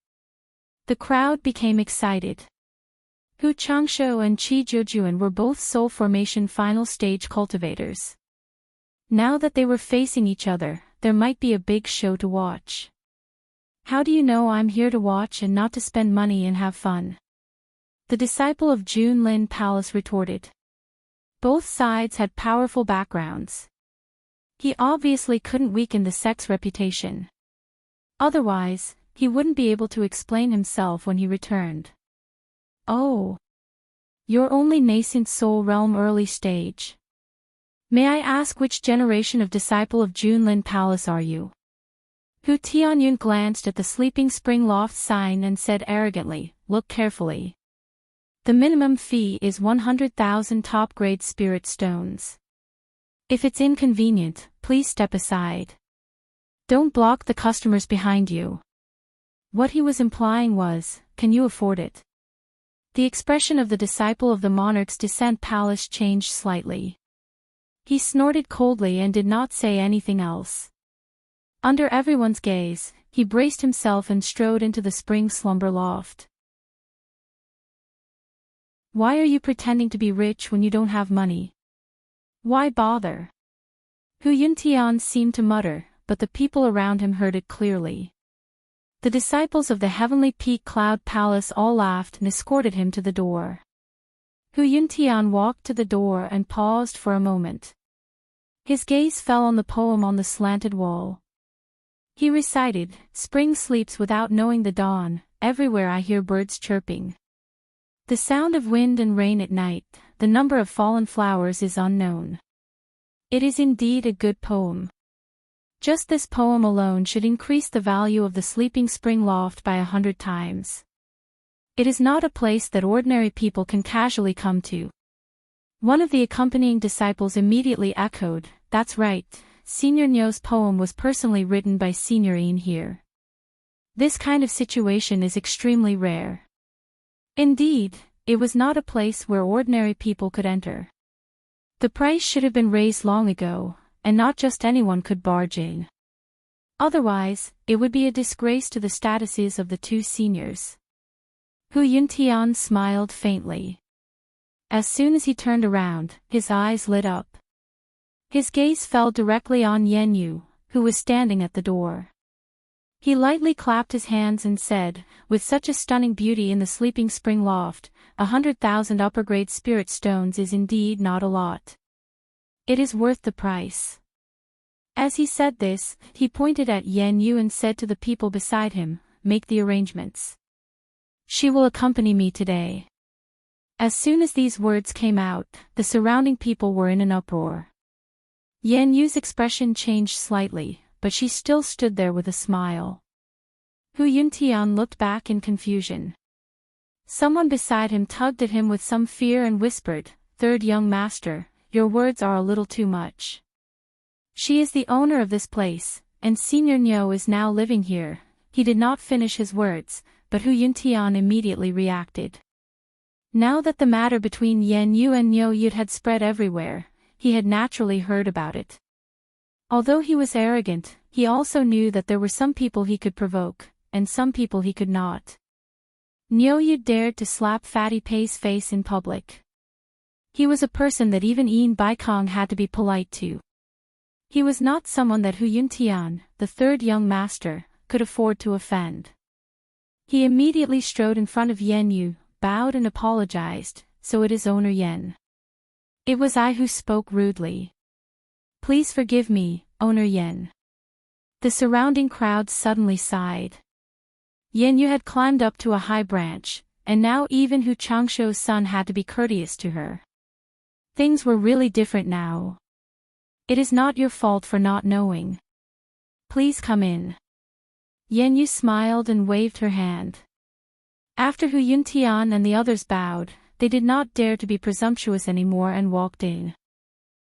The crowd became excited. Hu Changsho and Chi Jojuan were both Soul Formation final stage cultivators. Now that they were facing each other, there might be a big show to watch. "How do you know I'm here to watch and not to spend money and have fun?" The disciple of Junlin Palace retorted. Both sides had powerful backgrounds. He obviously couldn't weaken the sect's reputation. Otherwise, he wouldn't be able to explain himself when he returned. "Oh. You're only nascent soul realm early stage. May I ask which generation of disciple of Junlin Palace are you?" Hu Tianyun glanced at the Sleeping Spring Loft sign and said arrogantly, "Look carefully. The minimum fee is 100,000 top-grade spirit stones. If it's inconvenient, please step aside. Don't block the customers behind you." What he was implying was, "Can you afford it?" The expression of the disciple of the monarch's descent palace changed slightly. He snorted coldly and did not say anything else. Under everyone's gaze, he braced himself and strode into the spring slumber loft. "Why are you pretending to be rich when you don't have money? Why bother?" Hu Yuntian seemed to mutter, but the people around him heard it clearly. The disciples of the Heavenly Peak Cloud Palace all laughed and escorted him to the door. Hu Yuntian walked to the door and paused for a moment. His gaze fell on the poem on the slanted wall. He recited, "Spring sleeps without knowing the dawn, everywhere I hear birds chirping. The sound of wind and rain at night, the number of fallen flowers is unknown." It is indeed a good poem. Just this poem alone should increase the value of the Sleeping Spring Loft by 100 times. It is not a place that ordinary people can casually come to. One of the accompanying disciples immediately echoed, "That's right, Senior Nyo's poem was personally written by Senior Een here. This kind of situation is extremely rare." Indeed, it was not a place where ordinary people could enter. The price should have been raised long ago, and not just anyone could barge in. Otherwise, it would be a disgrace to the statuses of the 2 seniors. Hu Yuntian smiled faintly. As soon as he turned around, his eyes lit up. His gaze fell directly on Yenyu, who was standing at the door. He lightly clapped his hands and said, "With such a stunning beauty in the Sleeping Spring Loft, 100,000 upper-grade spirit stones is indeed not a lot. It is worth the price." As he said this, he pointed at Yenyu and said to the people beside him, "Make the arrangements. She will accompany me today." As soon as these words came out, the surrounding people were in an uproar. Yenyu's expression changed slightly, but she still stood there with a smile. Hu Yuntian looked back in confusion. Someone beside him tugged at him with some fear and whispered, "Third young master, your words are a little too much. She is the owner of this place, and Senior Nyo is now living here." He did not finish his words, but Hu Yuntian immediately reacted. Now that the matter between Yen Yu and Nyo Yud had spread everywhere, he had naturally heard about it. Although he was arrogant, he also knew that there were some people he could provoke, and some people he could not. Nyo Yud dared to slap Fatty Pei's face in public. He was a person that even Yin Baikong had to be polite to. He was not someone that Hu Yuntian, the third young master, could afford to offend. He immediately strode in front of Yen Yu, bowed and apologized, "So it is owner Yen. It was I who spoke rudely. Please forgive me, owner Yen." The surrounding crowd suddenly sighed. Yen Yu had climbed up to a high branch, and now even Hu Changshou's son had to be courteous to her. Things were really different now. "It is not your fault for not knowing. Please come in." Yen Yu smiled and waved her hand. After Hu Yuntian and the others bowed, they did not dare to be presumptuous anymore and walked in.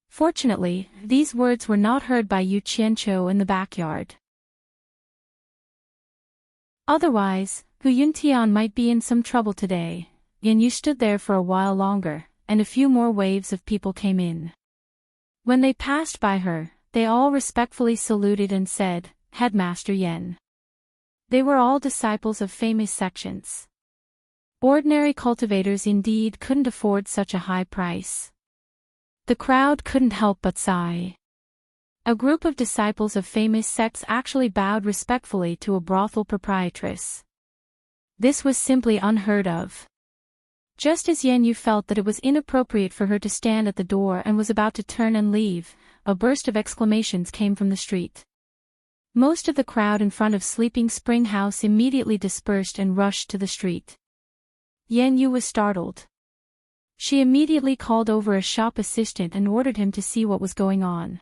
Fortunately, these words were not heard by Yu Qianqiu in the backyard. Otherwise, Hu Yuntian might be in some trouble today. Yen Yu stood there for a while longer, and a few more waves of people came in. When they passed by her, they all respectfully saluted and said, "Headmaster Yen." They were all disciples of famous sections. Ordinary cultivators indeed couldn't afford such a high price. The crowd couldn't help but sigh. A group of disciples of famous sects actually bowed respectfully to a brothel proprietress. This was simply unheard of. Just as Yen Yu felt that it was inappropriate for her to stand at the door and was about to turn and leave, a burst of exclamations came from the street. Most of the crowd in front of Sleeping Spring House immediately dispersed and rushed to the street. Yen Yu was startled. She immediately called over a shop assistant and ordered him to see what was going on.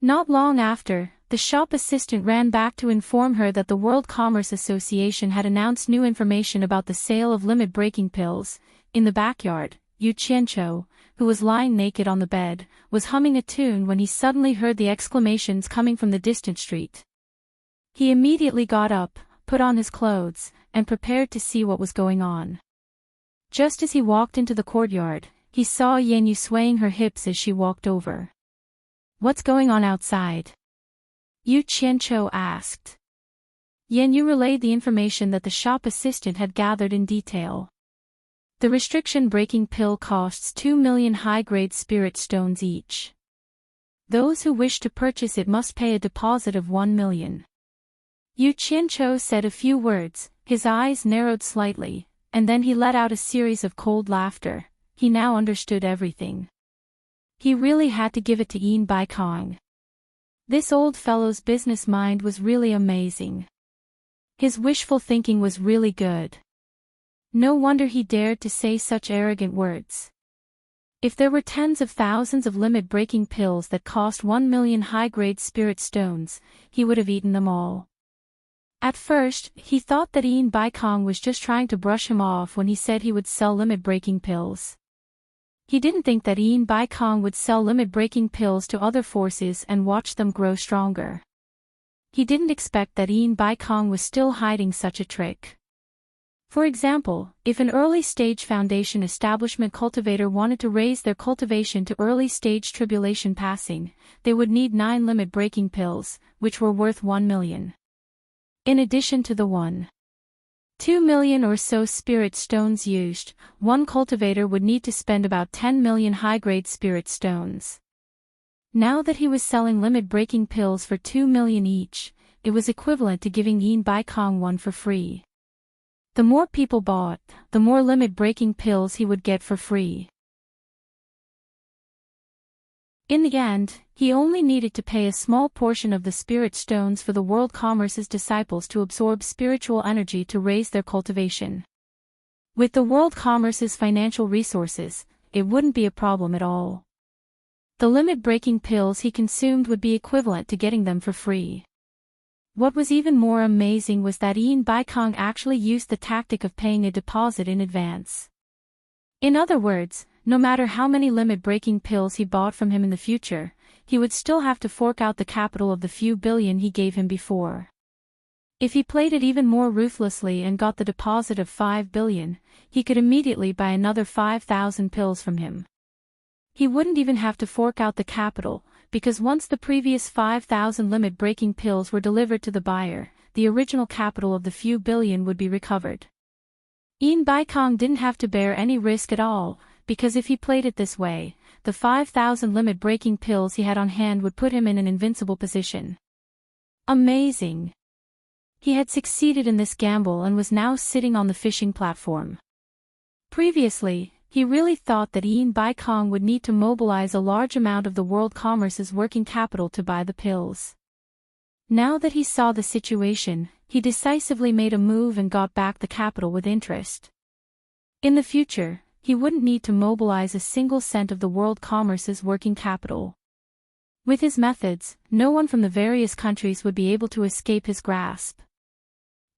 Not long after, the shop assistant ran back to inform her that the World Commerce Association had announced new information about the sale of limit-breaking pills. In the backyard, Yu Qianqiu, who was lying naked on the bed, was humming a tune when he suddenly heard the exclamations coming from the distant street. He immediately got up, put on his clothes, and prepared to see what was going on. Just as he walked into the courtyard, he saw Yen Yu swaying her hips as she walked over. "What's going on outside?" Yu Qianqiu asked. Yen Yu relayed the information that the shop assistant had gathered in detail. The restriction-breaking pill costs 2 million high-grade spirit stones each. Those who wish to purchase it must pay a deposit of 1 million. Yu Qianqiu said a few words, his eyes narrowed slightly, and then he let out a series of cold laughter. He now understood everything. He really had to give it to Yin Baikong. This old fellow's business mind was really amazing. His wishful thinking was really good. No wonder he dared to say such arrogant words. If there were tens of thousands of limit-breaking pills that cost 1 million high-grade spirit stones, he would have eaten them all. At first, he thought that Yin Baikong was just trying to brush him off when he said he would sell limit-breaking pills. He didn't think that Yin Baikong would sell limit-breaking pills to other forces and watch them grow stronger. He didn't expect that Yin Baikong was still hiding such a trick. For example, if an early-stage foundation establishment cultivator wanted to raise their cultivation to early-stage tribulation passing, they would need 9 limit-breaking pills, which were worth 1 million. In addition to the 1.2 million or so spirit stones used, one cultivator would need to spend about 10 million high-grade spirit stones. Now that he was selling limit-breaking pills for 2 million each, it was equivalent to giving Yin Baikong one for free. The more people bought, the more limit-breaking pills he would get for free. In the end, he only needed to pay a small portion of the spirit stones for the World Commerce's disciples to absorb spiritual energy to raise their cultivation. With the World Commerce's financial resources, it wouldn't be a problem at all. The limit-breaking pills he consumed would be equivalent to getting them for free. What was even more amazing was that Ian Baikong actually used the tactic of paying a deposit in advance. In other words, no matter how many limit-breaking pills he bought from him in the future, he would still have to fork out the capital of the few billion he gave him before. If he played it even more ruthlessly and got the deposit of 5 billion, he could immediately buy another 5,000 pills from him. He wouldn't even have to fork out the capital, because once the previous 5,000 limit-breaking pills were delivered to the buyer, the original capital of the few billion would be recovered. Ian Baikong didn't have to bear any risk at all, because if he played it this way, the 5,000 limit-breaking pills he had on hand would put him in an invincible position. Amazing! He had succeeded in this gamble and was now sitting on the fishing platform. Previously, he really thought that Ian Baikong would need to mobilize a large amount of the world commerce's working capital to buy the pills. Now that he saw the situation, he decisively made a move and got back the capital with interest. In the future, he wouldn't need to mobilize a single cent of the world commerce's working capital. With his methods, no one from the various countries would be able to escape his grasp.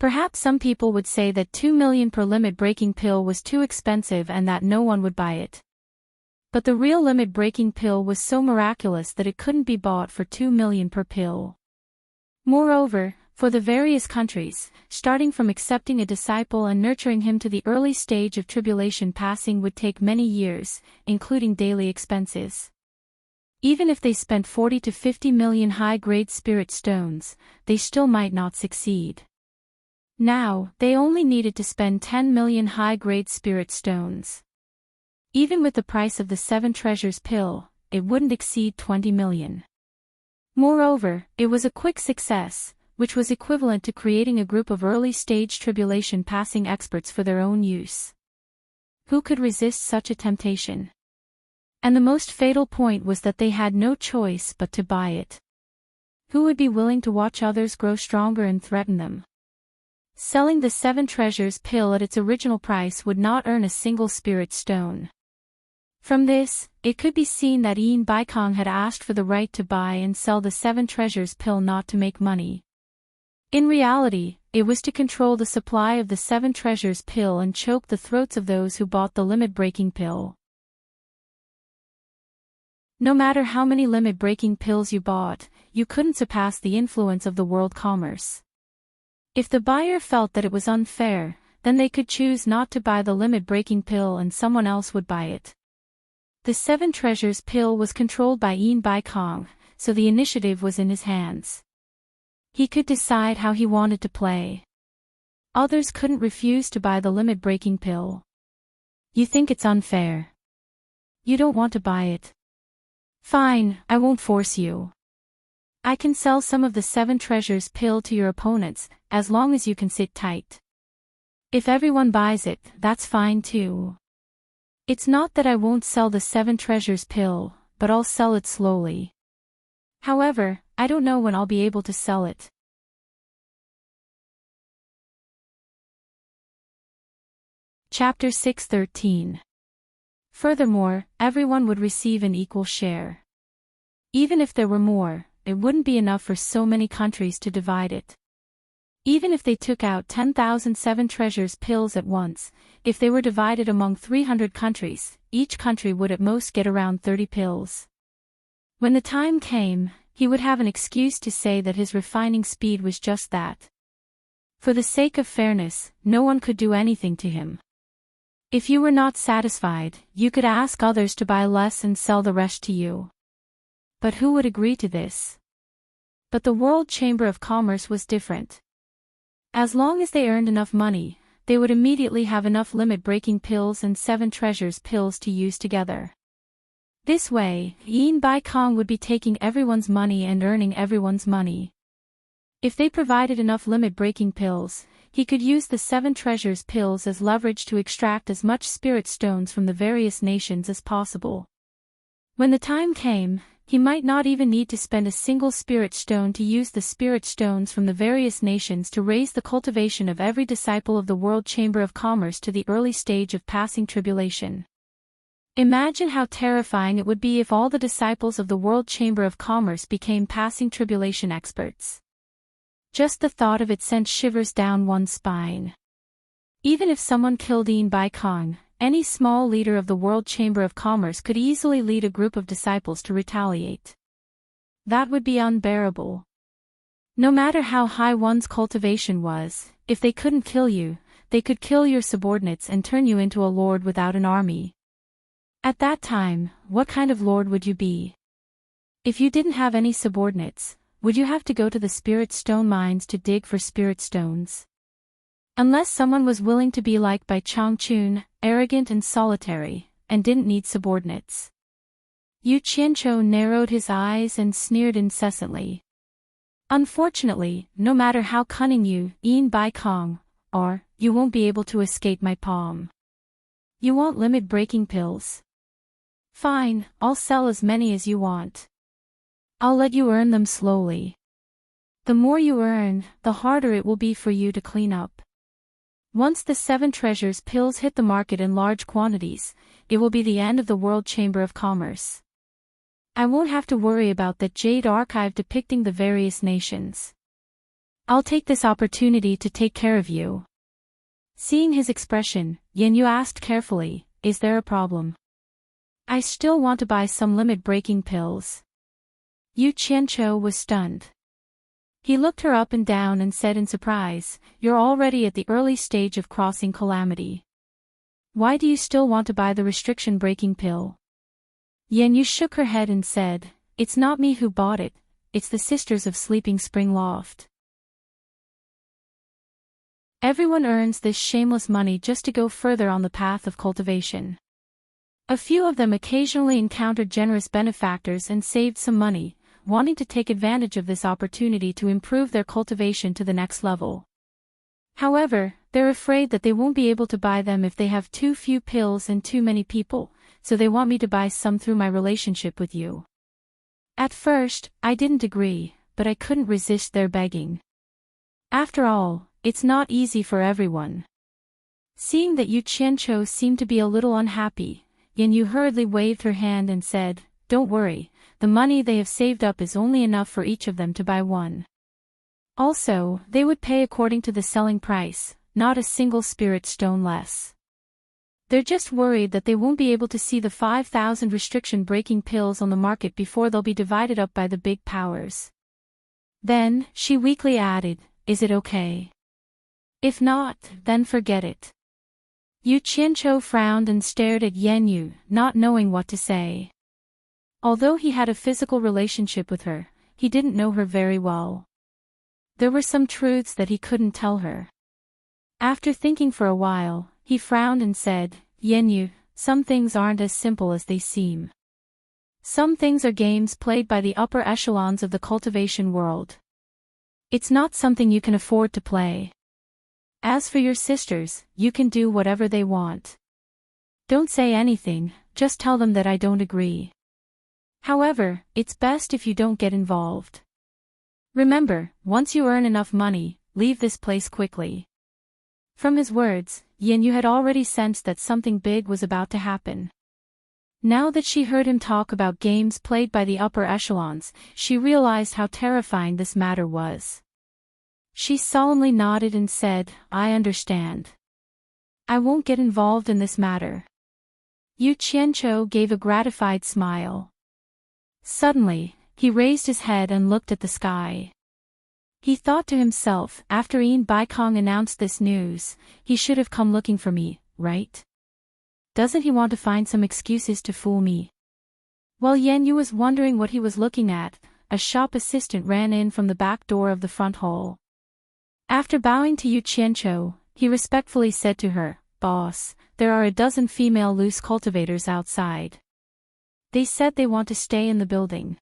Perhaps some people would say that 2 million per limit-breaking pill was too expensive and that no one would buy it. But the real limit-breaking pill was so miraculous that it couldn't be bought for 2 million per pill. Moreover, for the various countries, starting from accepting a disciple and nurturing him to the early stage of tribulation passing would take many years, including daily expenses. Even if they spent 40 to 50 million high-grade spirit stones, they still might not succeed. Now, they only needed to spend 10 million high-grade spirit stones. Even with the price of the 7 treasures pill, it wouldn't exceed 20 million. Moreover, it was a quick success, which was equivalent to creating a group of early-stage tribulation-passing experts for their own use. Who could resist such a temptation? And the most fatal point was that they had no choice but to buy it. Who would be willing to watch others grow stronger and threaten them? Selling the 7 treasures pill at its original price would not earn a single spirit stone. From this, it could be seen that Ian Baikong had asked for the right to buy and sell the 7 treasures pill not to make money. In reality, it was to control the supply of the 7 treasures pill and choke the throats of those who bought the limit-breaking pill. No matter how many limit-breaking pills you bought, you couldn't surpass the influence of the world commerce. If the buyer felt that it was unfair, then they could choose not to buy the limit-breaking pill and someone else would buy it. The 7 treasures pill was controlled by Ian Baikong, so the initiative was in his hands. He could decide how he wanted to play. Others couldn't refuse to buy the limit-breaking pill. You think it's unfair. You don't want to buy it. Fine, I won't force you. I can sell some of the 7 treasures pill to your opponents, as long as you can sit tight. If everyone buys it, that's fine too. It's not that I won't sell the 7 treasures pill, but I'll sell it slowly. However, I don't know when I'll be able to sell it. Chapter 6:13. Furthermore, everyone would receive an equal share. Even if there were more, it wouldn't be enough for so many countries to divide it. Even if they took out 10,000 7 treasures pills at once, if they were divided among 300 countries, each country would at most get around 30 pills. When the time came, he would have an excuse to say that his refining speed was just that. For the sake of fairness, no one could do anything to him. If you were not satisfied, you could ask others to buy less and sell the rest to you. But who would agree to this? But the World Chamber of Commerce was different. As long as they earned enough money, they would immediately have enough limit-breaking pills and 7 treasures pills to use together. This way, Ian Baikong would be taking everyone's money and earning everyone's money. If they provided enough limit-breaking pills, he could use the 7 treasures pills as leverage to extract as much spirit stones from the various nations as possible. When the time came, he might not even need to spend a single spirit stone to use the spirit stones from the various nations to raise the cultivation of every disciple of the World Chamber of Commerce to the early stage of passing tribulation. Imagine how terrifying it would be if all the disciples of the World Chamber of Commerce became passing tribulation experts. Just the thought of it sent shivers down one's spine. Even if someone killed Yin Bai Kong, any small leader of the World Chamber of Commerce could easily lead a group of disciples to retaliate. That would be unbearable. No matter how high one's cultivation was, if they couldn't kill you, they could kill your subordinates and turn you into a lord without an army. At that time, what kind of lord would you be? If you didn't have any subordinates, would you have to go to the spirit stone mines to dig for spirit stones? Unless someone was willing to be like Bai Changchun, arrogant and solitary, and didn't need subordinates. Yu Qianzhou narrowed his eyes and sneered incessantly. Unfortunately, no matter how cunning you, Yin Bai Kong, are, you won't be able to escape my palm. You want limit-breaking pills? Fine, I'll sell as many as you want. I'll let you earn them slowly. The more you earn, the harder it will be for you to clean up. Once the 7 treasures pills hit the market in large quantities, it will be the end of the World Chamber of Commerce. I won't have to worry about that jade archive depicting the various nations. I'll take this opportunity to take care of you. Seeing his expression, Yin Yu asked carefully, is there a problem? I still want to buy some limit-breaking pills. Yu Qianzhou was stunned. He looked her up and down and said in surprise, you're already at the early stage of crossing calamity. Why do you still want to buy the restriction-breaking pill? Yin Yu shook her head and said, it's not me who bought it, it's the sisters of Sleeping Spring Loft. Everyone earns this shameless money just to go further on the path of cultivation. A few of them occasionally encountered generous benefactors and saved some money, wanting to take advantage of this opportunity to improve their cultivation to the next level. However, they're afraid that they won't be able to buy them if they have too few pills and too many people, so they want me to buy some through my relationship with you. At first, I didn't agree, but I couldn't resist their begging. After all, it's not easy for everyone. Seeing that Yu Qianzhou seemed to be a little unhappy, Yin Yu hurriedly waved her hand and said, don't worry, the money they have saved up is only enough for each of them to buy one. Also, they would pay according to the selling price, not a single spirit stone less. They're just worried that they won't be able to see the 5,000 restriction-breaking pills on the market before they'll be divided up by the big powers. Then, she weakly added, is it okay? If not, then forget it. Yu Qianzhou frowned and stared at Yen Yu, not knowing what to say. Although he had a physical relationship with her, he didn't know her very well. There were some truths that he couldn't tell her. After thinking for a while, he frowned and said, Yen Yu, some things aren't as simple as they seem. Some things are games played by the upper echelons of the cultivation world. It's not something you can afford to play. As for your sisters, you can do whatever they want. Don't say anything, just tell them that I don't agree. However, it's best if you don't get involved. Remember, once you earn enough money, leave this place quickly. From his words, Yin Yu had already sensed that something big was about to happen. Now that she heard him talk about games played by the upper echelons, she realized how terrifying this matter was. She solemnly nodded and said, I understand. I won't get involved in this matter. Yu Qianzhou gave a gratified smile. Suddenly, he raised his head and looked at the sky. He thought to himself, after Yin Bai Kong announced this news, he should have come looking for me, right? Doesn't he want to find some excuses to fool me? While Yen Yu was wondering what he was looking at, a shop assistant ran in from the back door of the front hall. After bowing to Yu Qianzhou, he respectfully said to her, Boss, there are a dozen female loose cultivators outside. They said they want to stay in the building.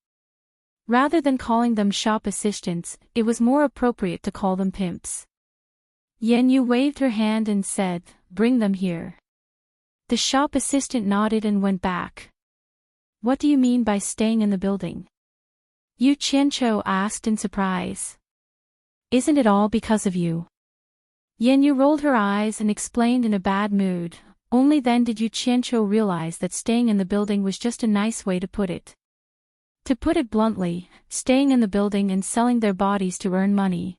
Rather than calling them shop assistants, it was more appropriate to call them pimps. Yen Yu waved her hand and said, Bring them here. The shop assistant nodded and went back. What do you mean by staying in the building? Yu Qianzhou asked in surprise. Isn't it all because of you? Yen Yu rolled her eyes and explained in a bad mood. Only then did Yu Qianzhou realize that staying in the building was just a nice way to put it. To put it bluntly, staying in the building and selling their bodies to earn money.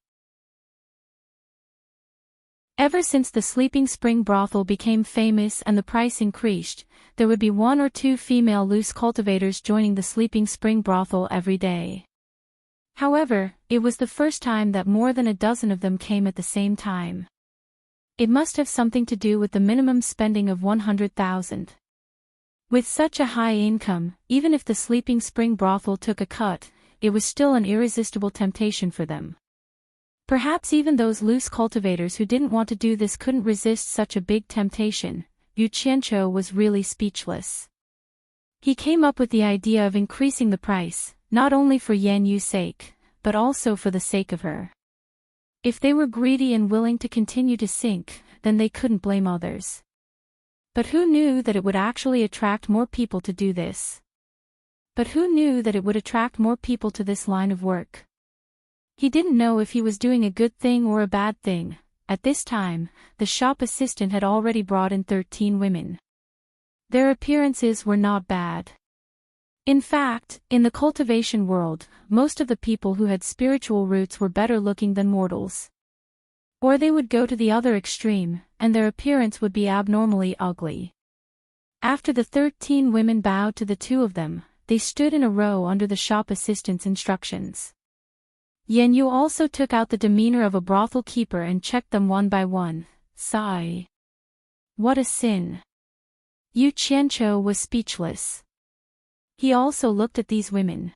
Ever since the Sleeping Spring brothel became famous and the price increased, there would be 1 or 2 female loose cultivators joining the Sleeping Spring brothel every day. However, it was the first time that more than a dozen of them came at the same time. It must have something to do with the minimum spending of 100,000. With such a high income, even if the Sleeping Spring brothel took a cut, it was still an irresistible temptation for them. Perhaps even those loose cultivators who didn't want to do this couldn't resist such a big temptation. Yu Qianqiu was really speechless. He came up with the idea of increasing the price, not only for Yan Yu's sake, but also for the sake of her. If they were greedy and willing to continue to sink, then they couldn't blame others. But who knew that it would actually attract more people to do this? But who knew that it would attract more people to this line of work? He didn't know if he was doing a good thing or a bad thing. At this time, the shop assistant had already brought in 13 women. Their appearances were not bad. In fact, in the cultivation world, most of the people who had spiritual roots were better looking than mortals. Or they would go to the other extreme, and their appearance would be abnormally ugly. After the 13 women bowed to the 2 of them, they stood in a row under the shop assistant's instructions. Yan Yu also took out the demeanor of a brothel keeper and checked them one by one. Sigh. What a sin. Yu Qianqiu was speechless. He also looked at these women.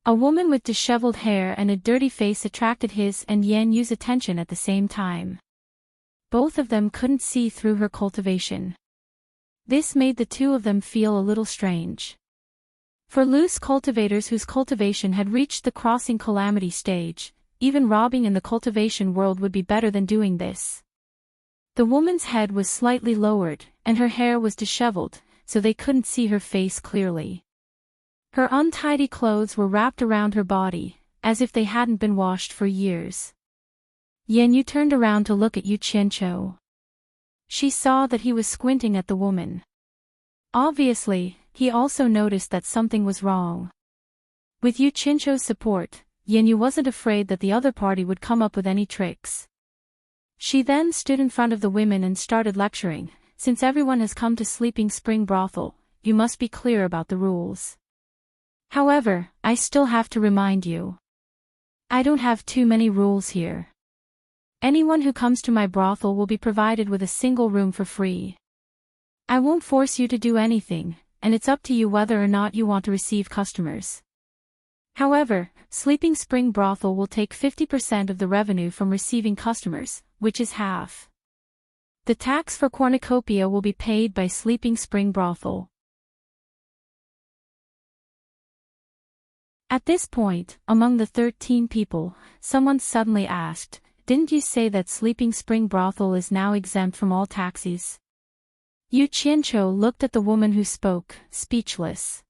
A woman with disheveled hair and a dirty face attracted his and Yan Yu's attention at the same time. Both of them couldn't see through her cultivation. This made the 2 of them feel a little strange. For loose cultivators whose cultivation had reached the crossing calamity stage, even robbing in the cultivation world would be better than doing this. The woman's head was slightly lowered, and her hair was disheveled, so they couldn't see her face clearly. Her untidy clothes were wrapped around her body, as if they hadn't been washed for years. Yan Yu turned around to look at Yu Qianqiu. She saw that he was squinting at the woman. Obviously, he also noticed that something was wrong. With Yu Qianqiu's support, Yan Yu wasn't afraid that the other party would come up with any tricks. She then stood in front of the women and started lecturing. Since everyone has come to Sleeping Spring brothel, you must be clear about the rules. However, I still have to remind you. I don't have too many rules here. Anyone who comes to my brothel will be provided with a single room for free. I won't force you to do anything, and it's up to you whether or not you want to receive customers. However, Sleeping Spring brothel will take 50% of the revenue from receiving customers, which is half. The tax for cornucopia will be paid by Sleeping Spring brothel. At this point, among the 13 people, someone suddenly asked, "Didn't you say that Sleeping Spring brothel is now exempt from all taxes?" Yu Qianqiu looked at the woman who spoke, speechless.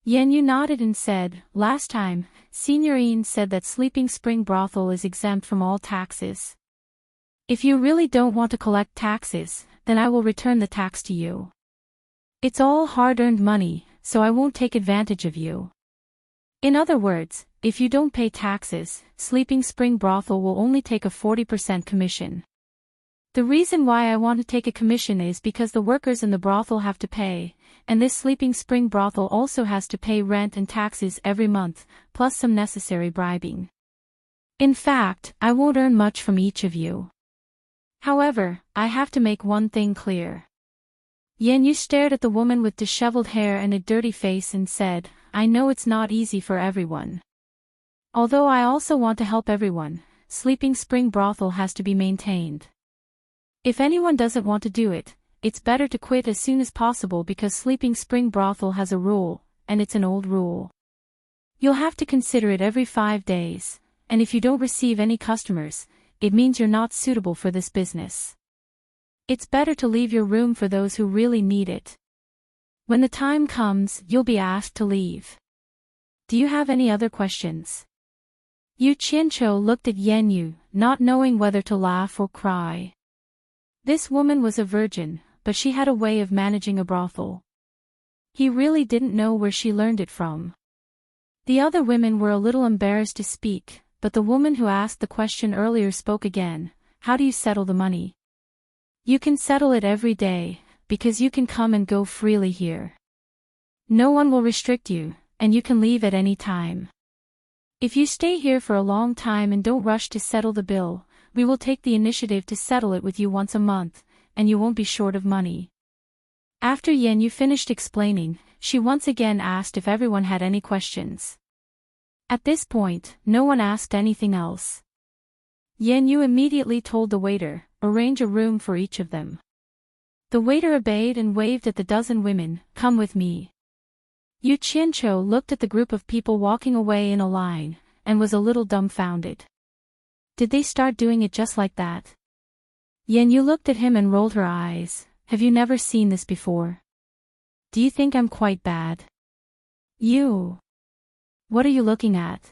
Yan Yu nodded and said, "Last time, Signorine said that Sleeping Spring brothel is exempt from all taxes. If you really don't want to collect taxes, then I will return the tax to you. It's all hard-earned money, so I won't take advantage of you. In other words, if you don't pay taxes, Sleeping Spring brothel will only take a 40% commission. The reason why I want to take a commission is because the workers in the brothel have to pay, and this Sleeping Spring brothel also has to pay rent and taxes every month, plus some necessary bribing. In fact, I won't earn much from each of you. However, I have to make one thing clear." Yan Yu stared at the woman with disheveled hair and a dirty face and said, "I know it's not easy for everyone. Although I also want to help everyone, Sleeping Spring brothel has to be maintained. If anyone doesn't want to do it, it's better to quit as soon as possible because Sleeping Spring brothel has a rule, and it's an old rule. You'll have to consider it every 5 days, and if you don't receive any customers, it means you're not suitable for this business. It's better to leave your room for those who really need it. When the time comes, you'll be asked to leave. Do you have any other questions?" Yu Qianqiu looked at Yan Yu, not knowing whether to laugh or cry. This woman was a virgin, but she had a way of managing a brothel. He really didn't know where she learned it from. The other women were a little embarrassed to speak, but the woman who asked the question earlier spoke again. how do you settle the money? You can settle it every day, because you can come and go freely here. No one will restrict you, and you can leave at any time. If you stay here for a long time and don't rush to settle the bill, we will take the initiative to settle it with you once a month, and you won't be short of money. After Yenyu finished explaining, she once again asked if everyone had any questions. At this point, no one asked anything else. Yenyu immediately told the waiter, arrange a room for each of them. The waiter obeyed and waved at the dozen women, come with me. Yu Qianqiu looked at the group of people walking away in a line, and was a little dumbfounded. Did they start doing it just like that? Yenyu looked at him and rolled her eyes. Have you never seen this before? Do you think I'm quite bad? You. What are you looking at?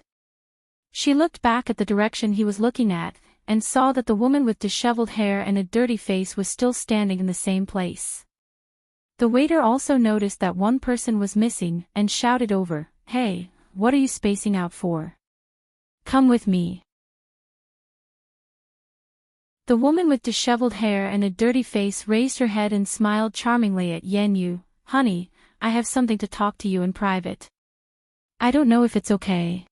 She looked back at the direction he was looking at, and saw that the woman with disheveled hair and a dirty face was still standing in the same place. The waiter also noticed that one person was missing, and shouted over, hey, what are you spacing out for? Come with me. The woman with disheveled hair and a dirty face raised her head and smiled charmingly at Yenyu. Honey, I have something to talk to you in private. I don't know if it's okay.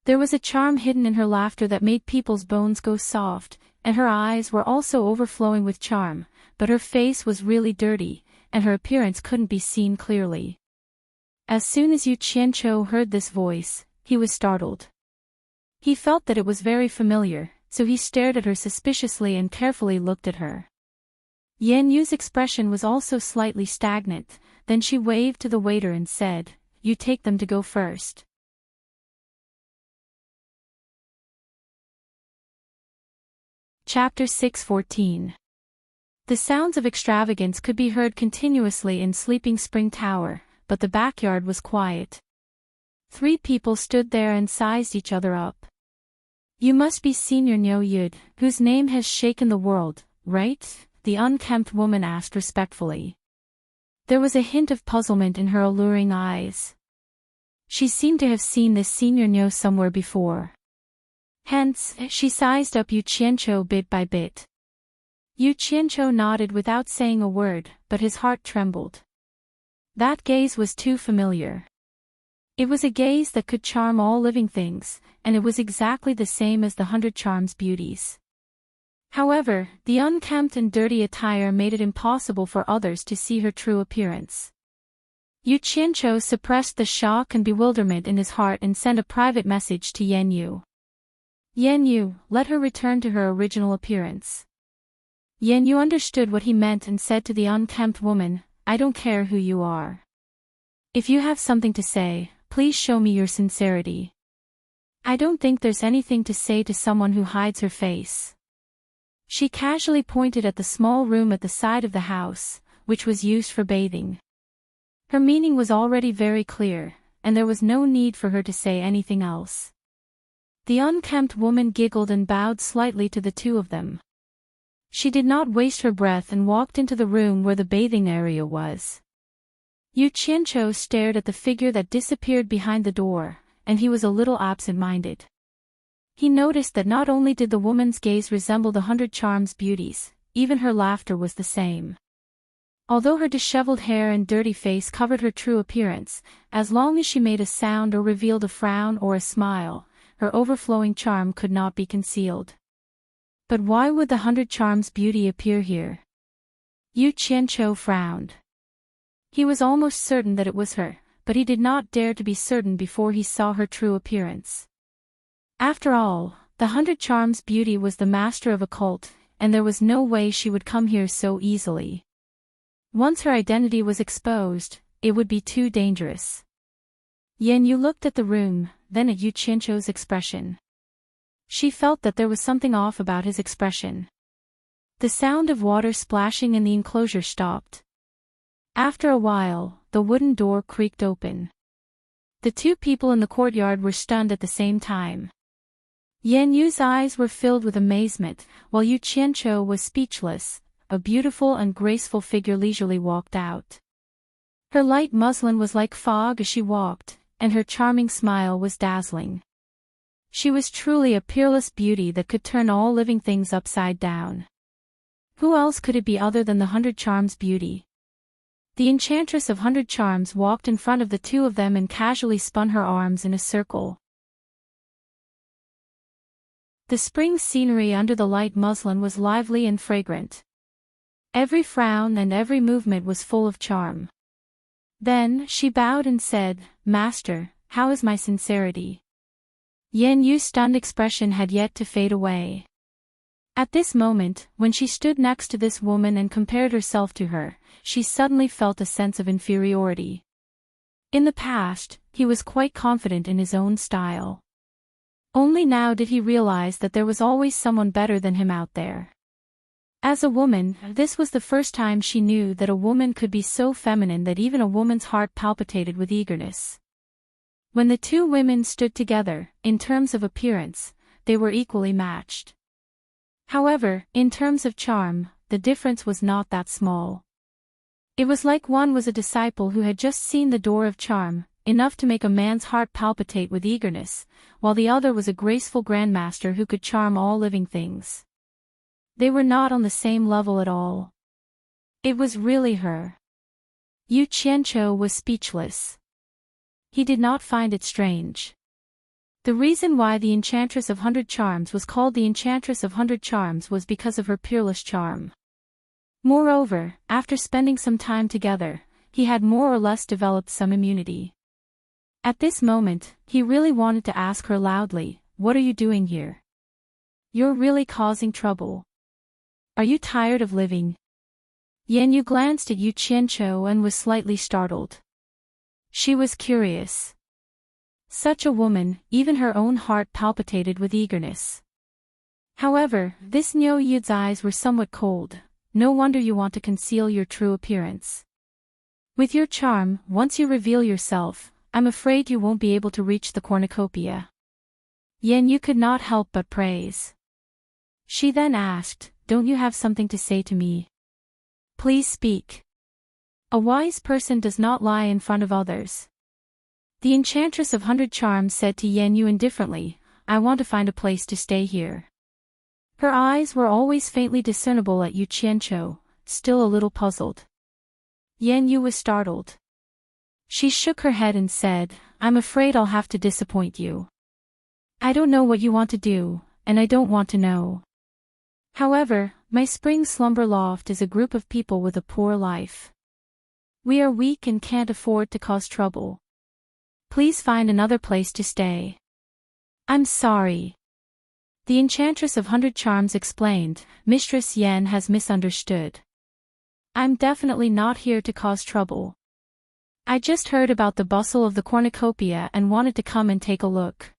There was a charm hidden in her laughter that made people's bones go soft, and her eyes were also overflowing with charm, but her face was really dirty, and her appearance couldn't be seen clearly. As soon as Yu Qianqiu heard this voice, he was startled. He felt that it was very familiar, so he stared at her suspiciously and carefully looked at her. Yan Yu's expression was also slightly stagnant, then she waved to the waiter and said, you take them to go first. Chapter 6:14. The sounds of extravagance could be heard continuously in Sleeping Spring Tower, but the backyard was quiet. 3 people stood there and sized each other up. You must be Senior Niu Yud, whose name has shaken the world, right? The unkempt woman asked respectfully. There was a hint of puzzlement in her alluring eyes. She seemed to have seen this Senior Niu somewhere before. Hence, she sized up Yu Qianqiu bit by bit. Yu Qianqiu nodded without saying a word, but his heart trembled. That gaze was too familiar. It was a gaze that could charm all living things, and it was exactly the same as the 100 Charms beauties. However, the unkempt and dirty attire made it impossible for others to see her true appearance. Yu Qianqiu suppressed the shock and bewilderment in his heart and sent a private message to Yenyu. Yenyu, let her return to her original appearance. Yenyu understood what he meant and said to the unkempt woman, I don't care who you are. If you have something to say, please show me your sincerity. I don't think there's anything to say to someone who hides her face. She casually pointed at the small room at the side of the house, which was used for bathing. Her meaning was already very clear, and there was no need for her to say anything else. The unkempt woman giggled and bowed slightly to the 2 of them. She did not waste her breath and walked into the room where the bathing area was. Yu Qianqiu stared at the figure that disappeared behind the door, and he was a little absent-minded. He noticed that not only did the woman's gaze resemble the 100 Charms beauties, even her laughter was the same. Although her disheveled hair and dirty face covered her true appearance, as long as she made a sound or revealed a frown or a smile, her overflowing charm could not be concealed. But why would the 100 Charms beauty appear here? Yu Qianqiu frowned. He was almost certain that it was her, but he did not dare to be certain before he saw her true appearance. After all, the 100 Charms beauty was the master of a cult, and there was no way she would come here so easily. Once her identity was exposed, it would be too dangerous. Yenyu looked at the room, then at Yu Qianqiu's expression. She felt that there was something off about his expression. The sound of water splashing in the enclosure stopped. After a while, the wooden door creaked open. The 2 people in the courtyard were stunned at the same time. Yenyu's eyes were filled with amazement, while Yu Qianqiu was speechless. A beautiful and graceful figure leisurely walked out. Her light muslin was like fog as she walked, and her charming smile was dazzling. She was truly a peerless beauty that could turn all living things upside down. Who else could it be other than the 100 Charms beauty? The Enchantress of 100 Charms walked in front of the two of them and casually spun her arms in a circle. The spring scenery under the light muslin was lively and fragrant. Every frown and every movement was full of charm. Then she bowed and said, "Master, how is my sincerity?" Yan Yu's stunned expression had yet to fade away. At this moment, when she stood next to this woman and compared herself to her, she suddenly felt a sense of inferiority. In the past, he was quite confident in his own style. Only now did he realize that there was always someone better than him out there. As a woman, this was the first time she knew that a woman could be so feminine that even a woman's heart palpitated with eagerness. When the two women stood together, in terms of appearance, they were equally matched. However, in terms of charm, the difference was not that small. It was like one was a disciple who had just seen the door of charm, enough to make a man's heart palpitate with eagerness, while the other was a graceful grandmaster who could charm all living things. They were not on the same level at all. It was really her. Yu Qianqiu was speechless. He did not find it strange. The reason why the Enchantress of 100 Charms was called the Enchantress of 100 Charms was because of her peerless charm. Moreover, after spending some time together, he had more or less developed some immunity. At this moment, he really wanted to ask her loudly, "What are you doing here? You're really causing trouble. Are you tired of living?" Yan Yu glanced at Yu Qianqiu and was slightly startled. She was curious. Such a woman, even her own heart palpitated with eagerness. However, this Niu Yu's eyes were somewhat cold. No wonder you want to conceal your true appearance. With your charm, once you reveal yourself, I'm afraid you won't be able to reach the cornucopia. Yan Yu could not help but praise. She then asked, "Don't you have something to say to me? Please speak." A wise person does not lie in front of others. The Enchantress of 100 Charms said to Yan Yu indifferently, "I want to find a place to stay here." Her eyes were always faintly discernible at Yu Qianqiu, still a little puzzled. Yan Yu was startled. She shook her head and said, "I'm afraid I'll have to disappoint you. I don't know what you want to do, and I don't want to know. However, my spring slumber loft is a group of people with a poor life. We are weak and can't afford to cause trouble. Please find another place to stay." "I'm sorry." The Enchantress of 100 Charms explained, "Mistress Yan has misunderstood. I'm definitely not here to cause trouble. I just heard about the bustle of the cornucopia and wanted to come and take a look.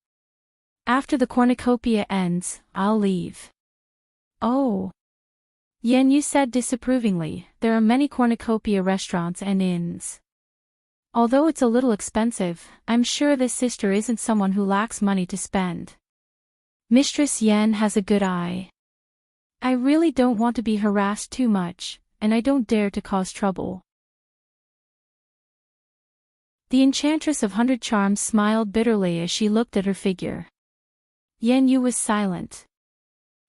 After the cornucopia ends, I'll leave." "Oh." Yan Yu said disapprovingly, "There are many cornucopia restaurants and inns. Although it's a little expensive, I'm sure this sister isn't someone who lacks money to spend. Mistress Yan has a good eye. I really don't want to be harassed too much, and I don't dare to cause trouble." The Enchantress of 100 Charms smiled bitterly as she looked at her figure. Yan Yu was silent.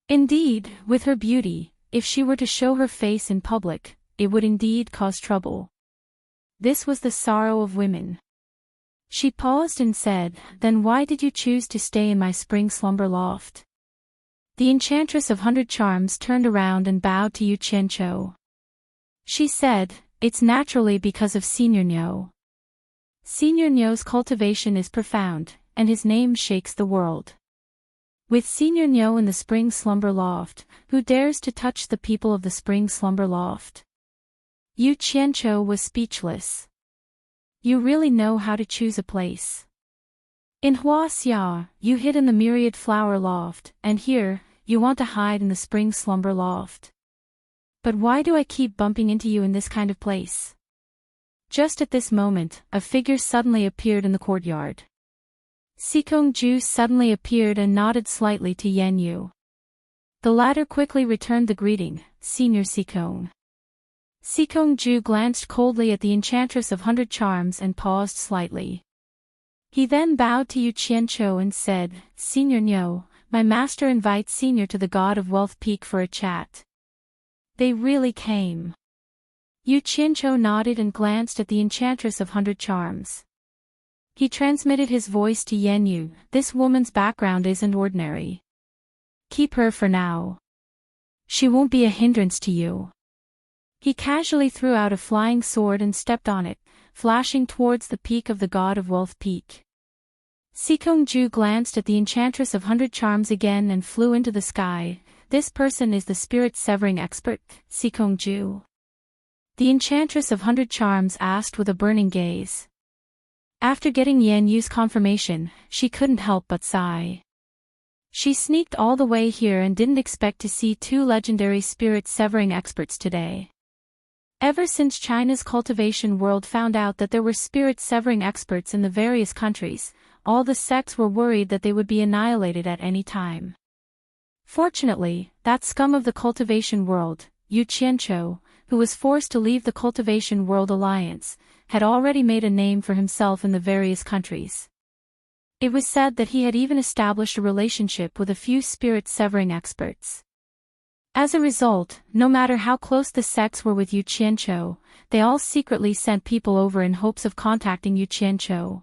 Indeed, with her beauty, if she were to show her face in public, it would indeed cause trouble. This was the sorrow of women. She paused and said, "Then why did you choose to stay in my spring slumber loft?" The Enchantress of 100 Charms turned around and bowed to Yu Qianqiu. She said, "It's naturally because of Senior Niu. Senior Niu's cultivation is profound, and his name shakes the world. With Senior Niu in the spring slumber loft, who dares to touch the people of the spring slumber loft?" Yu Qianqiu was speechless. "You really know how to choose a place. In Huaxia, you hid in the myriad flower loft, and here, you want to hide in the spring slumber loft. But why do I keep bumping into you in this kind of place?" Just at this moment, a figure suddenly appeared in the courtyard. Sikong-ju suddenly appeared and nodded slightly to Yan Yu. The latter quickly returned the greeting, "Senior Sikong." Sikong-ju glanced coldly at the Enchantress of 100 Charms and paused slightly. He then bowed to Yu Qianqiu and said, "Senior Niu, my master invites Senior to the God of Wealth Peak for a chat." They really came. Yu Qianqiu nodded and glanced at the Enchantress of 100 Charms. He transmitted his voice to Yan Yu. "This woman's background isn't ordinary. Keep her for now. She won't be a hindrance to you." He casually threw out a flying sword and stepped on it, flashing towards the peak of the God of Wealth Peak. Sikongju glanced at the Enchantress of 100 Charms again and flew into the sky. "This person is the spirit-severing expert, Sikongju?" The Enchantress of 100 Charms asked with a burning gaze. After getting Yan Yu's confirmation, she couldn't help but sigh. She sneaked all the way here and didn't expect to see two legendary spirit-severing experts today. Ever since China's cultivation world found out that there were spirit-severing experts in the various countries, all the sects were worried that they would be annihilated at any time. Fortunately, that scum of the cultivation world, Yu Qianqiu, who was forced to leave the Cultivation World Alliance, had already made a name for himself in the various countries. It was said that he had even established a relationship with a few spirit-severing experts. As a result, no matter how close the sects were with Yu Qianqiu, they all secretly sent people over in hopes of contacting Yu Qianqiu.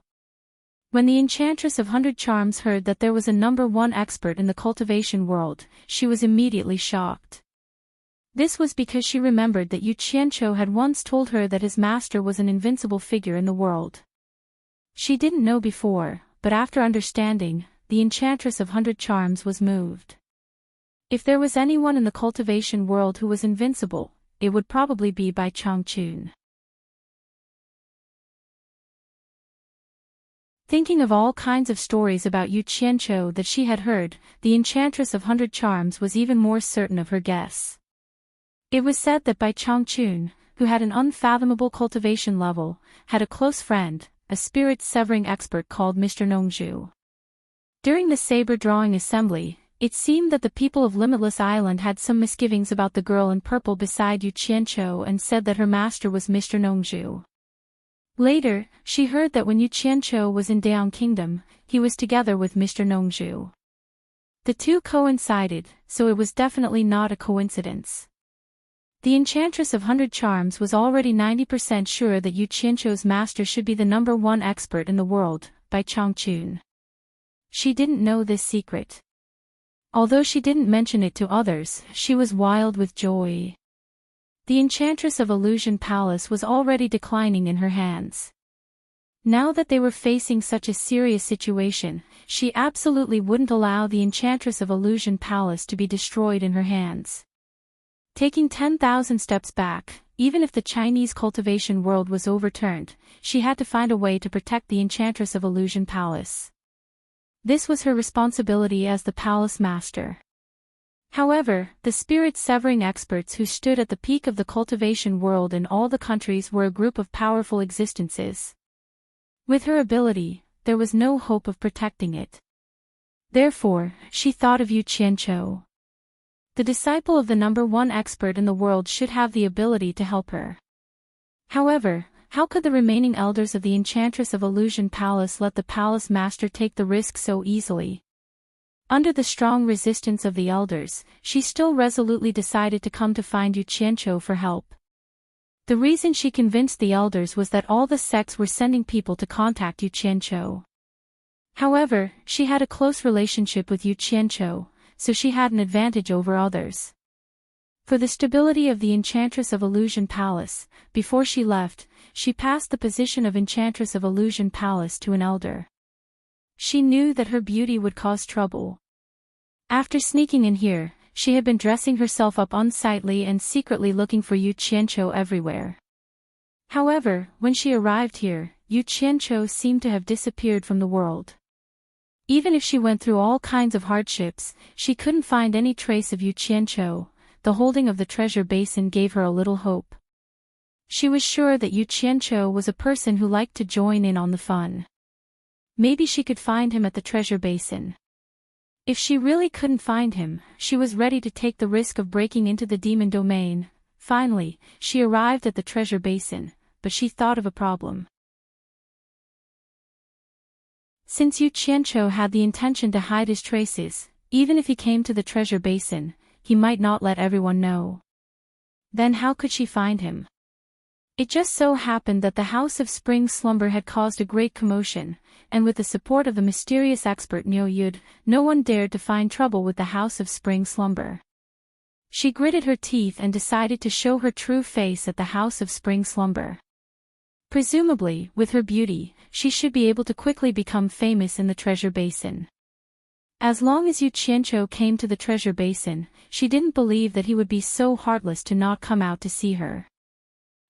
When the Enchantress of 100 Charms heard that there was a #1 expert in the cultivation world, she was immediately shocked. This was because she remembered that Yu Qianqiu had once told her that his master was an invincible figure in the world. She didn't know before, but after understanding, the Enchantress of 100 Charms was moved. If there was anyone in the cultivation world who was invincible, it would probably be Bai Changchun. Thinking of all kinds of stories about Yu Qianqiu that she had heard, the Enchantress of 100 Charms was even more certain of her guess. It was said that Bai Changchun, who had an unfathomable cultivation level, had a close friend, a spirit-severing expert called Mr. Nongzhu. During the saber-drawing assembly, it seemed that the people of Limitless Island had some misgivings about the girl in purple beside Yu Qianqiu and said that her master was Mr. Nongzhu. Later, she heard that when Yu Qianqiu was in Daong Kingdom, he was together with Mr. Nongzhu. The two coincided, so it was definitely not a coincidence. The Enchantress of 100 Charms was already 90% sure that Yu Qianqiu's master should be the #1 expert in the world, Bai Changchun. She didn't know this secret. Although she didn't mention it to others, she was wild with joy. The Enchantress of Illusion Palace was already declining in her hands. Now that they were facing such a serious situation, she absolutely wouldn't allow the Enchantress of Illusion Palace to be destroyed in her hands. Taking 10,000 steps back, even if the Chinese cultivation world was overturned, she had to find a way to protect the Enchantress of Illusion Palace. This was her responsibility as the palace master. However, the spirit-severing experts who stood at the peak of the cultivation world in all the countries were a group of powerful existences. With her ability, there was no hope of protecting it. Therefore, she thought of Yu Qianqiu. The disciple of the #1 expert in the world should have the ability to help her. However, how could the remaining elders of the Enchantress of Illusion Palace let the palace master take the risk so easily? Under the strong resistance of the elders, she still resolutely decided to come to find Yu Qianqiu for help. The reason she convinced the elders was that all the sects were sending people to contact Yu Qianqiu. However, she had a close relationship with Yu Qianqiu, so she had an advantage over others. For the stability of the Enchantress of Illusion Palace, before she left, she passed the position of Enchantress of Illusion Palace to an elder. She knew that her beauty would cause trouble. After sneaking in here, she had been dressing herself up unsightly and secretly looking for Yu Qianqiu everywhere. However, when she arrived here, Yu Qianqiu seemed to have disappeared from the world. Even if she went through all kinds of hardships, she couldn't find any trace of Yu Qianqiu. The holding of the treasure basin gave her a little hope. She was sure that Yu Qianqiu was a person who liked to join in on the fun. Maybe she could find him at the treasure basin. If she really couldn't find him, she was ready to take the risk of breaking into the demon domain. Finally, she arrived at the treasure basin, but she thought of a problem. Since Yu Qianqiu had the intention to hide his traces, even if he came to the treasure basin, he might not let everyone know. Then how could she find him? It just so happened that the House of Spring Slumber had caused a great commotion, and with the support of the mysterious expert Niu Yud, no one dared to find trouble with the House of Spring Slumber. She gritted her teeth and decided to show her true face at the House of Spring Slumber. Presumably, with her beauty, she should be able to quickly become famous in the treasure basin. As long as Yu Qianqiu came to the treasure basin, she didn't believe that he would be so heartless to not come out to see her.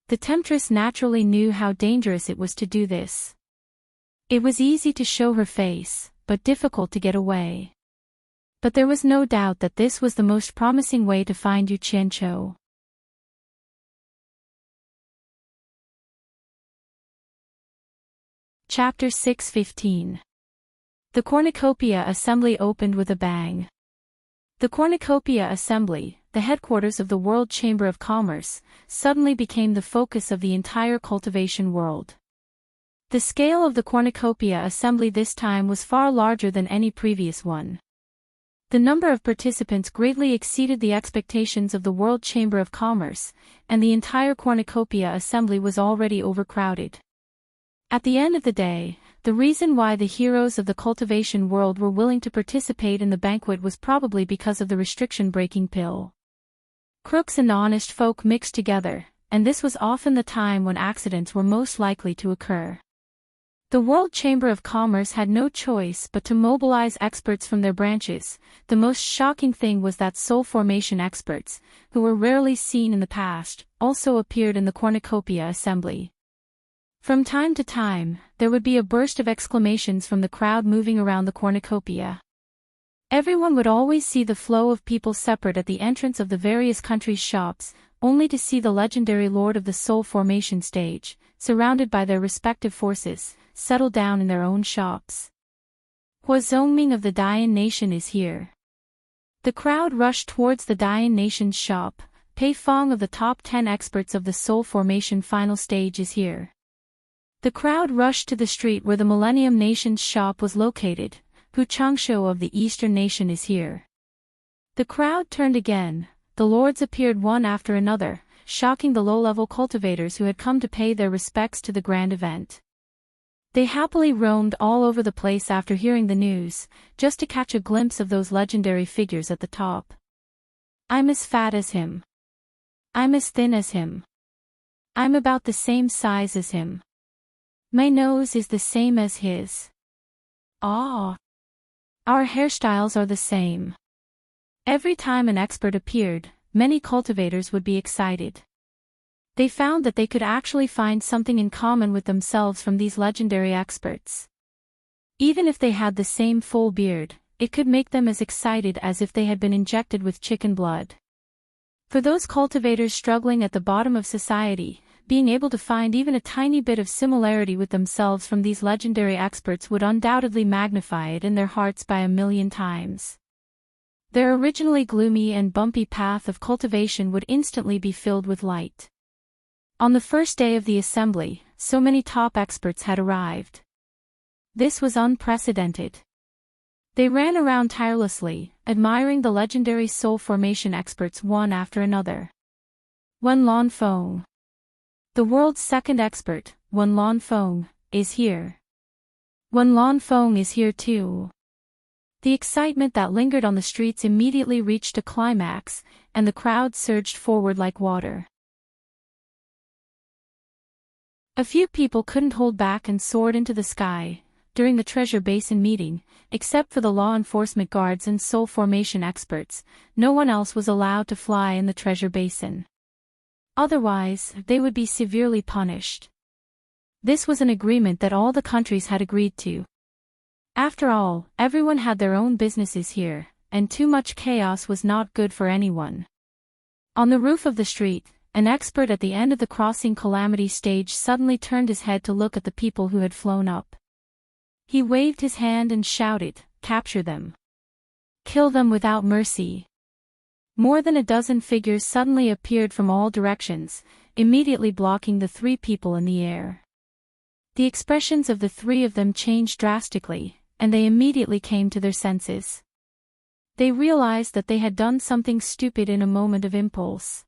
The temptress naturally knew how dangerous it was to do this. It was easy to show her face, but difficult to get away. But there was no doubt that this was the most promising way to find Yu Qianqiu. Chapter 6:15. The Cornucopia Assembly opened with a bang. The Cornucopia Assembly, the headquarters of the World Chamber of Commerce, suddenly became the focus of the entire cultivation world. The scale of the Cornucopia Assembly this time was far larger than any previous one. The number of participants greatly exceeded the expectations of the World Chamber of Commerce, and the entire Cornucopia Assembly was already overcrowded. At the end of the day, the reason why the heroes of the cultivation world were willing to participate in the banquet was probably because of the restriction-breaking pill. Crooks and honest folk mixed together, and this was often the time when accidents were most likely to occur. The World Chamber of Commerce had no choice but to mobilize experts from their branches. The most shocking thing was that soul formation experts, who were rarely seen in the past, also appeared in the Cornucopia Assembly. From time to time, there would be a burst of exclamations from the crowd moving around the cornucopia. Everyone would always see the flow of people separate at the entrance of the various countries' shops, only to see the legendary Lord of the Soul Formation stage, surrounded by their respective forces, settle down in their own shops. Hua Zhongming of the Dayan Nation is here. The crowd rushed towards the Dayan Nation's shop. Pei Fong of the top 10 experts of the Soul Formation final stage is here. The crowd rushed to the street where the Millennium Nation's shop was located. Hu Changshu of the Eastern Nation is here. The crowd turned again. The lords appeared one after another, shocking the low-level cultivators who had come to pay their respects to the grand event. They happily roamed all over the place after hearing the news, just to catch a glimpse of those legendary figures at the top. I'm as fat as him. I'm as thin as him. I'm about the same size as him. My nose is the same as his. Ah! Our hairstyles are the same. Every time an expert appeared, many cultivators would be excited. They found that they could actually find something in common with themselves from these legendary experts. Even if they had the same full beard, it could make them as excited as if they had been injected with chicken blood. For those cultivators struggling at the bottom of society, being able to find even a tiny bit of similarity with themselves from these legendary experts would undoubtedly magnify it in their hearts by 1,000,000 times. Their originally gloomy and bumpy path of cultivation would instantly be filled with light. On the first day of the assembly, so many top experts had arrived. This was unprecedented. They ran around tirelessly, admiring the legendary soul formation experts one after another. Wen Lanfeng, the world's second expert, Wen Lanfeng, is here. Wen Lanfeng is here too. The excitement that lingered on the streets immediately reached a climax, and the crowd surged forward like water. A few people couldn't hold back and soared into the sky. During the Treasure Basin meeting, except for the law enforcement guards and soul formation experts, no one else was allowed to fly in the Treasure Basin. Otherwise, they would be severely punished. This was an agreement that all the countries had agreed to. After all, everyone had their own businesses here, and too much chaos was not good for anyone. On the roof of the street, an expert at the end of the crossing calamity stage suddenly turned his head to look at the people who had flown up. He waved his hand and shouted, "Capture them. Kill them without mercy." More than a dozen figures suddenly appeared from all directions, immediately blocking the three people in the air. The expressions of the three of them changed drastically, and they immediately came to their senses. They realized that they had done something stupid in a moment of impulse.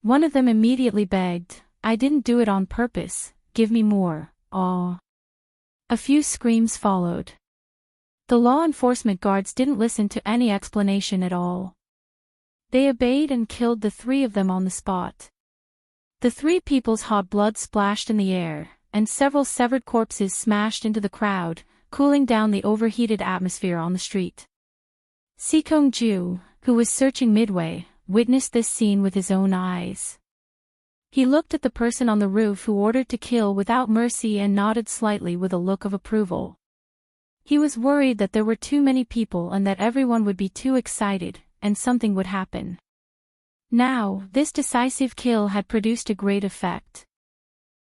One of them immediately begged, "I didn't do it on purpose, give me more, aw." A few screams followed. The law enforcement guards didn't listen to any explanation at all. They obeyed and killed the three of them on the spot. The three people's hot blood splashed in the air, and several severed corpses smashed into the crowd, cooling down the overheated atmosphere on the street. Seokong-ju, who was searching midway, witnessed this scene with his own eyes. He looked at the person on the roof who ordered to kill without mercy and nodded slightly with a look of approval. He was worried that there were too many people and that everyone would be too excited, and something would happen. Now, this decisive kill had produced a great effect.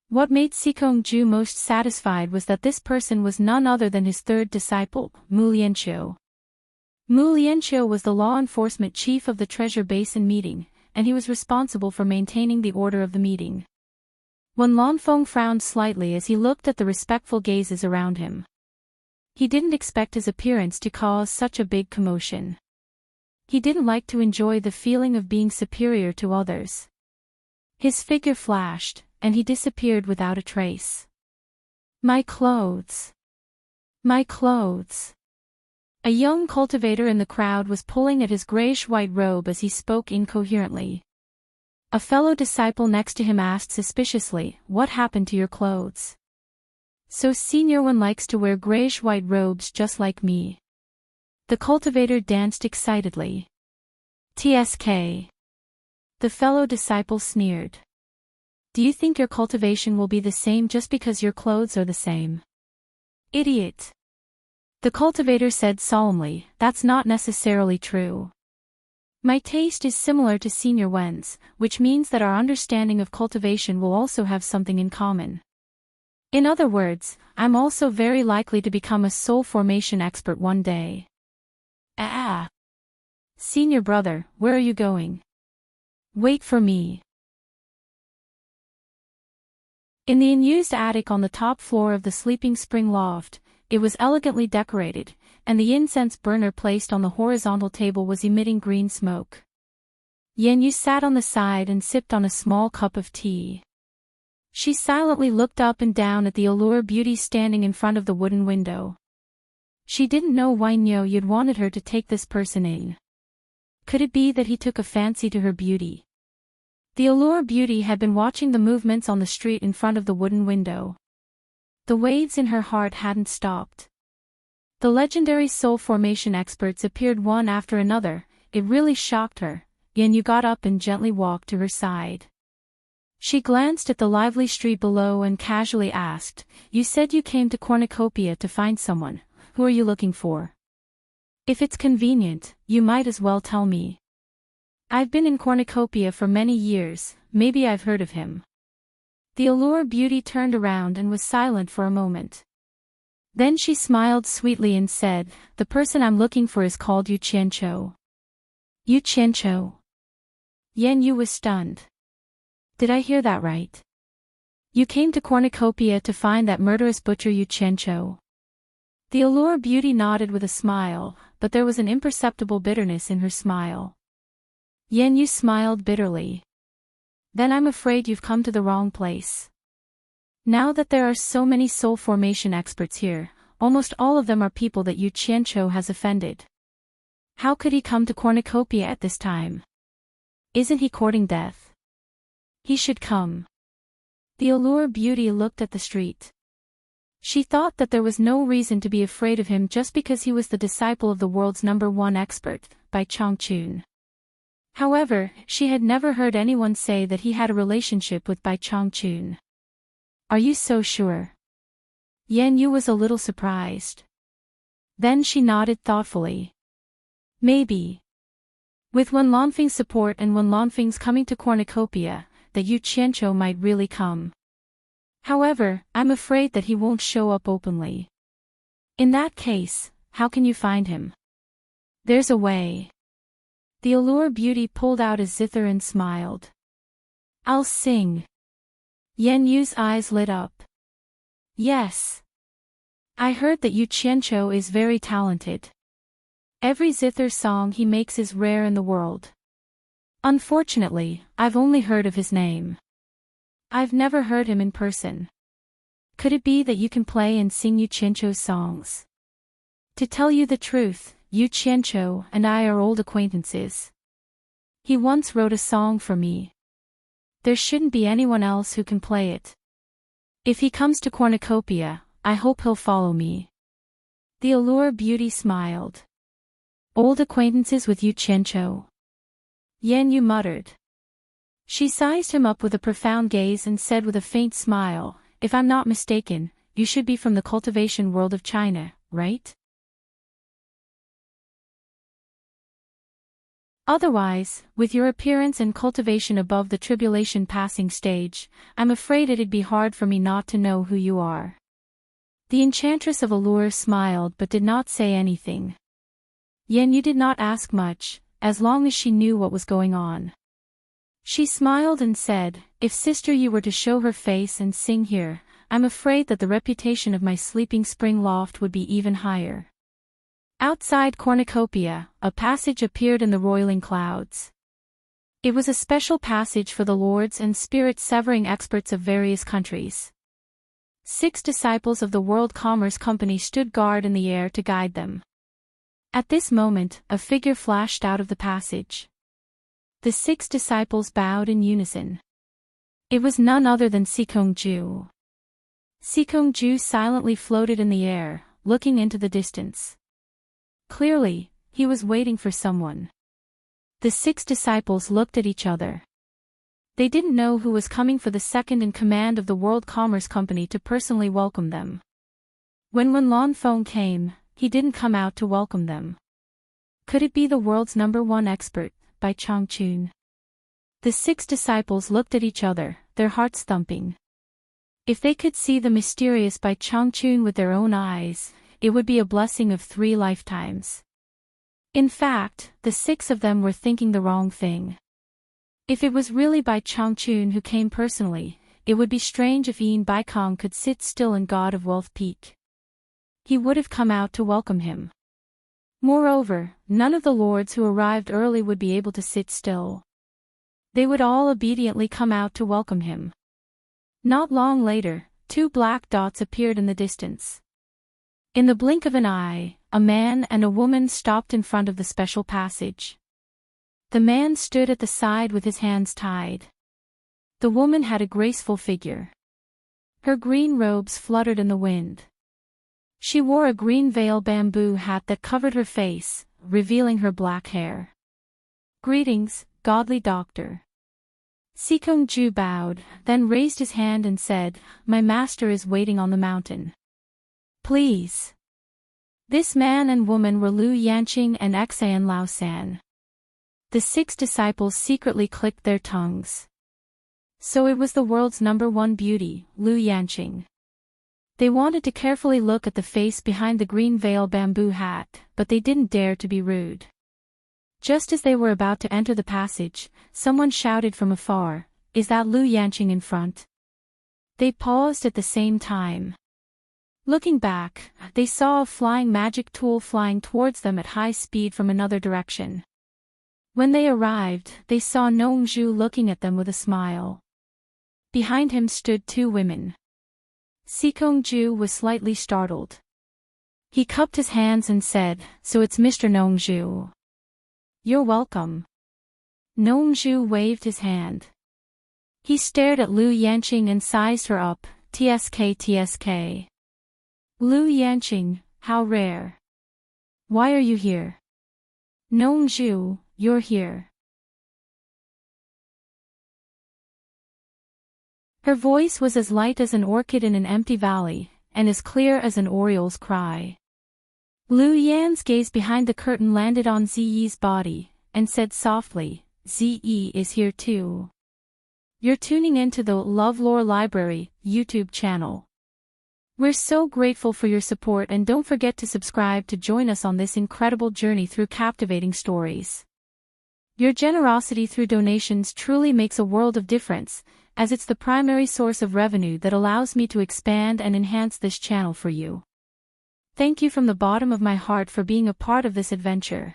What made Seokong-ju most satisfied was that this person was none other than his third disciple, Mu Lianqiu. Mu Lianqiu was the law enforcement chief of the Treasure Basin meeting, and he was responsible for maintaining the order of the meeting. Wen Lanfeng frowned slightly as he looked at the respectful gazes around him. He didn't expect his appearance to cause such a big commotion. He didn't like to enjoy the feeling of being superior to others. His figure flashed, and he disappeared without a trace. "My clothes! My clothes!" A young cultivator in the crowd was pulling at his grayish-white robe as he spoke incoherently. A fellow disciple next to him asked suspiciously, "What happened to your clothes?" "So Senior One likes to wear grayish-white robes just like me." The cultivator danced excitedly. "TSK." The fellow disciple sneered. "Do you think your cultivation will be the same just because your clothes are the same?" "Idiot." The cultivator said solemnly, "That's not necessarily true. My taste is similar to Senior Wen's, which means that our understanding of cultivation will also have something in common. In other words, I'm also very likely to become a soul formation expert one day." "Ah! Senior brother, where are you going?" "Wait for me." In the unused attic on the top floor of the Sleeping Spring loft, it was elegantly decorated, and the incense burner placed on the horizontal table was emitting green smoke. Yanyu sat on the side and sipped on a small cup of tea. She silently looked up and down at the allure beauty standing in front of the wooden window. She didn't know why Nyo-Yud wanted her to take this person in. Could it be that he took a fancy to her beauty? The allure beauty had been watching the movements on the street in front of the wooden window. The waves in her heart hadn't stopped. The legendary soul formation experts appeared one after another. It really shocked her. Yanyu got up and gently walked to her side. She glanced at the lively street below and casually asked, "You said you came to Cornucopia to find someone. Who are you looking for? If it's convenient, you might as well tell me. I've been in Cornucopia for many years, maybe I've heard of him." The allure beauty turned around and was silent for a moment. Then she smiled sweetly and said, "The person I'm looking for is called Yu Qianqiu." "Yu Qianqiu?" Yanyu was stunned. "Did I hear that right? You came to Cornucopia to find that murderous butcher Yu Qianqiu?" The allure beauty nodded with a smile, but there was an imperceptible bitterness in her smile. Yanyu smiled bitterly. "Then I'm afraid you've come to the wrong place. Now that there are so many soul formation experts here, almost all of them are people that Yu Qianqiu has offended. How could he come to Cornucopia at this time? Isn't he courting death? He should come." The allure beauty looked at the street. She thought that there was no reason to be afraid of him just because he was the disciple of the world's #1 expert, Bai Changchun. However, she had never heard anyone say that he had a relationship with Bai Changchun. "Are you so sure?" Yanyu was a little surprised. Then she nodded thoughtfully. "Maybe. With Wen Lanfeng's support and Wen Lanfeng's coming to Cornucopia, that Yu Qianqiu might really come. However, I'm afraid that he won't show up openly. In that case, how can you find him?" "There's a way." The allure beauty pulled out a zither and smiled. "I'll sing." Yanyu's eyes lit up. Yes. I heard that Yu Qianqiu is very talented. Every zither song he makes is rare in the world. Unfortunately, I've only heard of his name. I've never heard him in person. Could it be that you can play and sing Yu Qianqiu's songs? To tell you the truth, Yu Qianqiu and I are old acquaintances. He once wrote a song for me. There shouldn't be anyone else who can play it. If he comes to Cornucopia, I hope he'll follow me. The Allure Beauty smiled. Old acquaintances with Yu Qianqiu? Yan Yu muttered. She sized him up with a profound gaze and said with a faint smile, if I'm not mistaken, you should be from the cultivation world of China, right? Otherwise, with your appearance and cultivation above the tribulation passing stage, I'm afraid it'd be hard for me not to know who you are. The enchantress of Allure smiled but did not say anything. Yan Yu did not ask much, as long as she knew what was going on. She smiled and said, if Sister Yu were to show her face and sing here, I'm afraid that the reputation of my sleeping spring loft would be even higher. Outside Cornucopia, a passage appeared in the roiling clouds. It was a special passage for the lords and spirit-severing experts of various countries. 6 disciples of the World Commerce Company stood guard in the air to guide them. At this moment, a figure flashed out of the passage. The 6 disciples bowed in unison. It was none other than Sikongju. Sikongju silently floated in the air, looking into the distance. Clearly, he was waiting for someone. The 6 disciples looked at each other. They didn't know who was coming for the second in command of the World Commerce Company to personally welcome them. When Lan Feng came, he didn't come out to welcome them. Could it be the world's #1 expert, Bai Changchun? The 6 disciples looked at each other, their hearts thumping. If they could see the mysterious Bai Changchun with their own eyes, it would be a blessing of 3 lifetimes. In fact, the 6 of them were thinking the wrong thing. If it was really Bai Changchun who came personally, it would be strange if Yin Baikong could sit still in God of Wealth Peak. He would have come out to welcome him. Moreover, none of the lords who arrived early would be able to sit still. They would all obediently come out to welcome him. Not long later, 2 black dots appeared in the distance. In the blink of an eye, a man and a woman stopped in front of the special passage. The man stood at the side with his hands tied. The woman had a graceful figure. Her green robes fluttered in the wind. She wore a green veil bamboo hat that covered her face, revealing her black hair. Greetings, godly doctor. Sikongju bowed, then raised his hand and said, my master is waiting on the mountain. Please. This man and woman were Lu Yanqing and Xan Laosan. The 6 disciples secretly clicked their tongues. So it was the world's #1 beauty, Lu Yanqing. They wanted to carefully look at the face behind the green veil bamboo hat, but they didn't dare to be rude. Just as they were about to enter the passage, someone shouted from afar, is that Lu Yanqing in front? They paused at the same time. Looking back, they saw a flying magic tool flying towards them at high speed from another direction. When they arrived, they saw Nongzhu looking at them with a smile. Behind him stood 2 women. Sikongju was slightly startled. He cupped his hands and said, so it's Mr. Nongzhu. You're welcome. Nongzhu waved his hand. He stared at Lu Yanqing and sized her up, TSK. Lu Yanqing, how rare. Why are you here? Nongzhu, you're here. Her voice was as light as an orchid in an empty valley, and as clear as an oriole's cry. Lu Yan's gaze behind the curtain landed on Ziyi's body, and said softly, Ziyi is here too. You're tuning into the LoveLore Library YouTube channel. We're so grateful for your support, and don't forget to subscribe to join us on this incredible journey through captivating stories. Your generosity through donations truly makes a world of difference, as it's the primary source of revenue that allows me to expand and enhance this channel for you. Thank you from the bottom of my heart for being a part of this adventure.